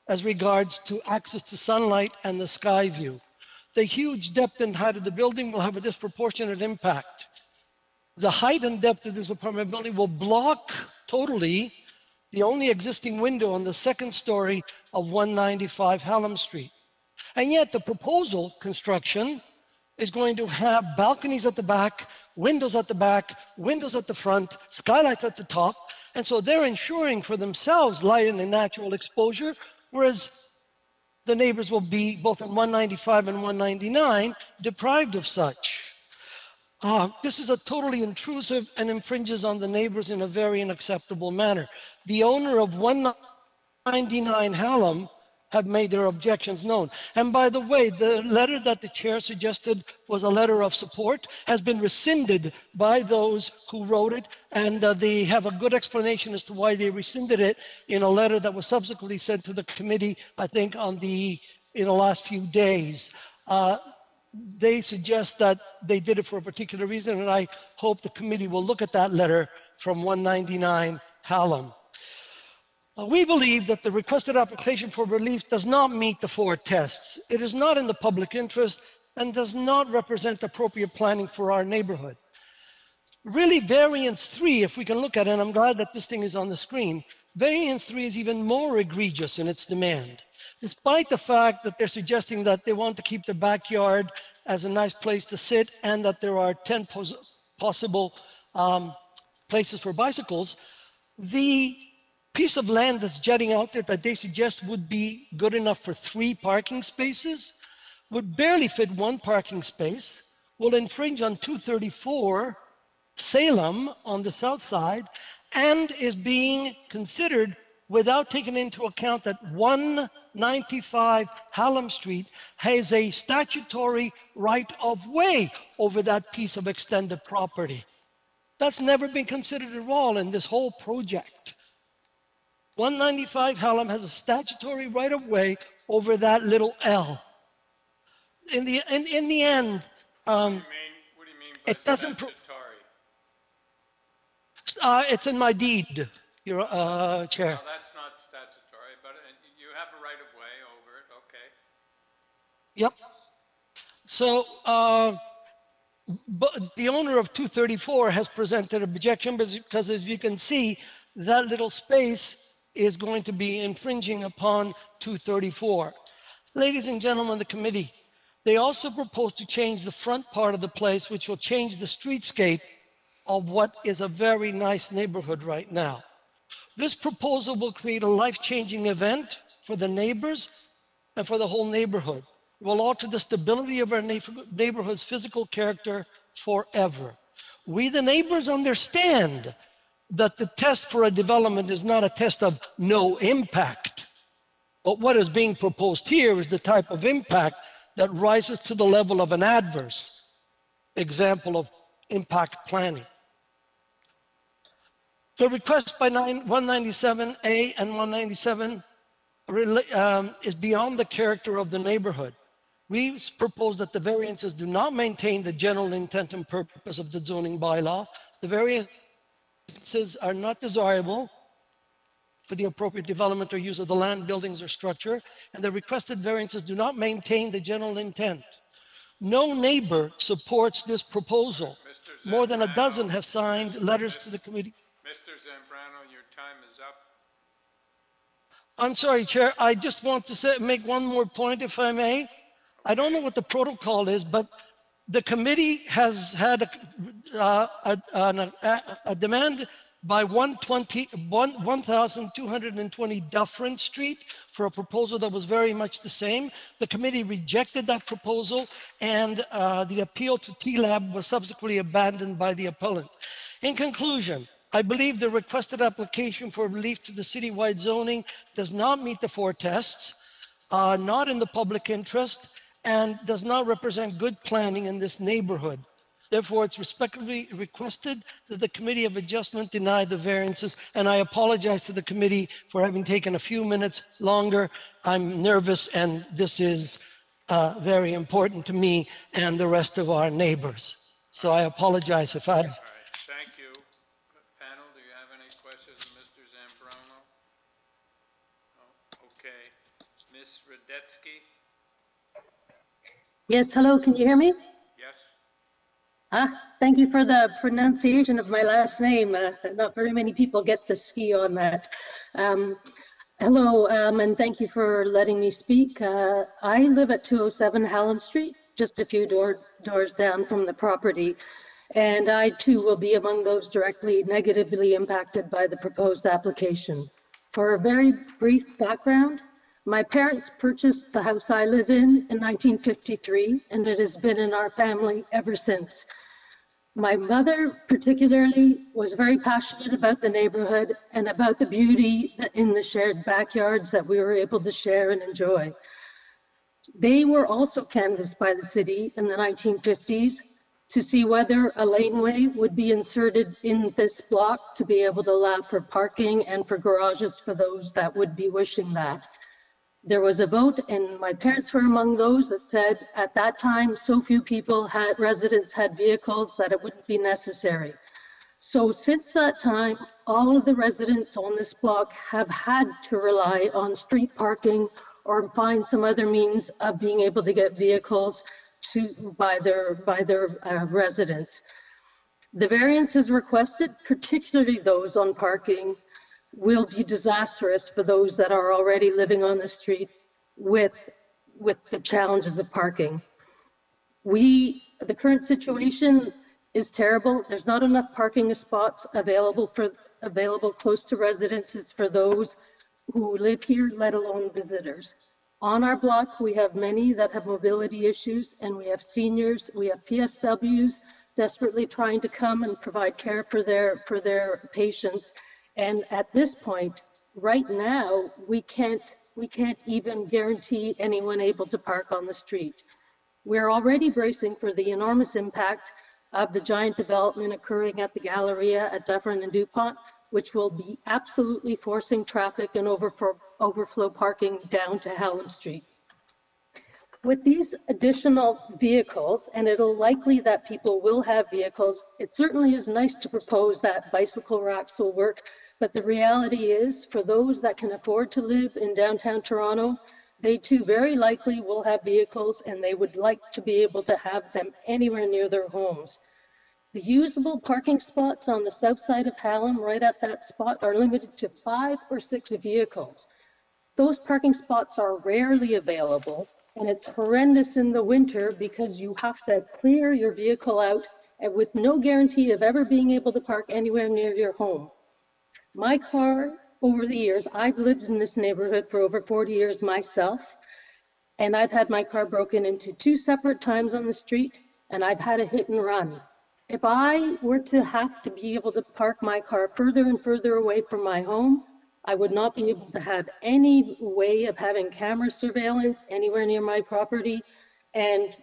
as regards to access to sunlight and the sky view. The huge depth and height of the building will have a disproportionate impact. The height and depth of this apartment building will block totally the only existing window on the second story of 195 Hallam Street. And yet the proposal construction is going to have balconies at the back, windows at the back, windows at the front, skylights at the top. And so they're ensuring for themselves light and natural exposure, whereas the neighbors will be, both in 195 and 199, deprived of such. This is a totally intrusive and infringes on the neighbors in a very unacceptable manner. The owner of 199 Hallam have made their objections known. And by the way, the letter that the chair suggested was a letter of support has been rescinded by those who wrote it, and they have a good explanation as to why they rescinded it in a letter that was subsequently sent to the committee, I think, in the last few days. They suggest that they did it for a particular reason, and I hope the committee will look at that letter from 199 Hallam. We believe that the requested application for relief does not meet the 4 tests. It is not in the public interest and does not represent appropriate planning for our neighborhood. Really, variance 3, if we can look at it, and I'm glad that this thing is on the screen, variance 3 is even more egregious in its demand. Despite the fact that they're suggesting that they want to keep the backyard as a nice place to sit and that there are 10 possible places for bicycles, the piece of land that's jutting out there that they suggest would be good enough for 3 parking spaces would barely fit 1 parking space, will infringe on 234 Salem on the south side, and is being considered without taking into account that 195 Hallam Street has a statutory right of way over that piece of extended property. That's never been considered at all in this whole project. 195 Hallam has a statutory right of way over that little L. In the end, What do you mean by it doesn't. statutory? It's in my deed, Your Chair. No, that's not statutory, but you have a right of way over it, okay. Yep. So, but the owner of 234 has presented objection because, as you can see, that little space is going to be infringing upon 234. Ladies and gentlemen of the committee, they also propose to change the front part of the place, which will change the streetscape of what is a very nice neighborhood right now. This proposal will create a life-changing event for the neighbors and for the whole neighborhood. It will alter the stability of our neighborhood's physical character forever. We, the neighbors, understand that the test for a development is not a test of no impact. But what is being proposed here is the type of impact that rises to the level of an adverse example of impact planning. The request by 197A and 197 is beyond the character of the neighborhood. We propose that the variances do not maintain the general intent and purpose of the zoning bylaw. The variances are not desirable for the appropriate development or use of the land, buildings, or structure, and the requested variances do not maintain the general intent. No neighbor supports this proposal. More than a dozen have signed letters to the committee. Mr. Zambrano, your time is up. I'm sorry, Chair. I just want to make one more point, if I may. I don't know what the protocol is, but the committee has had a demand by 1,220 Dufferin Street for a proposal that was very much the same. The committee rejected that proposal, and the appeal to TLAB was subsequently abandoned by the appellant. In conclusion, I believe the requested application for relief to the citywide zoning does not meet the 4 tests, not in the public interest, and does not represent good planning in this neighborhood. Therefore, it's respectfully requested that the Committee of Adjustment deny the variances, and I apologize to the committee for having taken a few minutes longer. I'm nervous, and this is very important to me and the rest of our neighbors. So I apologize if I... All right, thank you. Panel, do you have any questions of Mr. Zambrano? No? Okay. Ms. Radetsky? Yes, hello, can you hear me? Yes. Thank you for the pronunciation of my last name. Not very many people get the ski on that. Hello, and thank you for letting me speak. I live at 207 Hallam Street, just a few doors down from the property. And I too will be among those directly negatively impacted by the proposed application. For a very brief background, my parents purchased the house I live in 1953, and it has been in our family ever since. My mother particularly was very passionate about the neighborhood and about the beauty in the shared backyards that we were able to share and enjoy. They were also canvassed by the city in the 1950s to see whether a laneway would be inserted in this block to be able to allow for parking and for garages for those that would be wishing that. There was a vote, and my parents were among those that said at that time so few residents had vehicles that it wouldn't be necessary. So since that time, all of the residents on this block have had to rely on street parking or find some other means of being able to get vehicles by their residents. The variances requested, particularly those on parking, will be disastrous for those that are already living on the street with the challenges of parking. The current situation is terrible. There's not enough parking spots available close to residences for those who live here, let alone visitors. On our block, we have many that have mobility issues, and we have seniors, we have PSWs desperately trying to come and provide care for their patients. And at this point, right now, we can't even guarantee anyone able to park on the street. We're already bracing for the enormous impact of the giant development occurring at the Galleria at Dufferin and DuPont, which will be absolutely forcing traffic and overflow parking down to Hallam Street. With these additional vehicles, and it'll likely that people will have vehicles, it certainly is nice to propose that bicycle racks will work, but the reality is for those that can afford to live in downtown Toronto, they too very likely will have vehicles, and they would like to be able to have them anywhere near their homes. The usable parking spots on the south side of Hallam, right at that spot, are limited to 5 or 6 vehicles. Those parking spots are rarely available, and it's horrendous in the winter because you have to clear your vehicle out and with no guarantee of ever being able to park anywhere near your home. My car, over the years, I've lived in this neighborhood for over 40 years myself, and I've had my car broken into 2 separate times on the street, and I've had a hit and run. If I were to have to be able to park my car further and further away from my home, I would not be able to have any way of having camera surveillance anywhere near my property, and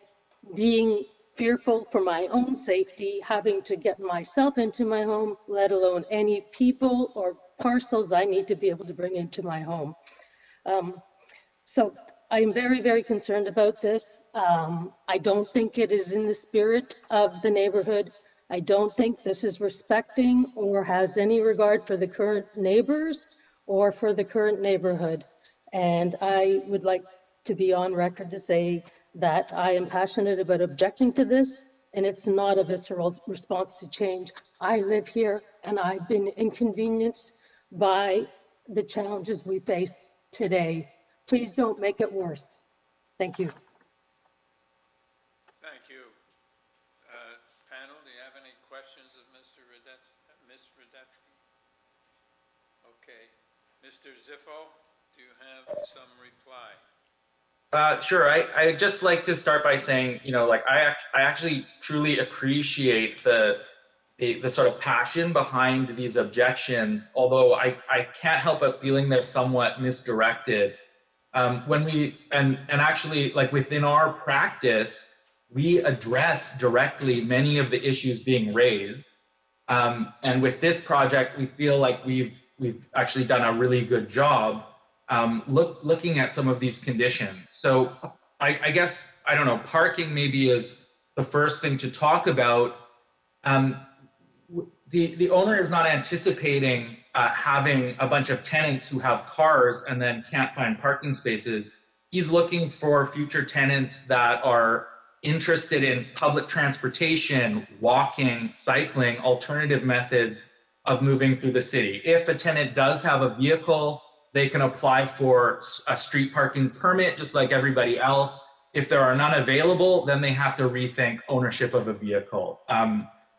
being fearful for my own safety, having to get myself into my home, let alone any people or parcels I need to be able to bring into my home. So I'm very, very concerned about this. I don't think it is in the spirit of the neighborhood. I don't think this is respecting or has any regard for the current neighbors or for the current neighborhood. And I would like to be on record to say that I am passionate about objecting to this, and it's not a visceral response to change. I live here and I've been inconvenienced by the challenges we face today. Please don't make it worse. Thank you. Thank you. Panel, do you have any questions of Mr. Ms. Radetzky? Okay. Mr. Ziffo, do you have some reply? Sure. I'd just like to start by saying, you know, like I actually truly appreciate the sort of passion behind these objections, although I can't help but feeling they're somewhat misdirected. When we, and actually like within our practice, we address directly many of the issues being raised. And with this project, we feel like we've actually done a really good job looking at some of these conditions. So I guess, I don't know, parking maybe is the first thing to talk about. The owner is not anticipating having a bunch of tenants who have cars and then can't find parking spaces. He's looking for future tenants that are interested in public transportation, walking, cycling, alternative methods of moving through the city. If a tenant does have a vehicle, they can apply for a street parking permit just like everybody else. If there are none available, then they have to rethink ownership of a vehicle.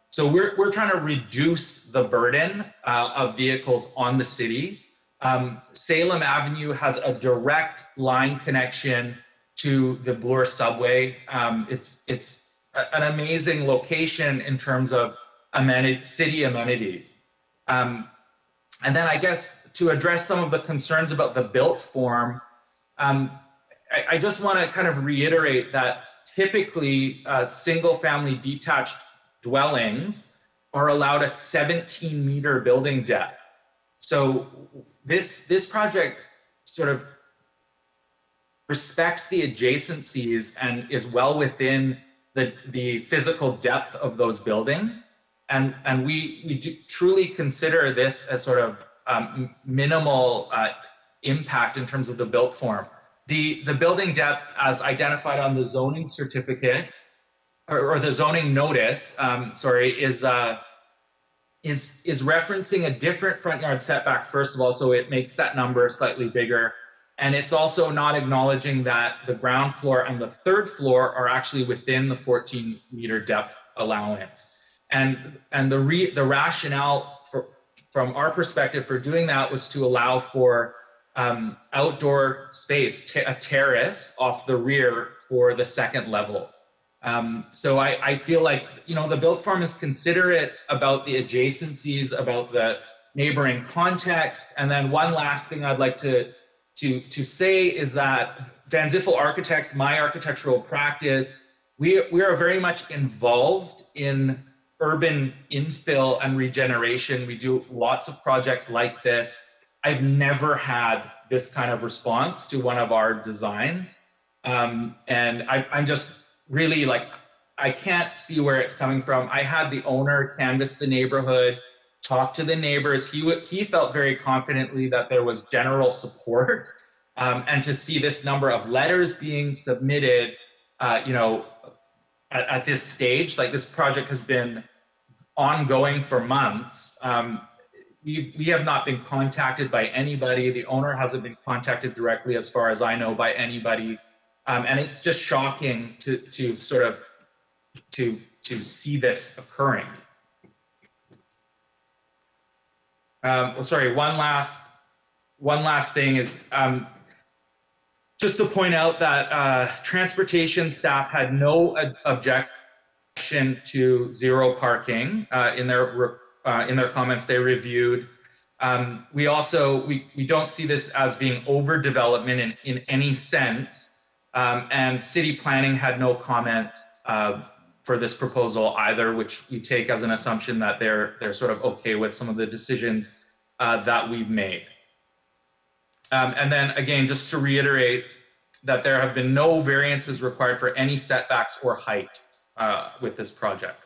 So we're trying to reduce the burden of vehicles on the city. Salem Avenue has a direct line connection to the Bloor subway. It's an amazing location in terms of city amenities. And then I guess to address some of the concerns about the built form, I just want to kind of reiterate that typically single family detached dwellings are allowed a 17-meter building depth. So this project sort of respects the adjacencies and is well within the physical depth of those buildings. And we do truly consider this as sort of minimal impact in terms of the built form. The building depth as identified on the zoning certificate or the zoning notice, is referencing a different front yard setback, first of all, so it makes that number slightly bigger. And it's also not acknowledging that the ground floor and the third floor are actually within the 14-meter depth allowance. And the rationale from our perspective for doing that was to allow for outdoor space, a terrace off the rear for the second level. So I feel like, you know, the built form is considerate about the adjacencies, about the neighboring context. And then one last thing I'd like to say is that Van Ziffel Architects, my architectural practice, we are very much involved in urban infill and regeneration. We do lots of projects like this. I've never had this kind of response to one of our designs. And I'm just really like, I can't see where it's coming from. I had the owner canvass the neighborhood, talk to the neighbors. He felt very confidently that there was general support. And to see this number of letters being submitted, you know, at this stage, like this project has been ongoing for months. We have not been contacted by anybody. The owner hasn't been contacted directly, as far as I know, by anybody. And it's just shocking to sort of to see this occurring. Sorry, one last thing is just to point out that transportation staff had no objection to zero parking in their comments they reviewed. We also we don't see this as being overdevelopment in any sense, and city planning had no comments for this proposal either, which we take as an assumption that they're sort of okay with some of the decisions that we've made. And then again, just to reiterate that there have been no variances required for any setbacks or height with this project.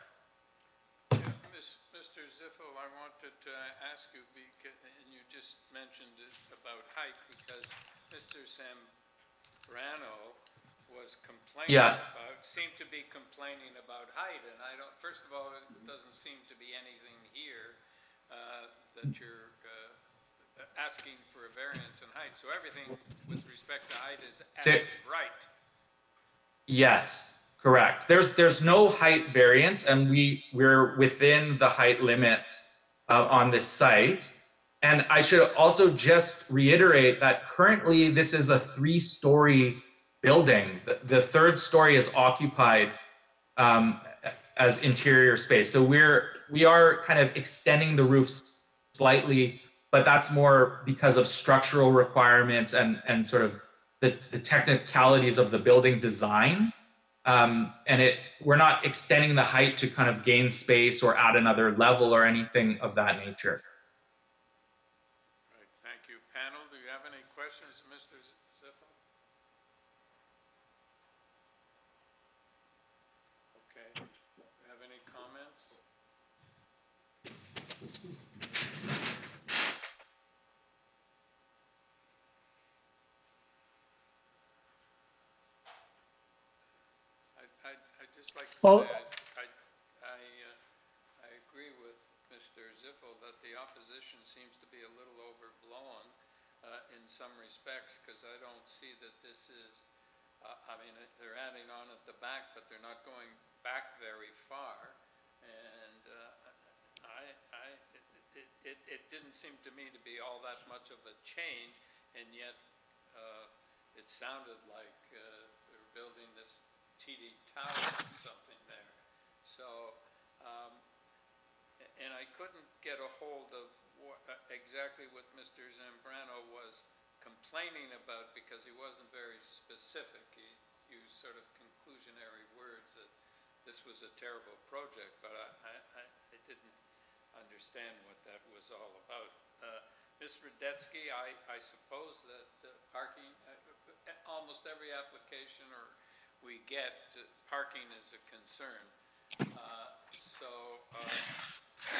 Mr. Ziffel, I wanted to ask you, and you just mentioned it Zambrano was complaining Yeah. about, seemed to be complaining about height, and I don't, first of all, it doesn't seem to be anything here that you're asking for a variance in height, so everything with respect to height is as There- of right. Yes, correct. There's no height variance, and we're within the height limits on this site. And I should also just reiterate that currently this is a 3-story building. The 3rd story is occupied as interior space. So we are kind of extending the roof slightly, but that's more because of structural requirements and sort of the technicalities of the building design. And we're not extending the height to kind of gain space or add another level or anything of that nature. Right, thank you. Panel, do you have any questions, Mr. Ziffel? Okay, do you have any comments? I'd just like to Well, say I agree with Mr. Ziffel that the opposition seems to be a little overblown in some respects, because I don't see that this is, I mean, they're adding on at the back, but they're not going back very far. And it didn't seem to me to be all that much of a change, and yet it sounded like they're building this TD tower or something there. So, and I couldn't get a hold of exactly what Mr. Zambrano was complaining about, because he wasn't very specific. He used sort of conclusionary words that this was a terrible project, but I didn't understand what that was all about. Ms. Radetsky, I suppose that parking, almost every application we get, parking is a concern.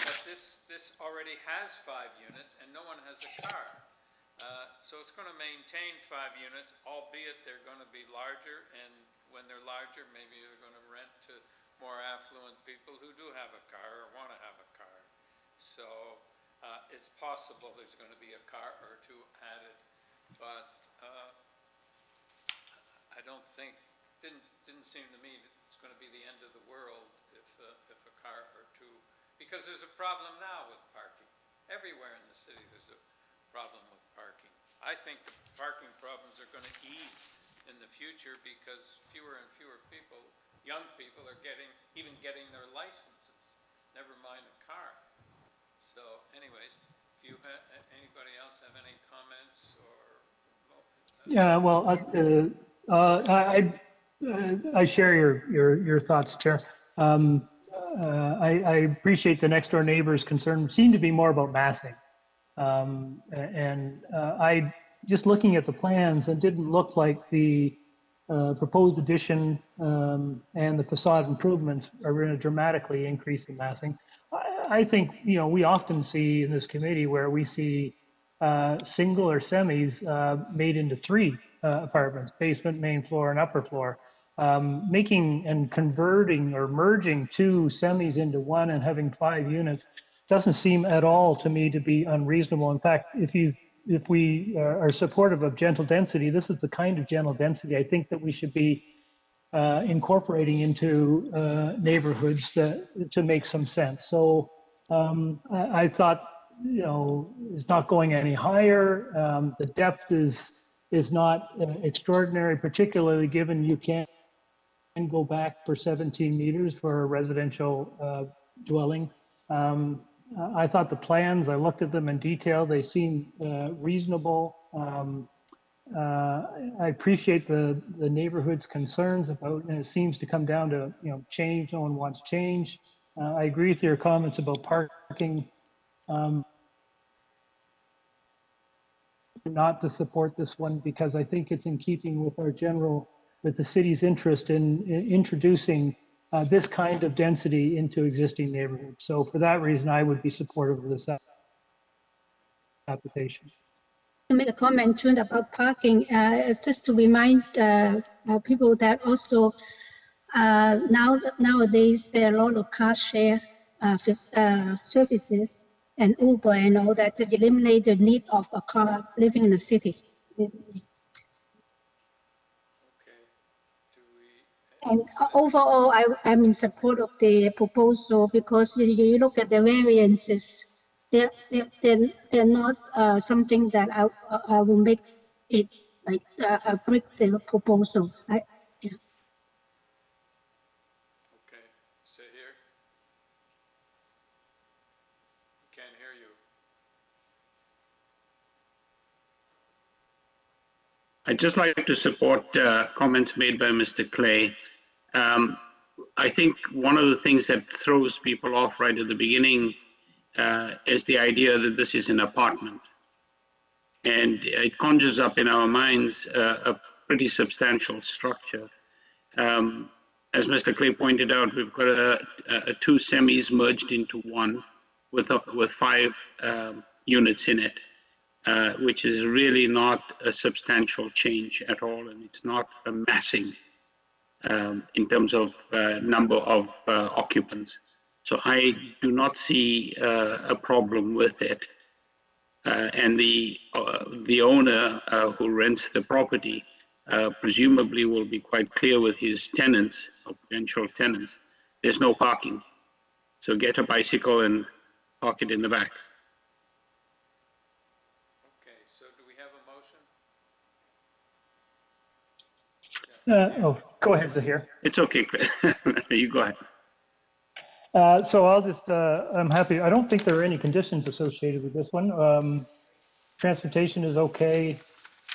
But this already has 5 units and no one has a car. So it's going to maintain 5 units, albeit they're going to be larger, and when they're larger, maybe they're going to rent to more affluent people who do have a car or want to have a car. So it's possible there's going to be a car or 2 added, but I don't think, didn't seem to me that it's going to be the end of the world if a car or 2, because there's a problem now with parking. Everywhere in the city there's a problem with parking. I think the parking problems are going to ease in the future because fewer and fewer people, young people, are even getting their licenses, never mind a car. So anyways, if you anybody else have any comments or? Yeah, well, I share your thoughts, Chair. I appreciate the next door neighbor's concern. Seemed to be more about massing, and I just looking at the plans, it didn't look like the proposed addition and the facade improvements are going to dramatically increase the massing. I think, we often see in this committee where we see single or semis made into 3 apartments, basement, main floor, and upper floor. Making and converting or merging 2 semis into 1 and having 5 units doesn't seem at all to me to be unreasonable. In fact, if we are supportive of gentle density, this is the kind of gentle density I think that we should be incorporating into neighborhoods to make some sense. So I thought, it's not going any higher. The depth is not extraordinary, particularly given you can't go back for 17 meters for a residential dwelling. I thought the plans, I looked at them in detail, they seem reasonable. I appreciate the neighborhood's concerns about, and it seems to come down to, change, no one wants change. I agree with your comments about parking. Not to support this one because I think it's in keeping with with the city's interest in introducing this kind of density into existing neighborhoods. So for that reason, I would be supportive of this application. to make a comment too about parking. It's just to remind people that also nowadays there are a lot of car share services and Uber and all that to eliminate the need of a car living in the city. And overall, I'm in support of the proposal because you look at the variances, they're not something that I will make it like break the proposal. Yeah. Okay, sit here. Can't hear you. I'd just like to support comments made by Mr. Clay. I think one of the things that throws people off right at the beginning is the idea that this is an apartment. And it conjures up in our minds a pretty substantial structure. As Mr. Clay pointed out, we've got two semis merged into one with 5 units in it, which is really not a substantial change at all, and it's not amassing in terms of number of occupants. So I do not see a problem with it. And the owner who rents the property presumably will be quite clear with his tenants or potential tenants. There's no parking, so get a bicycle and park it in the back. Okay, so do we have a motion? Go ahead, Zahir. It's okay, you go ahead. So I'll just, I'm happy. I don't think there are any conditions associated with this one. Transportation is okay.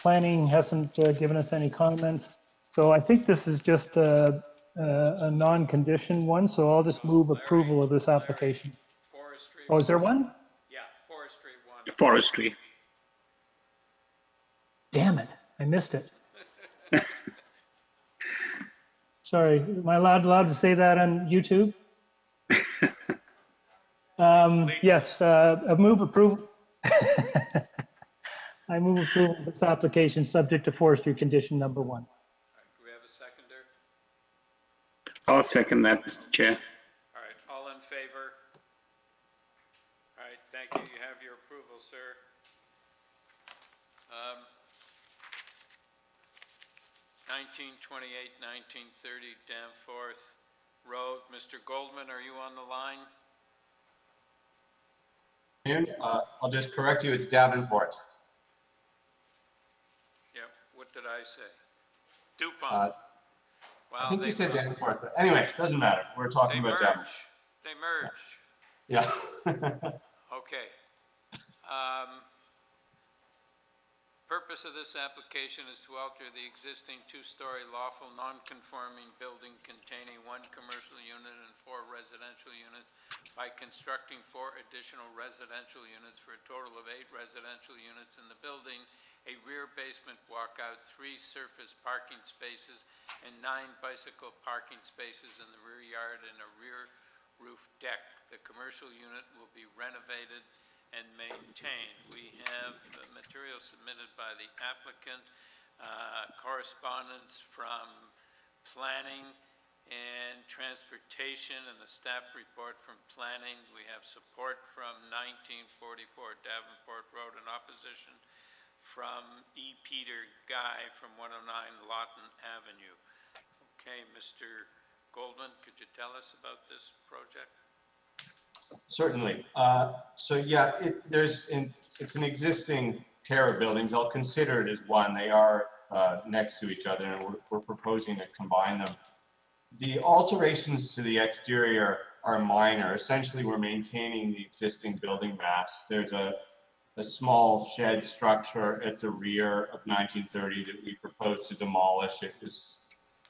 Planning hasn't given us any comments. So I think this is just a non-condition one. So I'll just move approval of this application. Forestry. Oh, is there one? Yeah, forestry 1. Forestry. Damn it, I missed it. Sorry, am I allowed to say that on YouTube? Yes, I move approval. I move approval of this application subject to forestry condition number 1. All right, do we have a seconder? I'll second that, Mr. Chair. All right, all in favor? All right, thank you. You have your approval, sir. 1928, 1930 Danforth Road. Mr. Goldman, are you on the line? I'll just correct you, it's Davenport. Yep, what did I say? DuPont. Wow, I think you said Danforth, but anyway, it doesn't matter. We're talking about Davenport. They merge. Yeah. Okay. Purpose of this application is to alter the existing 2-story lawful non-conforming building containing 1 commercial unit and 4 residential units by constructing 4 additional residential units for a total of 8 residential units in the building, a rear basement walkout, 3 surface parking spaces, and 9 bicycle parking spaces in the rear yard and a rear roof deck. The commercial unit will be renovated and maintained. We have material submitted by the applicant, correspondence from planning and transportation, and the staff report from planning. We have support from 1944 Davenport Road in opposition from E. Peter Guy from 109 Lawton Avenue. Okay, Mr. Goldman, could you tell us about this project? Certainly. So yeah, it's an existing Terra buildings. I'll consider it as one. They are next to each other, and we're proposing to combine them. The alterations to the exterior are minor. Essentially, we're maintaining the existing building mass. There's a small shed structure at the rear of 1930 that we proposed to demolish.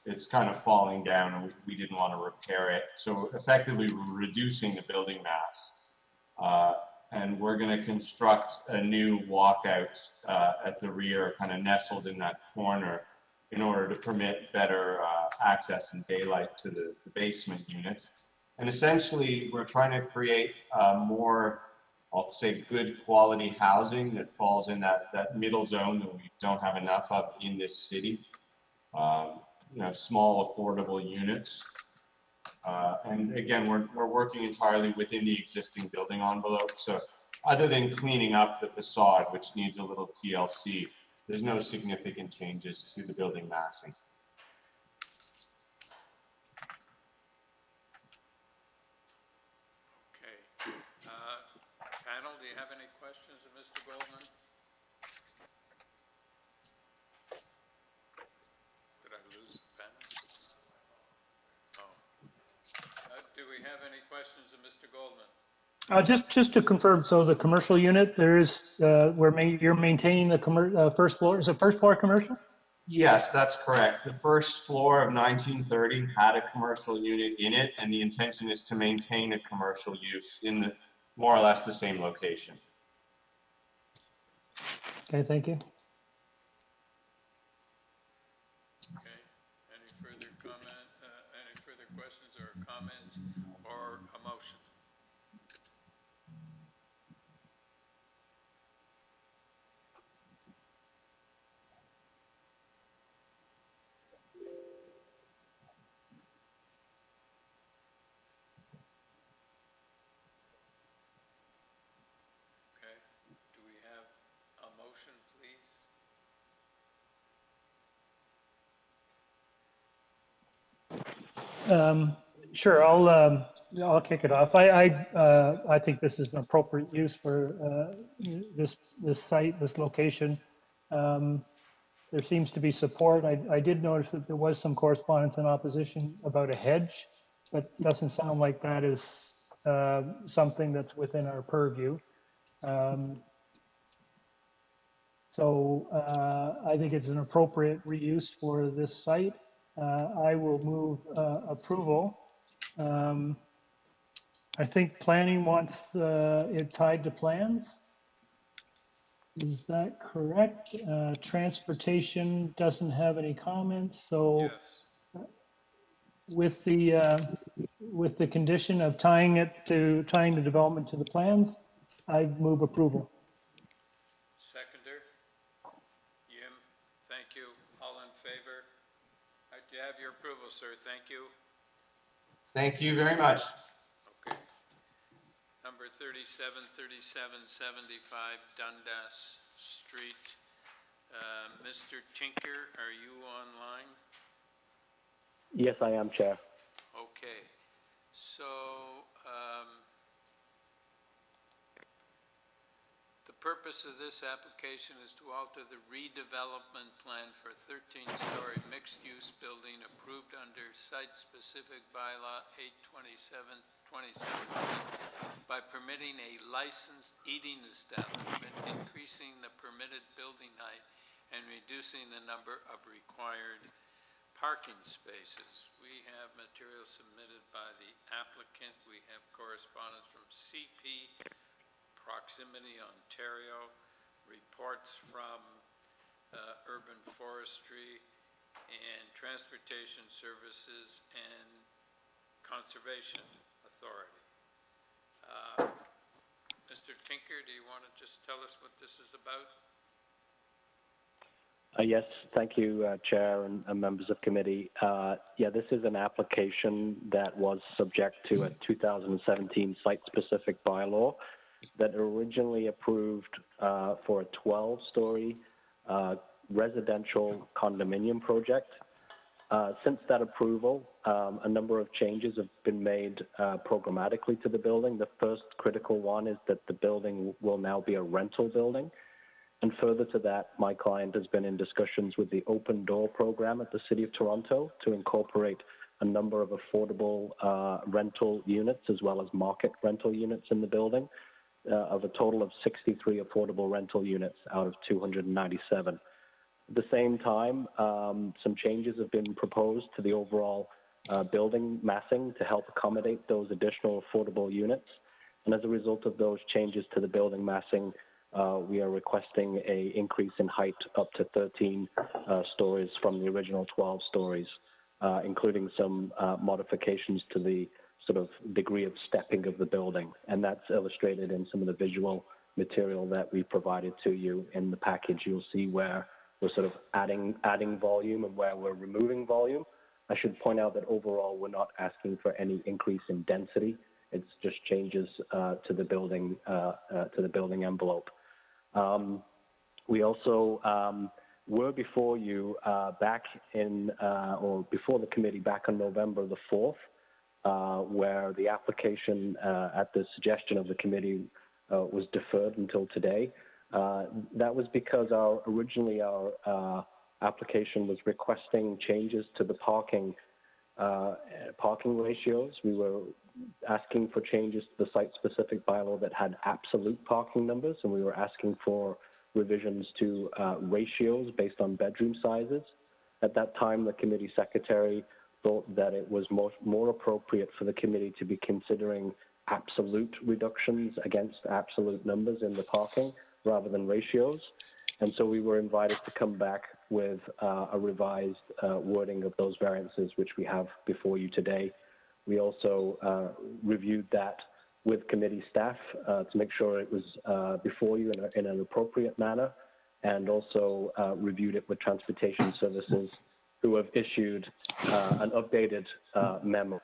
It's kind of falling down, and we didn't want to repair it. So effectively, we're reducing the building mass. And we're going to construct a new walkout at the rear, kind of nestled in that corner, in order to permit better access and daylight to the basement units. And essentially, we're trying to create more I'll say, good quality housing that falls in that middle zone that we don't have enough of in this city. You know, small, affordable units. And again, we're working entirely within the existing building envelope. So other than cleaning up the facade, which needs a little TLC, there's no significant changes to the building massing. Okay. Panel, do you have any questions of Mr. Goldman? Did I lose the panel? Oh. Do we have any questions of Mr. Goldman? Just to confirm, so the commercial unit, there is, you're maintaining the first floor. Is it first floor commercial? Yes, that's correct. The first floor of 1930 had a commercial unit in it, and the intention is to maintain a commercial use in the more or less the same location. Okay, thank you. Okay. Any further comment? Any further questions or comments or a motion? Okay. Do we have a motion, please? Sure, I'll kick it off. I think this is an appropriate use for this site, this location. There seems to be support. I did notice that there was some correspondence in opposition about a hedge, but it doesn't sound like that is something that's within our purview. So I think it's an appropriate reuse for this site. I will move approval. I think planning wants it tied to plans. Is that correct? Transportation doesn't have any comments, so yes. With the condition of tying the development to the plans, I move approval. Seconder? Yim, thank you. All in favor? Do you have your approval, sir? Thank you. Thank you very much. Okay. Number 373775 Dundas Street. Mr. Tinker, are you online? Yes, I am, Chair. Okay. So, the purpose of this application is to alter the redevelopment plan for a 13-story mixed-use building approved under site-specific bylaw 827-2017 by permitting a licensed eating establishment, increasing the permitted building height, and reducing the number of required parking spaces. We have material submitted by the applicant. We have correspondence from CP, Proximity Ontario, reports from Urban Forestry and Transportation Services and Conservation Authority. Mr. Tinker, do you want to just tell us what this is about? Yes, thank you, Chair and members of committee. Yeah, this is an application that was subject to a 2017 site-specific bylaw that originally approved for a 12-story residential condominium project. Since that approval, a number of changes have been made programmatically to the building. The first critical one is that the building will now be a rental building. And further to that, my client has been in discussions with the Open Door program at the City of Toronto to incorporate a number of affordable rental units as well as market rental units in the building, of a total of 63 affordable rental units out of 297. At the same time, some changes have been proposed to the overall building massing to help accommodate those additional affordable units. And as a result of those changes to the building massing, we are requesting an increase in height up to 13 stories from the original 12 stories, including some modifications to the sort of degree of stepping of the building. And that's illustrated in some of the visual material that we provided to you in the package. You'll see where we're sort of adding volume and where we're removing volume. I should point out that overall, we're not asking for any increase in density. It's just changes to the building envelope. We also were before you back in, or before the committee back on November the 4th, where the application at the suggestion of the committee was deferred until today. That was because originally our application was requesting changes to the parking ratios. We were asking for changes to the site-specific bylaw that had absolute parking numbers, and we were asking for revisions to ratios based on bedroom sizes. At that time, the committee secretary thought that it was more appropriate for the committee to be considering absolute reductions against absolute numbers in the parking rather than ratios. And so we were invited to come back with a revised wording of those variances, which we have before you today. We also reviewed that with committee staff to make sure it was before you in an appropriate manner, and also reviewed it with Transportation Services, who have issued an updated memo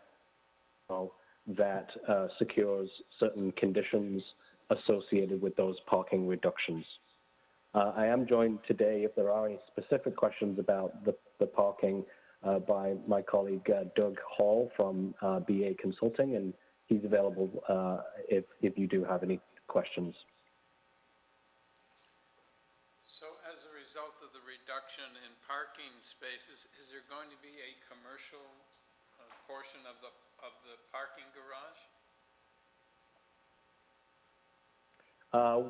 that secures certain conditions associated with those parking reductions. I am joined today, if there are any specific questions about the parking, by my colleague Doug Hall from BA Consulting, and he's available if you do have any questions. So as a result of the reduction in parking spaces, is there going to be a commercial portion of the parking garage?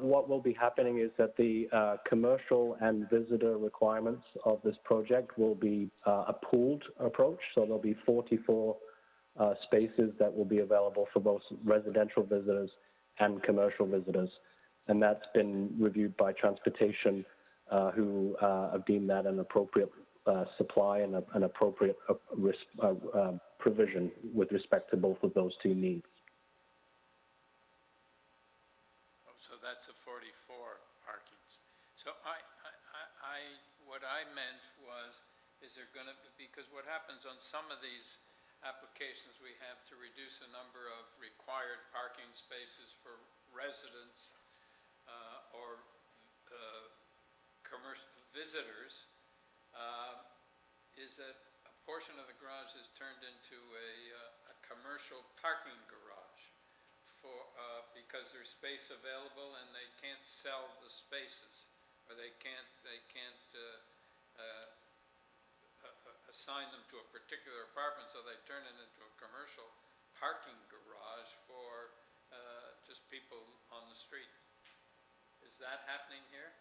What will be happening is that the commercial and visitor requirements of this project will be a pooled approach. So there'll be 44 spaces that will be available for both residential visitors and commercial visitors. And that's been reviewed by Transportation, who have deemed that an appropriate supply and an appropriate provision with respect to both of those two needs. So that's the 44 parkings. So what I meant was, is there going to be, because what happens on some of these applications, we have to reduce the number of required parking spaces for residents or commercial visitors, is that a portion of the garage is turned into a commercial parking garage for because there's space available and they can't sell the spaces, or they can't assign them to a particular apartment, so they turn it into a commercial parking garage for just people on the street. Is that happening here?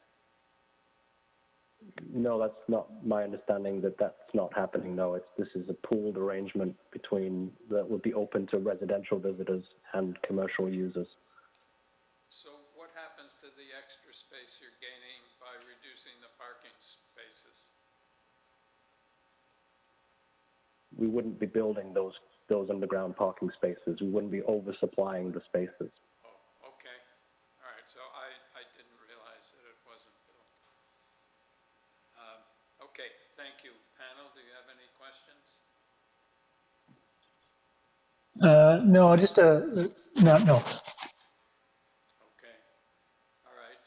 No, that's not my understanding. That's not happening. No, this is a pooled arrangement between that would be open to residential visitors and commercial users. So what happens to the extra space you're gaining by reducing the parking spaces? We wouldn't be building those underground parking spaces. We wouldn't be oversupplying the spaces. Oh, okay. All right. So I didn't realize that it wasn't built. Okay. Thank you. Panel, do you have any questions? No, just no. Okay. All right.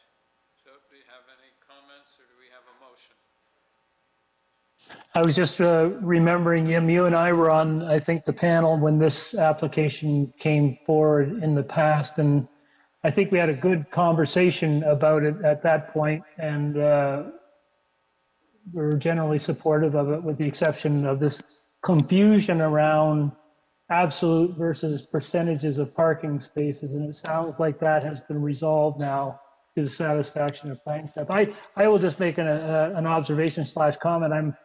So do you have any comments, or do we have a motion? I was just remembering, Yim, you and I were on, I think, the panel when this application came forward in the past, and I think we had a good conversation about it at that point, and we were generally supportive of it, with the exception of this confusion around absolute versus percentages of parking spaces, and it sounds like that has been resolved now to the satisfaction of planning staff. I will just make an observation / comment.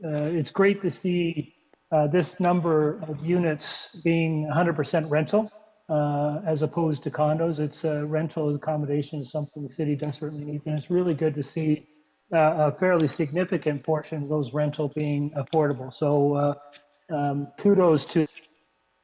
It's great to see this number of units being 100% rental as opposed to condos. It's rental accommodation is something the city desperately needs, and it's really good to see a fairly significant portion of those rental being affordable. So kudos to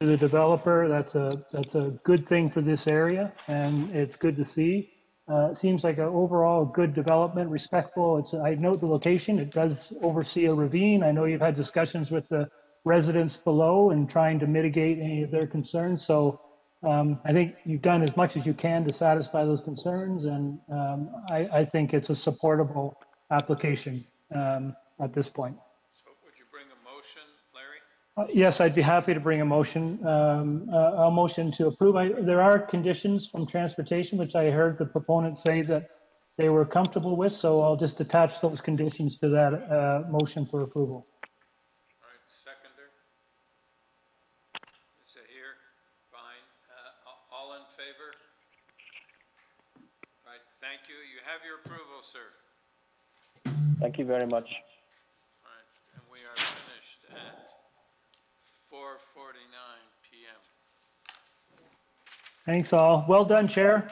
the developer. That's a good thing for this area, and it's good to see. It seems like an overall good development, respectful. I note the location. It does oversee a ravine. I know you've had discussions with the residents below and trying to mitigate any of their concerns. So I think you've done as much as you can to satisfy those concerns, and I think it's a supportable application at this point. So would you bring a motion, Larry? Yes, I'd be happy to bring a motion. A motion to approve. There are conditions from transportation, which I heard the proponent say that they were comfortable with, so I'll just attach those conditions to that motion for approval. All right, seconder? Is it here? Fine. All in favor? All right, thank you. You have your approval, sir. Thank you very much. All right, and we are finished at 4:49 p.m. Thanks all. Well done, Chair.